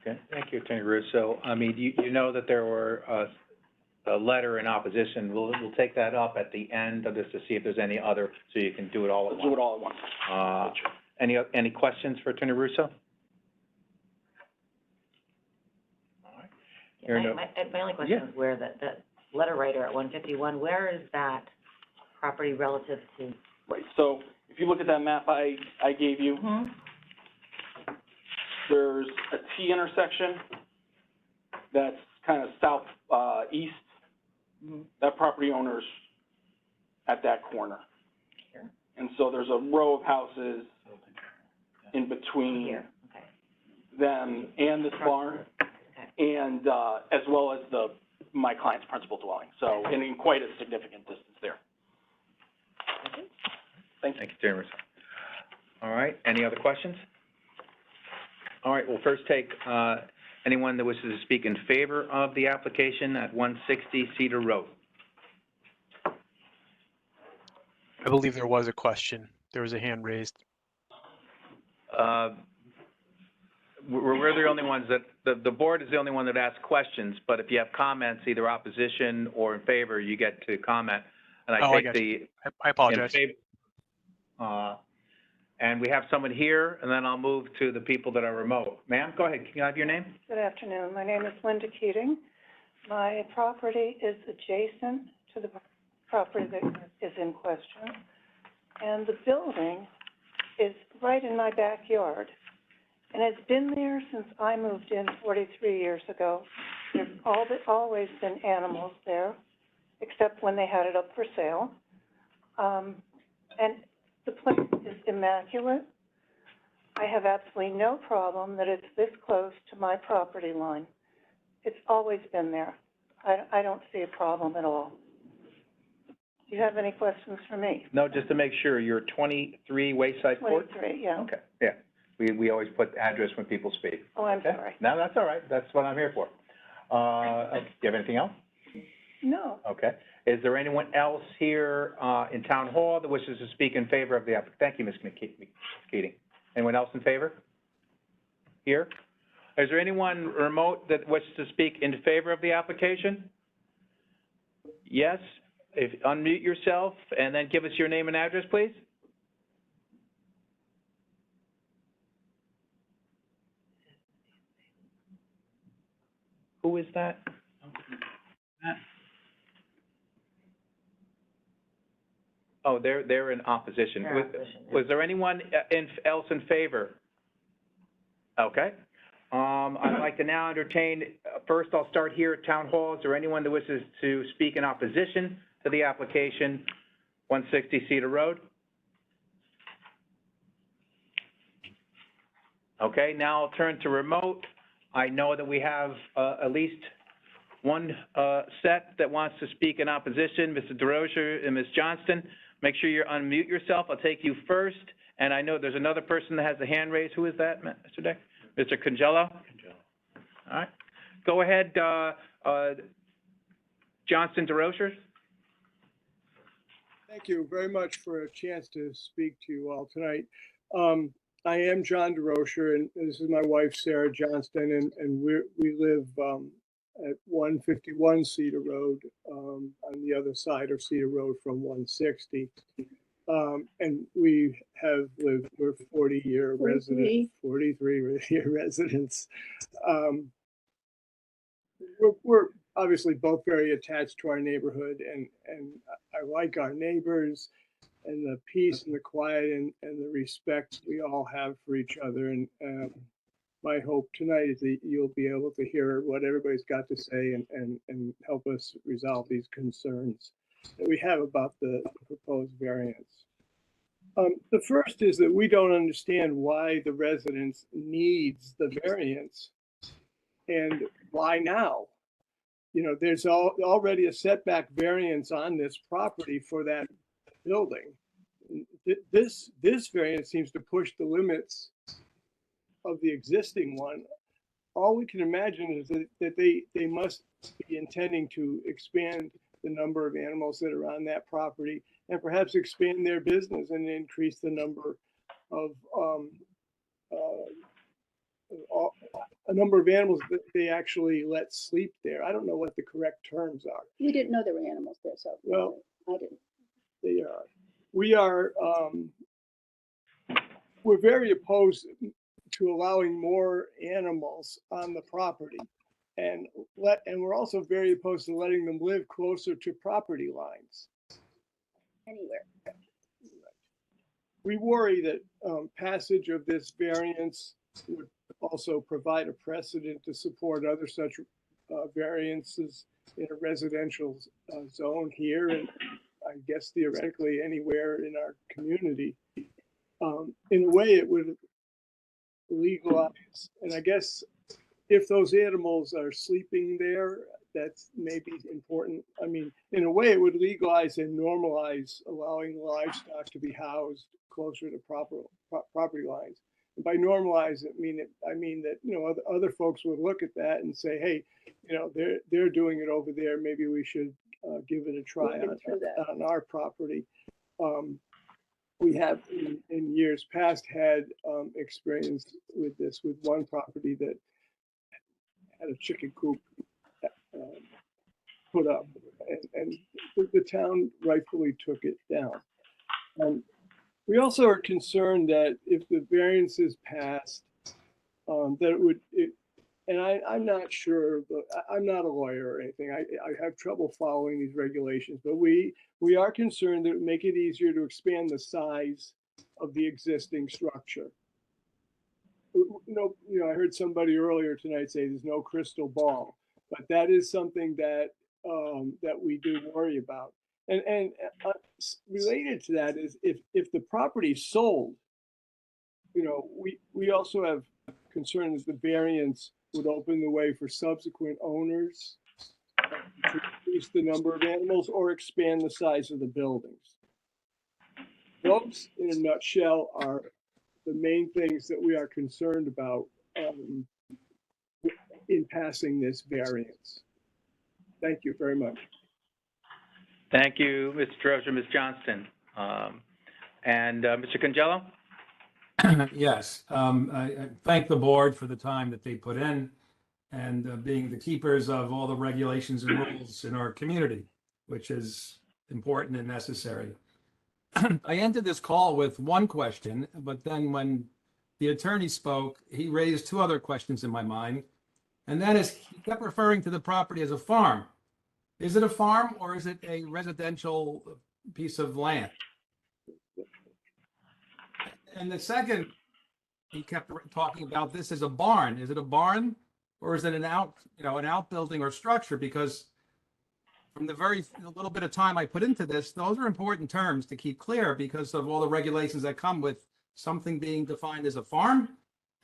Okay, thank you, Attorney Russo. I mean, you know that there were a letter in opposition. We'll take that up at the end of this to see if there's any other, so you can do it all at once. Do it all at once. Any questions for Attorney Russo? My only question is where the letter writer at 151, where is that property relative to? Right, so if you look at that map I gave you, there's a T intersection that's kind of southeast. That property owner's at that corner. And so there's a row of houses in between them and this barn, and as well as my client's principal dwelling. So in quite a significant distance there. Thank you. Thank you, Attorney Russo. All right, any other questions? All right, we'll first take anyone that wishes to speak in favor of the application at 160 Cedar Road. I believe there was a question. There was a hand raised. We're the only ones that, the board is the only one that asks questions, but if you have comments, either opposition or in favor, you get to comment. And I apologize. And we have someone here, and then I'll move to the people that are remote. Ma'am, go ahead. Can I have your name? Good afternoon. My name is Linda Keating. My property is adjacent to the property that is in question, and the building is right in my backyard. And it's been there since I moved in 43 years ago. There's always been animals there, except when they had it up for sale. And the place is immaculate. I have absolutely no problem that it's this close to my property line. It's always been there. I don't see a problem at all. Do you have any questions for me? No, just to make sure, you're 23 Wayside Court? 23, yeah. Okay, yeah. We always put the address when people speak. Oh, I'm Okay? sorry. No, that's all right. That's what I'm here for. Do you have anything else? No. Okay. Is there anyone else here, in Town Hall that wishes to speak in favor of the applicant? Thank you, Ms. Keating. Anyone else in favor? Here? Is there anyone remote that wishes to speak in favor of the application? Yes? If, unmute yourself and then give us your name and address, please. Who is that? Oh, they're in opposition. They're in opposition, yeah. Was there anyone else in favor? Okay. I'd like to now entertain, first I'll start here at Town Hall. Is there anyone that wishes to speak in opposition to the application, 160 Cedar Road? Okay, now I'll turn to remote. I know that we have at least one set that wants to speak in opposition, Mr. DeRocher and Ms. Johnston. Make sure you unmute yourself. I'll take you first. And I know there's another person that has a hand raised. Who is that, Mr. Deck? Mr. Congello? All right. Go ahead, Johnston DeRocher. Thank you very much for a chance to speak to you all tonight. I am John DeRocher, and this is my wife, Sarah Johnston, and we live at 151 Cedar Road, on the other side of Cedar Road from 160. And we have lived, we're 40-year residents, 43-year residents. We're obviously both very attached to our neighborhood, and I like our neighbors and the peace and the quiet and the respect we all have for each other. And my hope tonight is that you'll be able to hear what everybody's got to say and help us resolve these concerns that we have about the proposed variance. The first is that we don't understand why the residents needs the variance and why now. You know, there's already a setback variance on this property for that building. This variance seems to push the limits of the existing one. All we can imagine is that they must be intending to expand the number of animals that are on that property and perhaps expand their business and increase the number of a number of animals that they actually let sleep there. I don't know what the correct terms are. We didn't know there were animals there, so. Well, I didn't. they are. We are, we're very opposed to allowing more animals on the property. And we're also very opposed to letting them live closer to property lines. Anywhere. We worry that passage of this variance would also provide a precedent to support other such variances in a residential zone here, and I guess theoretically anywhere in our community. In a way, it would legalize, and I guess if those animals are sleeping there, that's maybe important. I mean, in a way, it would legalize and normalize allowing livestock to be housed closer to property lines. And by normalize, I mean that, you know, other folks would look at that and say, hey, you know, they're doing it over there. Maybe we should give it a try on our property. We have in years past had experience with this with one property that had a chicken coop put up, and the town rightfully took it down. We also are concerned that if the variance is passed, that it would, and I'm not sure, but I'm not a lawyer or anything. I have trouble following these regulations, but we are concerned that it would make it easier to expand the size of the existing structure. I heard somebody earlier tonight say there's no crystal ball, but that is something that that we do worry about. And related to that is if the property's sold, we also have concern that the variance would open the way for subsequent owners to increase the number of animals or expand the size of the buildings. Those, in a nutshell, are the main things that we are concerned about in passing this variance. Thank you very much. Thank you, Mr. Trojan, Ms. Johnston. Mr. Congello? Yes, I thank the board for the time that they put in and being the keepers of all the regulations and rules in our community, which is important and necessary. I ended this call with one question, but then when the attorney spoke, he raised two other questions in my mind. And that is, he kept referring to the property as a farm. Is it a farm or is it a residential piece of land? And the second, he kept talking about this as a barn. Is it a barn or is it an outbuilding or structure? Because from the very little bit of time I put into this, those are important terms to keep clear because of all the regulations that come with something being defined as a farm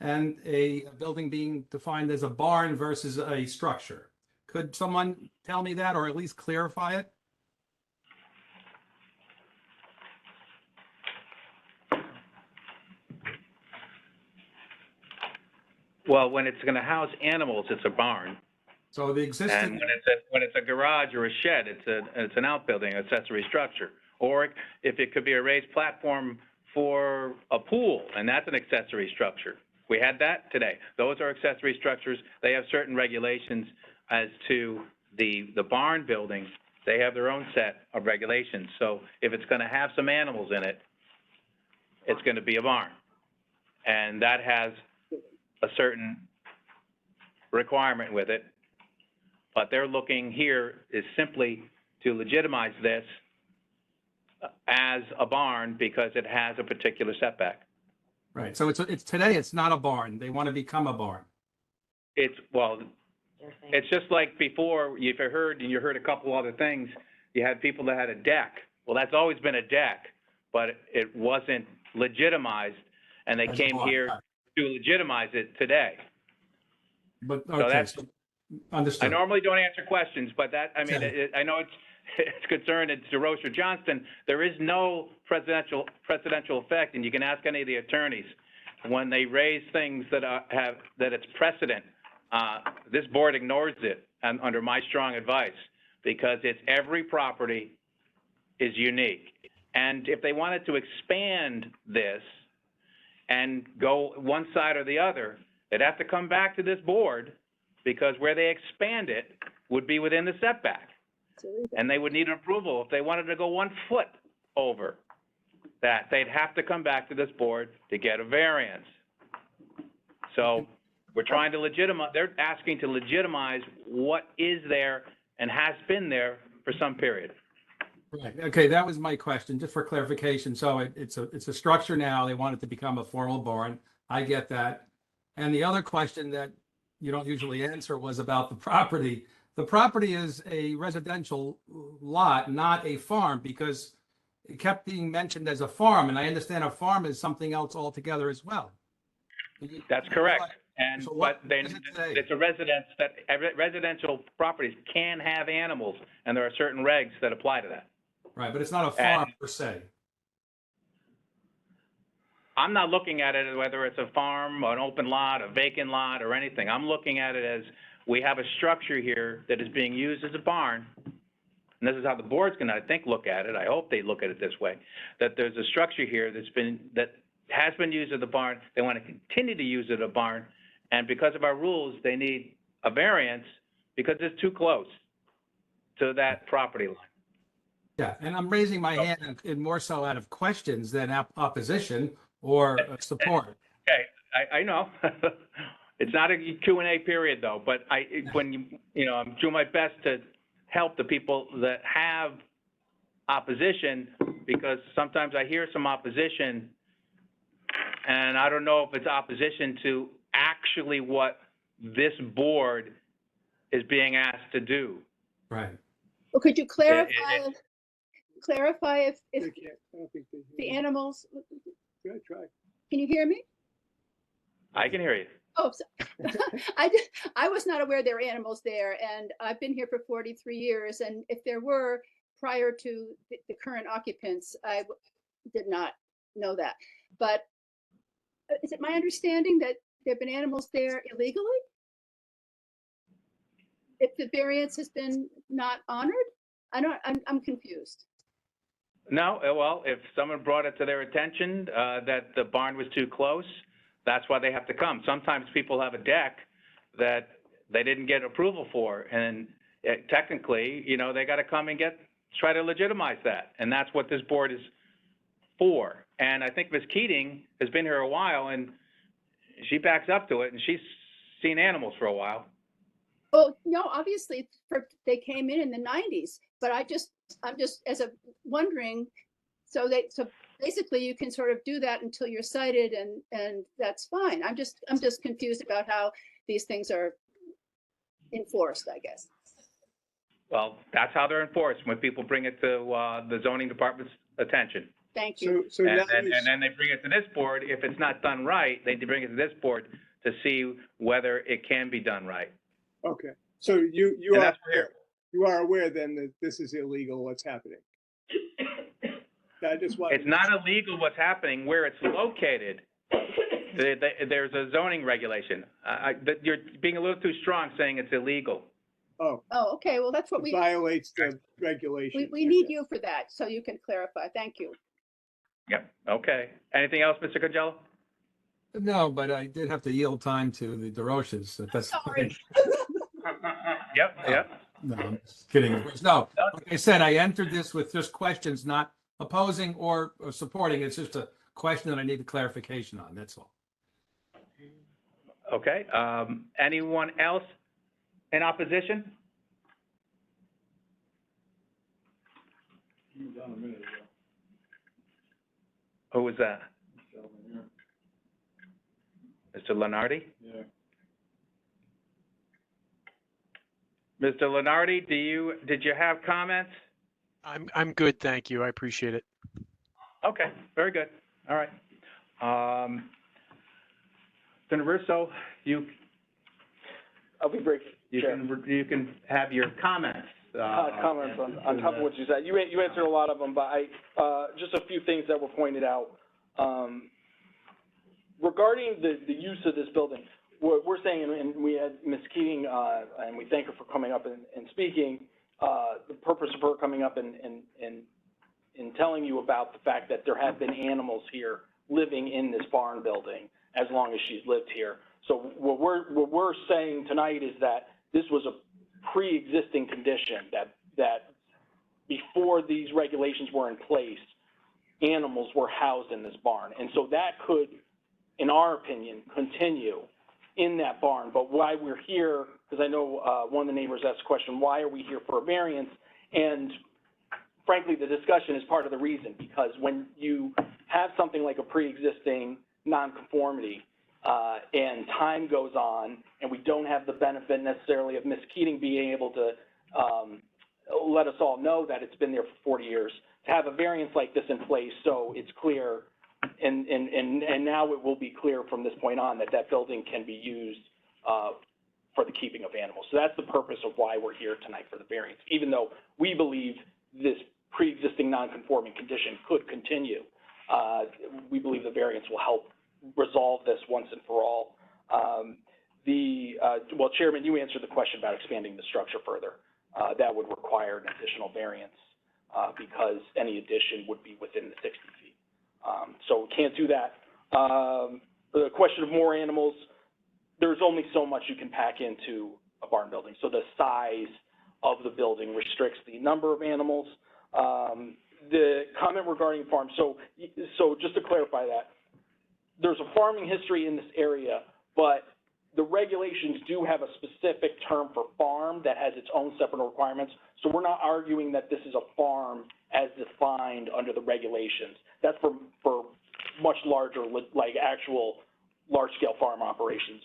and a building being defined as a barn versus a structure. Could someone tell me that or at least clarify it? Well, when it's going to house animals, it's a barn. So the existing. And when it's a garage or a shed, it's an outbuilding, accessory structure. Or if it could be a raised platform for a pool, and that's an accessory structure. We had that today. Those are accessory structures. They have certain regulations as to the barn buildings. They have their own set of regulations. So if it's going to have some animals in it, it's going to be a barn. And that has a certain requirement with it. But they're looking here is simply to legitimize this as a barn because it has a particular setback. Right. So it's today, it's not a barn. They want to become a barn. It's just like before, if you heard a couple other things, you had people that had a deck. Well, that's always been a deck, but it wasn't legitimized, and they came here to legitimize it today. But So that's, understood. I normally don't answer questions, but I know it's concerned it's DeRoche or Johnston. There is no presidential effect, and you can ask any of the attorneys when they raise things that it's precedent. This board ignores it under my strong advice because it's every property is unique. And if they wanted to expand this and go one side or the other, they'd have to come back to this board because where they expand it would be within the setback. And they would need an approval. If they wanted to go 1 foot over that, they'd have to come back to this board to get a variance. So we're trying to they're asking to legitimize what is there and has been there for some period. Right. Okay, that was my question, just for clarification. So it's a structure now. They want it to become a formal barn. I get that. And the other question that you don't usually answer was about the property. The property is a residential lot, not a farm, because it kept being mentioned as a farm, and I understand a farm is something else altogether as well. That's correct. And but it's a residence that residential properties can have animals, and there are certain regs that apply to that. Right, but it's not a farm per se. I'm not looking at it as whether it's a farm, an open lot, a vacant lot, or anything. I'm looking at it as we have a structure here that is being used as a barn, and this is how the board's going to, I think, look at it. I hope they look at it this way, that there's a structure here that has been used as a barn. They want to continue to use it as a barn, and because of our rules, they need a variance because it's too close to that property line. Yeah, and I'm raising my hand in more so out of questions than opposition or support. Okay, I know. It's not a Q&A period though, but I'm doing my best to help the people that have opposition, because sometimes I hear some opposition and I don't know if it's opposition to actually what this board is being asked to do. Right. Well, could you clarify, if They can't, I don't think they the hear. animals, Good try. can you hear me? I can hear you. Oh, I was not aware there were animals there, and I've been here for 43 years, and if there were prior to the current occupants, I did not know that. But is it my understanding that there have been animals there illegally? If the variance has been not honored? I'm confused. No, well, if someone brought it to their attention that the barn was too close, that's why they have to come. Sometimes people have a deck that they didn't get approval for, and technically, they got to come and try to legitimize that, and that's what this board is for. And I think Ms. Keating has been here a while, and she backs up to it, and she's seen animals for a while. Well, no, obviously, they came in the 90s, but I'm just wondering, so basically you can sort of do that until you're cited, and that's fine. I'm just confused about how these things are enforced, I guess. Well, that's how they're enforced, when people bring it to the zoning department's attention. Thank you. So now And then they bring it to this board. If it's not done right, they bring it to this board to see whether it can be done right. okay, so you And are, that's where, you are aware then that this is illegal, what's happening? I just want. it's not illegal what's happening where it's located. There's a zoning regulation. You're being a little too strong saying it's illegal. Oh, okay, well, that's what it violates the regulation. we need you for that, so you can clarify. Thank you. Yep, okay. Anything else, Mr. Congello? No, but I did have to yield time to the DeRoches. That's Sorry. Yep. No, I'm just kidding. No, like I said, I entered this with just questions, not opposing or supporting. It's just a question that I need clarification on. That's all. Okay, anyone else in opposition? Who was that? Mr. Lenardi? Yeah. Mr. Lenardi, did you have comments? I'm good, thank you. I appreciate it. Okay, very good. All right. Senator Russo, I'll be brief, Chair. you can have your comments. Comments on top of what you said. You answered a lot of them, but just a few things that were pointed out. Regarding the use of this building, what we're saying, and we had Ms. Keating, and we thank her for coming up and speaking, the purpose of her coming up and telling you about the fact that there have been animals here living in this barn building as long as she's lived here. So what we're saying tonight is that this was a pre-existing condition, that before these regulations were in place, animals were housed in this barn. And so that could, in our opinion, continue in that barn. But why we're here, because I know one of the neighbors asked a question, why are we here for a variance? And frankly, the discussion is part of the reason, because when you have something like a pre-existing nonconformity, and time goes on, and we don't have the benefit necessarily of Ms. Keating being able to let us all know that it's been there for 40 years, to have a variance like this in place so it's clear, and now it will be clear from this point on that that building can be used for the keeping of animals. So that's the purpose of why we're here tonight for the variance, even though we believe this pre-existing non-conforming condition could continue. We believe the variance will help resolve this once and for all. Well, Chairman, you answered the question about expanding the structure further. That would require an additional variance because any addition would be within the 60 feet. So we can't do that. The question of more animals, there's only so much you can pack into a barn building. So the size of the building restricts the number of animals. The comment regarding farm, so just to clarify that, there's a farming history in this area, but the regulations do have a specific term for farm that has its own separate requirements. So we're not arguing that this is a farm as defined under the regulations. That's for much larger, like actual large-scale farm operations.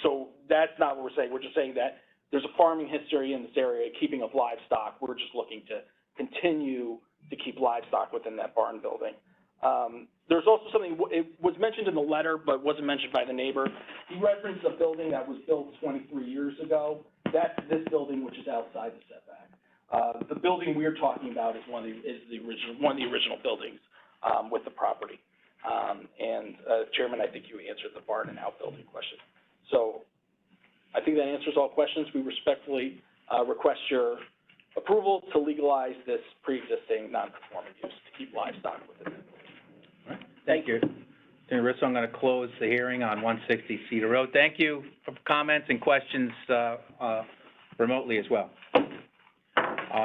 So that's not what we're saying. We're just saying that there's a farming history in this area, keeping of livestock. We're just looking to continue to keep livestock within that barn building. There's also something, it was mentioned in the letter, but wasn't mentioned by the neighbor. He referenced a building that was built 23 years ago. That's this building, which is outside the setback. The building we're talking about is one of the original buildings with the property. Chairman, I think you answered the barn and outbuilding question. So I think that answers all questions. We respectfully request your approval to legalize this pre-existing non-conforming use to keep livestock within it. Thank you. Attorney Russo, I'm going to close the hearing on 160 Cedar Road. Thank you for comments and questions remotely as well.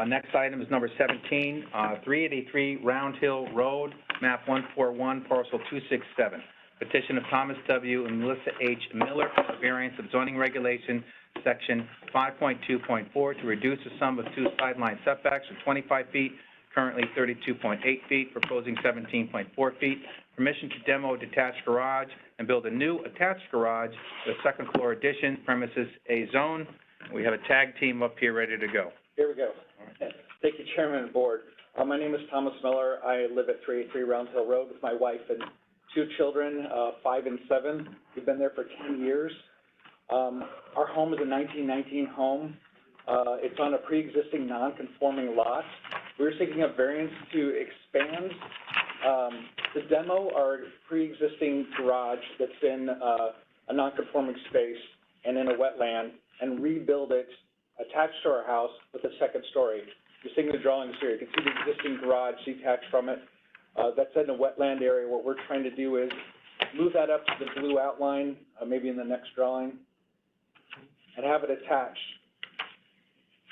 Next item is number 17, 383 Round Hill Road, map 141, parcel 267. Petition of Thomas W. and Melissa H. Miller for variance of zoning regulation, section 5.2.4, to reduce the sum of two sideline setbacks from 25 feet, currently 32.8 feet, proposing 17.4 feet. Permission to demo a detached garage and build a new attached garage with a second floor addition, premises A zone. We have a tag team up here ready to go. Here we go. Thank you, Chairman and Board. My name is Thomas Miller. I live at 383 Round Hill Road with my wife and two children, 5 and 7. We've been there for 10 years. Our home is a 1919 home. It's on a pre-existing non-conforming lot. We're seeking a variance to expand the demo our pre-existing garage that's in a non-conforming space and in a wetland and rebuild it attached to our house with a second story. You're seeing the drawings here. You can see the existing garage detached from it. That's in a wetland area. What we're trying to do is move that up to the blue outline, maybe in the next drawing, and have it attached.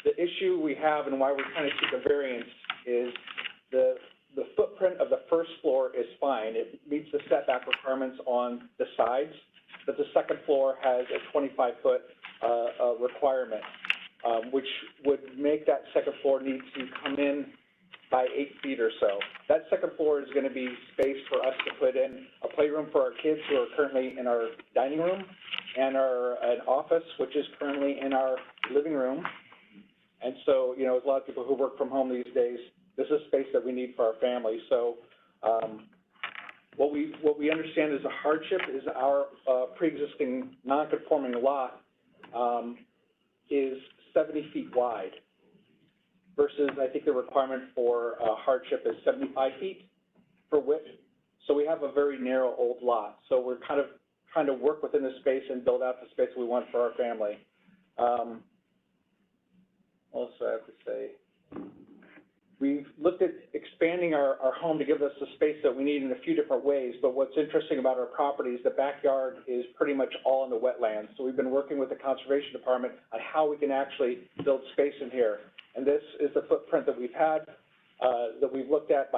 The issue we have and why we're trying to seek a variance is the footprint of the first floor is fine. It meets the setback requirements on the sides, but the second floor has a 25-foot requirement, which would make that second floor need to come in by 8 feet or so. That second floor is going to be space for us to put in a playroom for our kids who are currently in our dining room, and an office, which is currently in our living room. And so, you know, there's a lot of people who work from home these days. This is space that we need for our family. So what we understand is a hardship is our pre-existing non-conforming lot is 70 feet wide versus I think the requirement for hardship is 75 feet for width. So we have a very narrow old lot. So we're kind of trying to work within the space and build out the space we want for our family. Also, I have to say, we've looked at expanding our home to give us the space that we need in a few different ways, but what's interesting about our property is the backyard is pretty much all in the wetlands. So we've been working with the Conservation Department on how we can actually build space in here. And this is the footprint that we've had, that we've looked at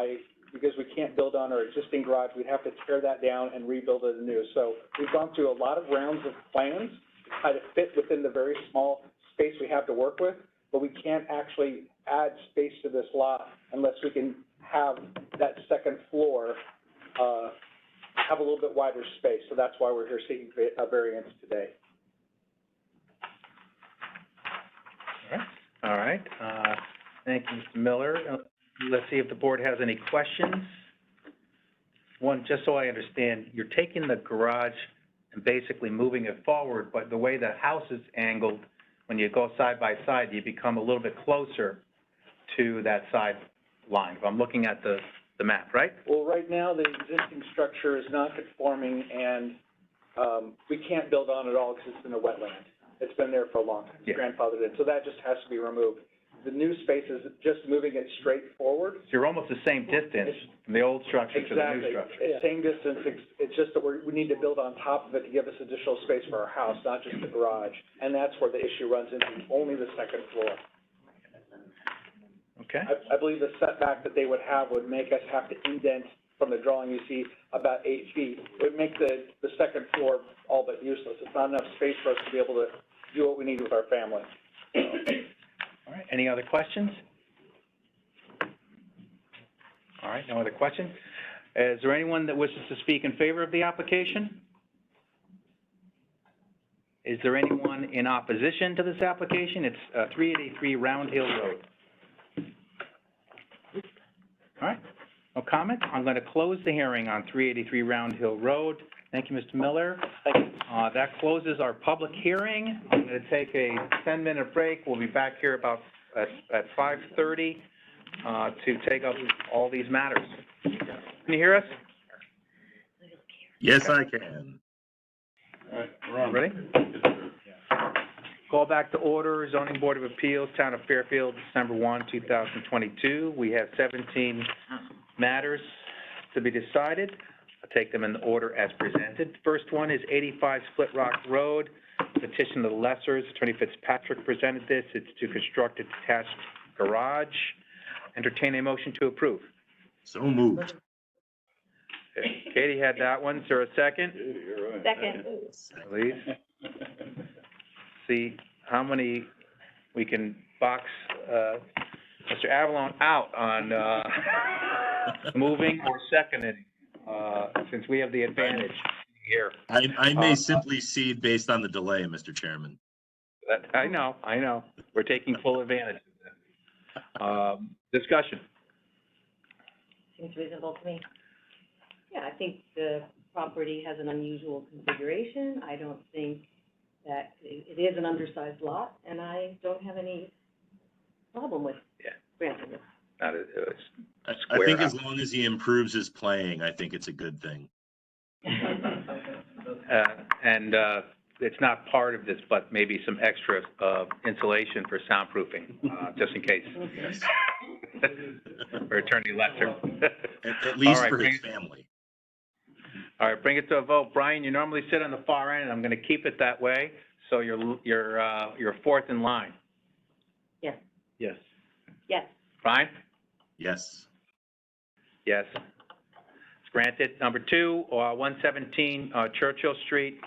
because we can't build on our existing garage, we'd have to tear that down and rebuild it anew. So we've gone through a lot of rounds of plans to try to fit within the very small space we have to work with, but we can't actually add space to this lot unless we can have that second floor have a little bit wider space. So that's why we're here seeking a variance today. All right. Thank you, Mr. Miller. Let's see if the board has any questions. One, just so I understand, you're taking the garage and basically moving it forward, but the way the house is angled, when you go side by side, you become a little bit closer to that side line, if I'm looking at the map, right? Well, right now, the existing structure is not conforming, and we can't build on it all because it's in a wetland. It's been there for a long time, it's grandfathered in, so that just has to be removed. The new space is just moving it straight forward. So you're almost the same distance from the old structure to the new structure. Exactly, same distance, it's just that we need to build on top of it to give us additional space for our house, not just the garage. And that's where the issue runs into, only the second floor. Okay? I believe the setback that they would have would make us have to indent from the drawing you see about 8 feet. It would make the second floor all but useless. It's not enough space for us to be able to do what we need with our family. All right, any other questions? All right, no other questions? Is there anyone that wishes to speak in favor of the application? Is there anyone in opposition to this application? It's 3883 Round Hill Road. All right, no comment. I'm going to close the hearing on 383 Round Hill Road. Thank you, Mr. Miller. Thank you. That closes our public hearing. I'm going to take a 10-minute break. We'll be back here about at 5:30 to take up all these matters. Can you hear us? Yes, I can. All right, we're on. Ready? Call back to order, Zoning Board of Appeals, Town of Fairfield, December 1, 2022. We have 17 matters to be decided. I'll take them in the order as presented. First one is 85 Split Rock Road, petition of the Lessers. Attorney Fitzpatrick presented this. It's to construct a detached garage. Entertain a motion to approve. So moved. Katie had that one. Is there a second? Second. Please. See how many we can box Mr. Avalon out on moving or seconding, since we have the advantage here. I may simply cede based on the delay, Mr. Chairman. I know. We're taking full advantage of this. Discussion. Seems reasonable to me. Yeah, I think the property has an unusual configuration. I don't think that it is an undersized lot, and I don't have any problem with granting it. Not a I square think house. as long as he improves his playing, I think it's a good thing. And it's not part of this, but maybe some extra insulation for soundproofing, just in case. Yes. For Attorney Lesser. At least All right, for bring his it- family. All right, bring it to a vote. Brian, you normally sit on the far end, and I'm going to keep it that way, so you're fourth in line. Yes. Yes. Yes. Brian? Yes. Yes. It's granted. Number two, 117 Churchill Street.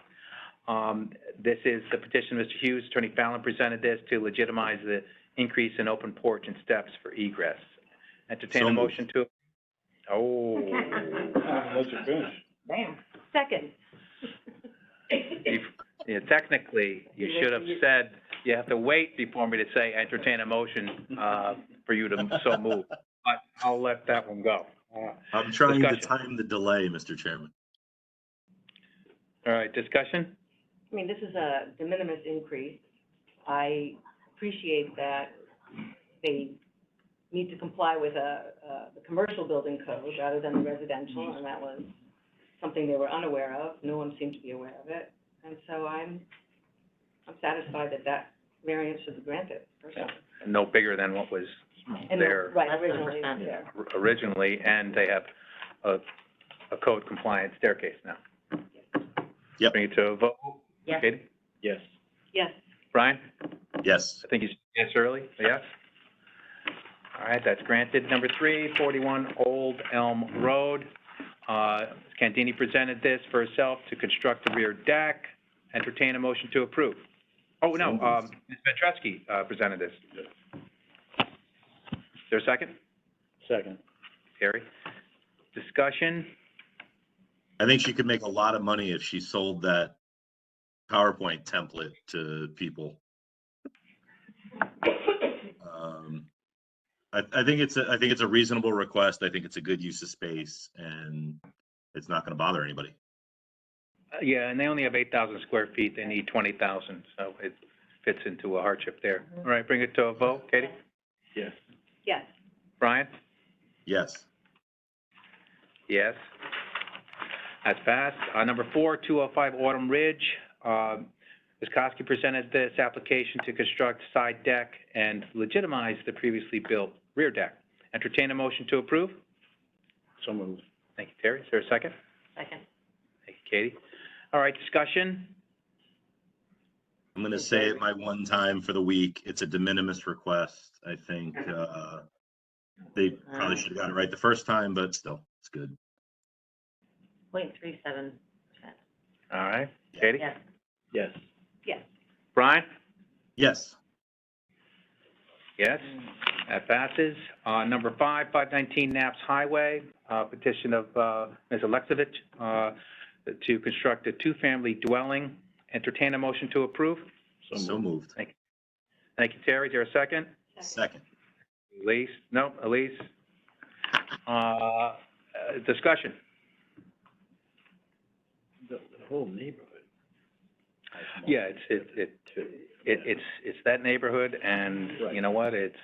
This is the petition, Mr. Hughes, Attorney Fallon presented this to legitimize the increase in open porch and steps for egress. Entertain So a moved. motion to, oh. Let you finish. Bam. Second. Yeah, technically, you should have said, you have to wait before me to say entertain a motion, for you to so move. But I'll let that one go. I'm trying to Discussion. time the delay, Mr. Chairman. All right, discussion? I mean, this is a de minimis increase. I appreciate that they need to comply with the commercial building code rather than the residential, and that was something they were unaware of. No one seemed to be aware of it. And so I'm satisfied that variance should be granted, personally. No bigger than what was And there right, Less than a originally, percent. yeah. originally, and they have a code compliant staircase now. Yep. Bring it to a vote. Yes. Katie? Yes. Yes. Brian? Yes. I think you said yes early, yes? All right, that's granted. Number three, 41 Old Elm Road. Candini presented this for herself to construct the rear deck. Entertain a motion to approve. Oh, no, Ms. Petruski, presented this. Is there a second? Second. Terry? Discussion? I think she could make a lot of money if she sold that PowerPoint template to people. I think it's a reasonable request. I think it's a good use of space, and it's not going to bother anybody. Yeah, and they only have 8,000 square feet. They need 20,000, so it fits into a hardship there. All right, bring it to a vote. Katie? Yes. Yes. Brian? Yes. Yes. That's passed. Number four, 205 Autumn Ridge. Ms. Koski presented this application to construct side deck and legitimize the previously built rear deck. Entertain a motion to approve. So moved. Thank you, Terry. Is there a second? Second. Thank you, Katie. All right, discussion. I'm going to say it my one time for the week. It's a de minimis request. I think They probably should have got it right the first time, but still, it's good. 0.37%. All right, Katie? Yes. Yes. Yes. Brian? Yes. Yes, that passes. Number 519 Naps Highway, petition of Ms. Alexovich to construct a two-family dwelling. Entertain a motion to approve. So moved. Thank you, Terry. Is there a second? Second. Elise? No, Elise? Discussion? The whole neighborhood. Yeah, it's that neighborhood, and you know what, it's,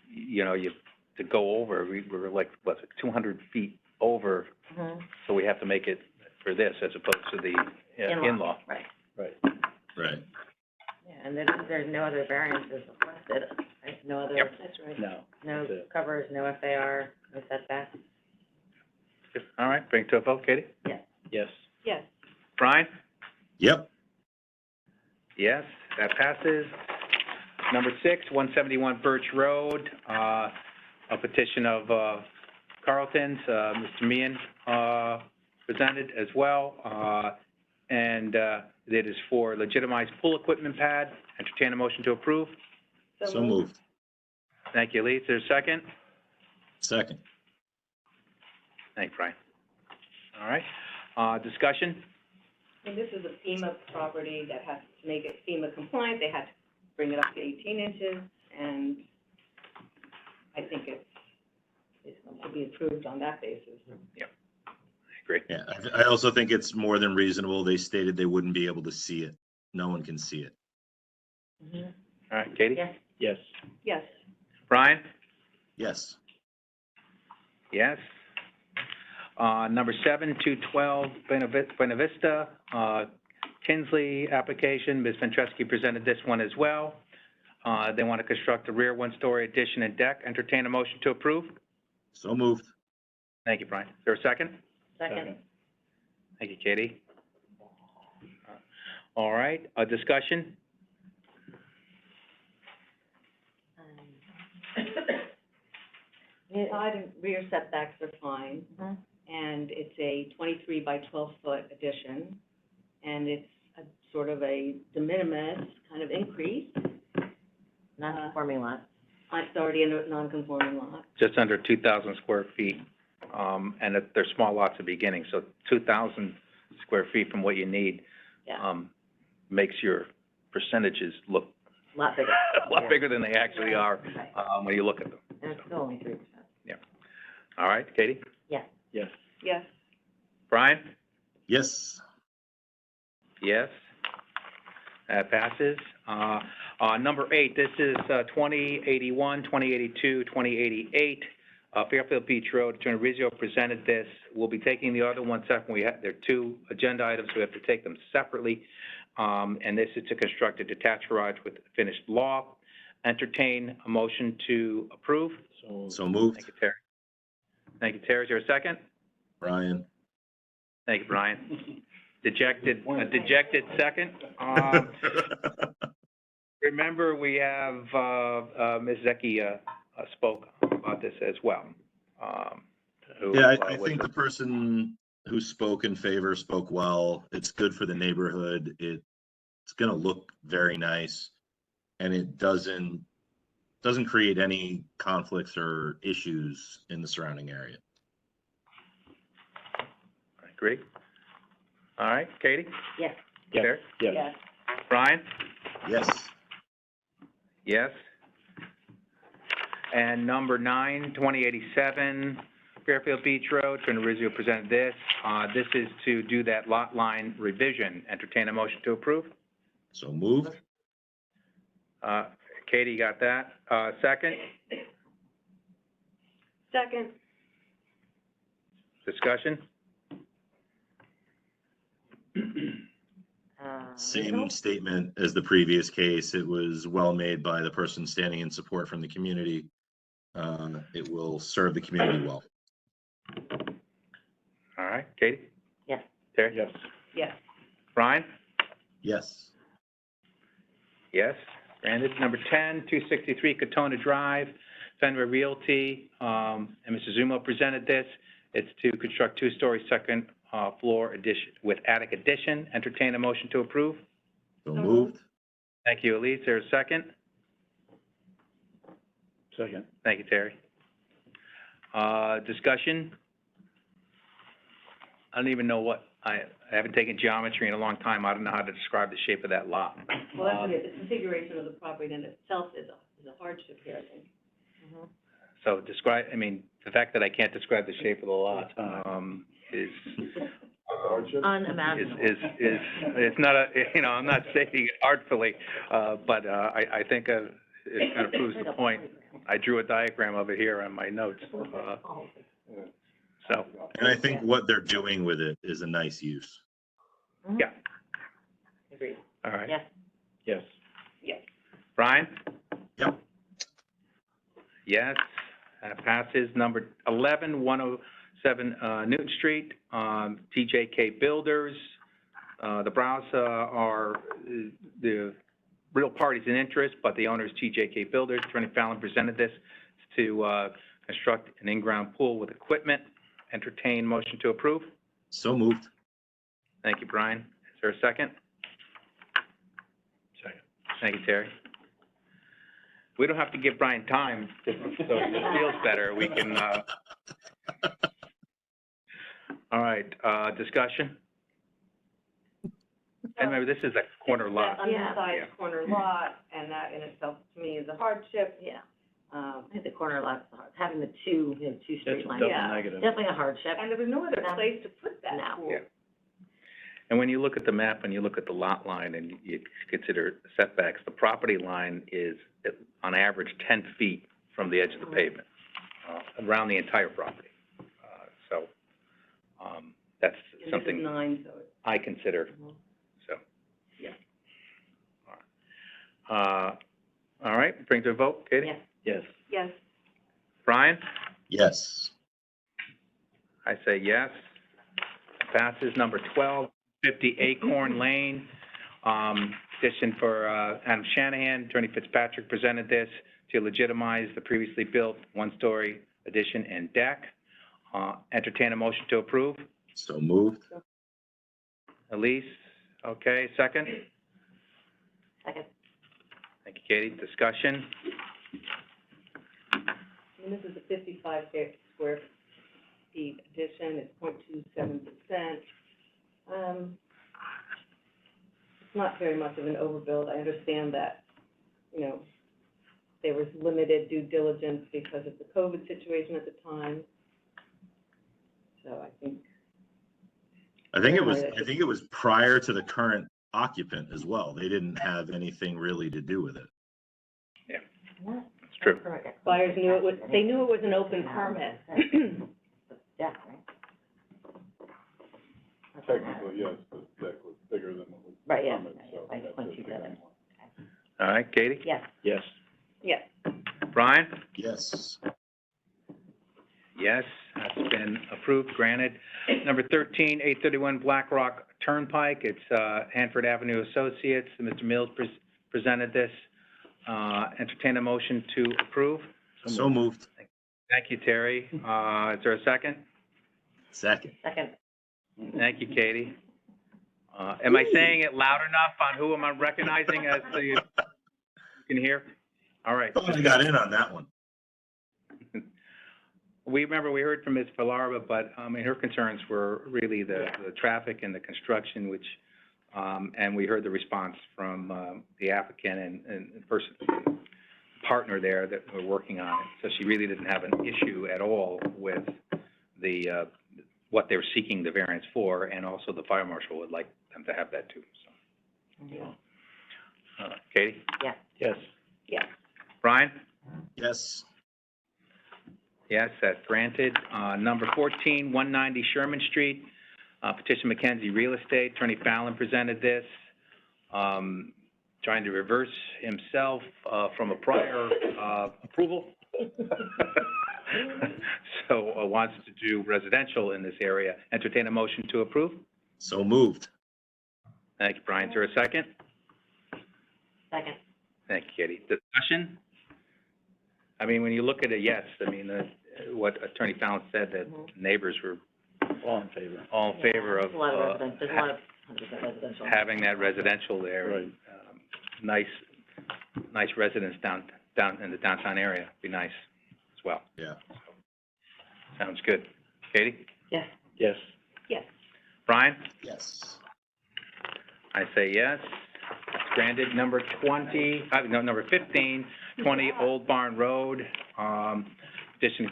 you know, to go over, we're like, what's it, 200 feet over, so we have to make it for this as opposed to the in-law. Right. Right. Right. Yeah, and there's no other variances requested, right? No other, Yep. That's right. No. no That's it. covers, no FAR, no setbacks. All right, bring it to a vote, Katie? Yes. Yes. Yes. Brian? Yep. Yes, that passes. Number 6, 171 Birch Road, a petition of Carlton's, Mr. Meehan presented as well, and it is for legitimized pool equipment pad. Entertain a motion to approve. So moved. Thank you, Lee. Is there a second? Second. Thank you, Brian. All right, discussion? And this is a FEMA property that has to make it FEMA compliant. They had to bring it up to 18 inches, and I think it should be approved on that basis. Yep. I agree. Yeah, I also think it's more than reasonable. They stated they wouldn't be able to see it. No one can see it. All right, Katie? Yes. Yes. Yes. Brian? Yes. Yes. Number 7, 212 Buena Vista, Kinsley application. Ms. Ventreschi presented this one as well. They want to construct a rear one-story addition and deck. Entertain a motion to approve. So moved. Thank you, Brian. Is there a second? Second. Thank you, Katie. All right, a discussion? Side and rear setbacks are fine, and it's a 23 by 12 foot addition, and it's a sort of a de minimis kind of increase. Non-conforming lot. It's already a non-conforming lot. Just under 2,000 square feet, and they're small lots at the beginning, so 2,000 square feet from what you need Yeah. makes your percentages look A lot bigger. a lot bigger than they actually are Right. when you look at them. And it's still only 3%. All right, Katie? Yes. Yes. Yes. Brian? Yes. Yes. That passes. Number 8, this is 2081, 2082, 2088, Fairfield Beach Road. Attorney Rizzo presented this. We'll be taking the other one separately. There are 2 agenda items, so we have to take them separately. And this is to construct a detached garage with finished loft. Entertain a motion to approve. So moved. Thank you, Terry. Thank you, Terry. Is there a second? Brian. Thank you, Brian. A dejected second. Remember, we have, Ms. Zecchi, spoke about this as well. Who, Yeah, I was think the person who spoke in favor spoke well. It's good for the neighborhood. It's gonna look very nice. And it doesn't create any conflicts or issues in the surrounding area. I agree. All right, Katie? Yes. Yes. Terry? Yes. Yes. Brian? Yes. Yes. And number 9, 2087 Fairfield Beach Road. Attorney Rizzo presented this. This is to do that lot line revision. Entertain a motion to approve. So moved. Katie, you got that? Second? Second. Discussion? Same statement as the previous case. It was well made by the person standing in support from the community. It will serve the community well. All right, Katie? Yes. Terry? Yes. Yes. Brian? Yes. Yes. Granted. Number 10, 263 Katona Drive. Fenway Realty, and Mr. Zumo presented this. It's to construct two-story second floor addition with attic addition. Entertain a motion to approve. So moved. Thank you, Elise. There's a second. Second. Thank you, Terry. Discussion? I don't even know what, I haven't taken geometry in a long time. I don't know how to describe the shape of that lot. Well, that's what it is. The configuration of the property in itself is a hardship here, I think. So describe, I mean, the fact that I can't describe the shape of the lot, is, Unimaginable. it's not a, you know, I'm not saying it artfully, but, I think, it kind of proves the point. I drew a diagram of it here on my notes, so. And I think what they're doing with it is a nice use. Yeah. Agreed. All right. Yes. Yes. Yes. Brian? Yep. Yes, that passes. Number 11, 107 Newton Street, TJK Builders. The Browse are the real parties in interest, but the owner is TJK Builders. Attorney Fallon presented this to construct an in-ground pool with equipment. Entertain motion to approve. So moved. Thank you, Brian. Is there a second? Second. Thank you, Terry. We don't have to give Brian time so he feels better. We can, all right, discussion? And remember, this is a corner lot. That undersized Yeah. corner lot, and that in itself, to me, is a hardship. Yeah. I think the corner lot, having the two street That's a lines. double Yeah. negative. Definitely a hardship. And there was no other No. place to put that No. pool. Yeah. And when you look at the map and you look at the lot line and you consider setbacks, the property line is on average 10 feet from the edge of the pavement, around the entire property. So, that's And this is something 9, so it's. I consider, so. Yeah. All right, bring to a vote. Katie? Yes. Yes. Yes. Brian? Yes. I say yes. Passes. Number 12, 50 Acorn Lane. Petition for Adam Shanahan. Attorney Fitzpatrick presented this to legitimize the previously built one-story addition and deck. Entertain a motion to approve. So moved. Elise, okay, second? Second. Mm-hmm. Thank you, Katie. Discussion? And this is a 55 square feet addition, it's 0.27%. It's not very much of an overbuild. I understand that, you know, there was limited due diligence because of the COVID situation at the time. So I think. I think it was prior to the current occupant as well. They didn't have anything really to do with it. Yeah, What? it's true. Buyers knew it was, they knew it was an open permit. Yeah, right? Technically, yes, the deck was bigger than what was Right, yeah. permitted, so I that's went just through that. again. All right, Katie? Yes. Yes. Yes. Brian? Yes. Yes, that's been approved, granted. Number 13, 831 Black Rock Turnpike, it's Hanford Avenue Associates. Mr. Mills presented this. Entertain a motion to approve. So moved. Thank you, Terry. Is there a second? Second. Second. Thank you, Katie. Am I saying it loud enough on who am I recognizing as the, you can hear? All right. Thought I got in on that one. We heard from Ms. Falarba, but, I mean, her concerns were really the traffic and the construction, which, and we heard the response from, the applicant and person, partner there that we're working on it. So she really didn't have an issue at all with the, what they were seeking the variance for, and also the fire marshal would like them to have that too, so. Yeah. Katie? Yeah. Yes. Yes. Brian? Yes. Yes, that's granted. Number 14, 190 Sherman Street, petition McKenzie Real Estate. Attorney Fallon presented this, trying to reverse himself from a prior approval. So wants to do residential in this area. Entertain a motion to approve. So moved. Thank you, Brian. Is there a second? Second. Thank you, Katie. Discussion? I mean, when you look at it, yes, I mean, what Attorney Fallon said, that neighbors were All in favor. all in favor of, There's a lot of residential, there's a lot of 100% residential. having that residential there. Right. Nice residents down in the downtown area, be nice as well. Yeah. Sounds good. Katie? Yes. Yes. Yes. Brian? Yes. I say yes. It's granted. Number 15, 20 Old Barn Road. Addition,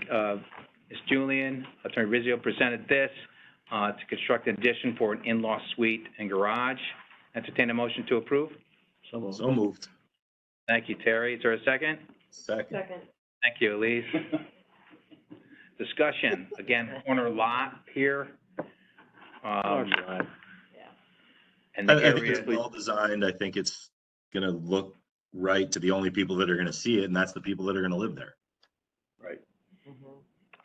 Ms. Julian, Attorney Rizzio presented this, to construct an addition for an in-law suite and garage. Entertain a motion to approve. So moved. So moved. Thank you, Terry. Is there a second? Second. Second. Thank you, Elise. Discussion, again, corner lot here. And the I think it's area, well designed. I think it's gonna look right to the only people that are gonna see it, and that's the people that are gonna live there. Right.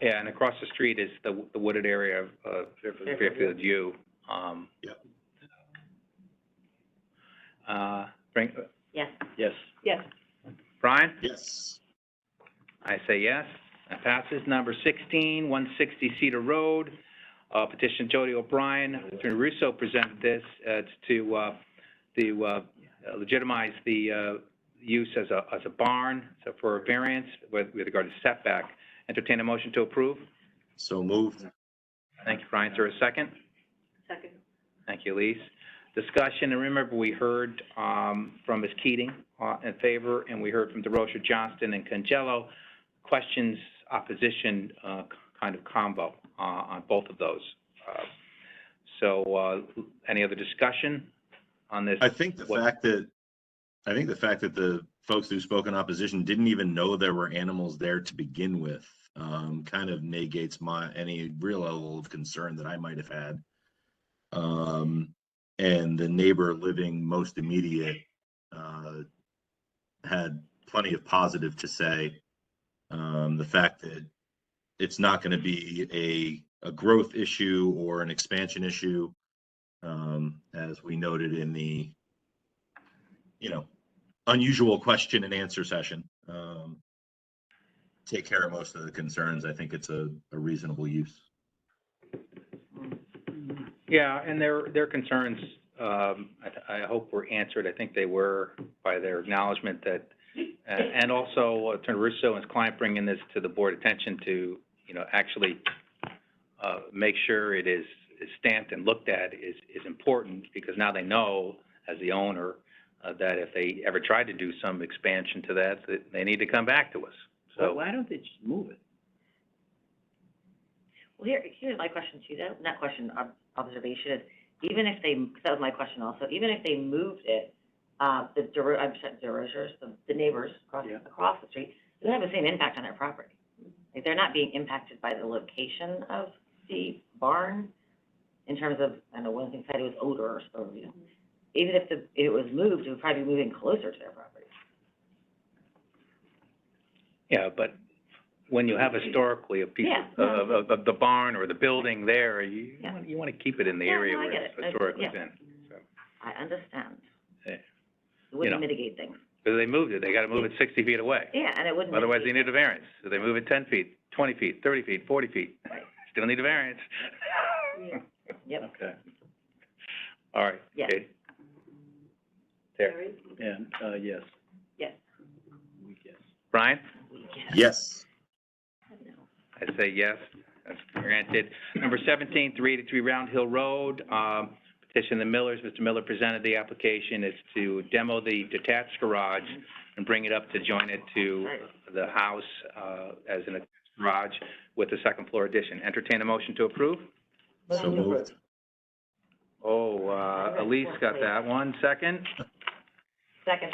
yeah, and across the street is the wooded area of Fairfield U. Yep. Yes. Yes. Yes. Brian? Yes. I say yes. That passes. Number 16, 160 Cedar Road, petition Jody O'Brien. Attorney Russo presented this to legitimize the use as a barn, so for a variance with regard to setback. Entertain a motion to approve. So moved. Thank you, Brian. Is there a second? Second. Thank you, Elise. Discussion, and remember, we heard from Ms. Keating in favor, and we heard from DeRocher, Johnston, and Congello, questions, opposition kind of combo on both of those. So any other discussion on this? I think the fact that the folks who spoke in opposition didn't even know there were animals there to begin with, kind of negates any real level of concern that I might have had. And the neighbor living most immediate had plenty of positive to say. The fact that it's not going to be a growth issue or an expansion issue, as we noted in the, unusual question and answer session. Take care of most of the concerns. I think it's a reasonable use. Yeah, and their concerns, I hope were answered. I think they were by their acknowledgement that, and also Attorney Russo and his client bringing this to the board attention to, actually make sure it is stamped and looked at is important, because now they know, as the owner, that if they ever tried to do some expansion to that they need to come back to us. So Why don't they just move it? Well, here's my question to you, not question, observation is, even if they, because that was my question also, even if they moved it, the neighbors across the street, they don't have the same impact on their property. Like, they're not being impacted by the location of the barn in terms of, I don't know, one thing said it was odor or, even if it was moved, it would probably be moving closer to their property. yeah, but when you have historically a piece of the barn or the building there, you want to keep it in the area where it's historically been. So, I understand. Yeah. It wouldn't mitigate things. Because they moved it, they got to move it 60 feet away. Yeah, and it wouldn't. Otherwise, they mitigate need a variance. So they move it 10 feet, 20 feet, 30 feet, 40 feet. Still need a variance. Yep. Okay. All right. Yes. Okay. Terry? And, yes. Yes. Yes. Brian? Yes. I say yes, that's granted. Number 17, 383 Round Hill Road, petition the Millers. Mr. Miller presented the application. It's to demo the detached garage and bring it up to join it to the house as an garage with a second floor addition. Entertain a motion to approve? So moved. Oh, Elise got that one. Second? Second.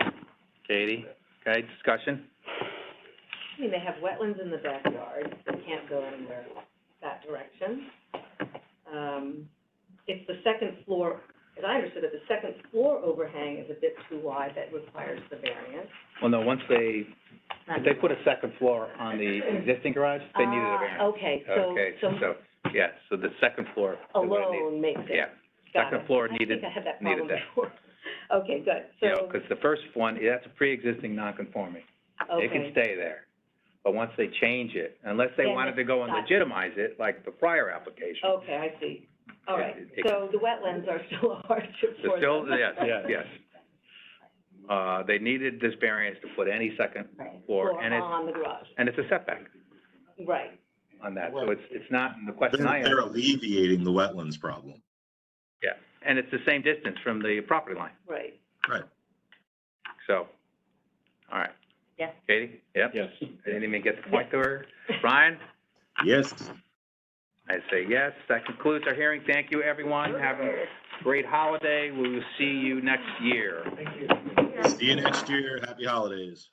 Katie? Okay, discussion? I mean, they have wetlands in the backyard, they can't go anywhere that direction. If the second floor, as I understood it, the second floor overhang is a bit too wide, that requires the variance. Well, no, if they put a second floor on the existing garage, they needed a variance. Okay, So the second floor. alone makes it. Yeah, Got second it. floor I needed think I had that needed problem that. before. Okay, good, You know, so, because the first one, that's a pre-existing non-conforming. It can okay, stay there. But once they change it, unless they Then wanted to go and it's legitimize it, like the prior application. Okay, I see. All right, It- so the wetlands are still a hardship It's for still, them. yes. They needed this variance to put any second floor, Or and it's, on the garage, and it's a setback right. on that, so it's not, the question I They're have, alleviating the wetlands problem. yeah, and it's the same distance from the property line, Right. Right. so, all right. Yes. Katie? Yep. Yes. I didn't even get the point to her. Brian? Yes. I say yes. That concludes our hearing. Thank you, everyone. Have a great holiday. We will see you next year. See you next year. Happy holidays.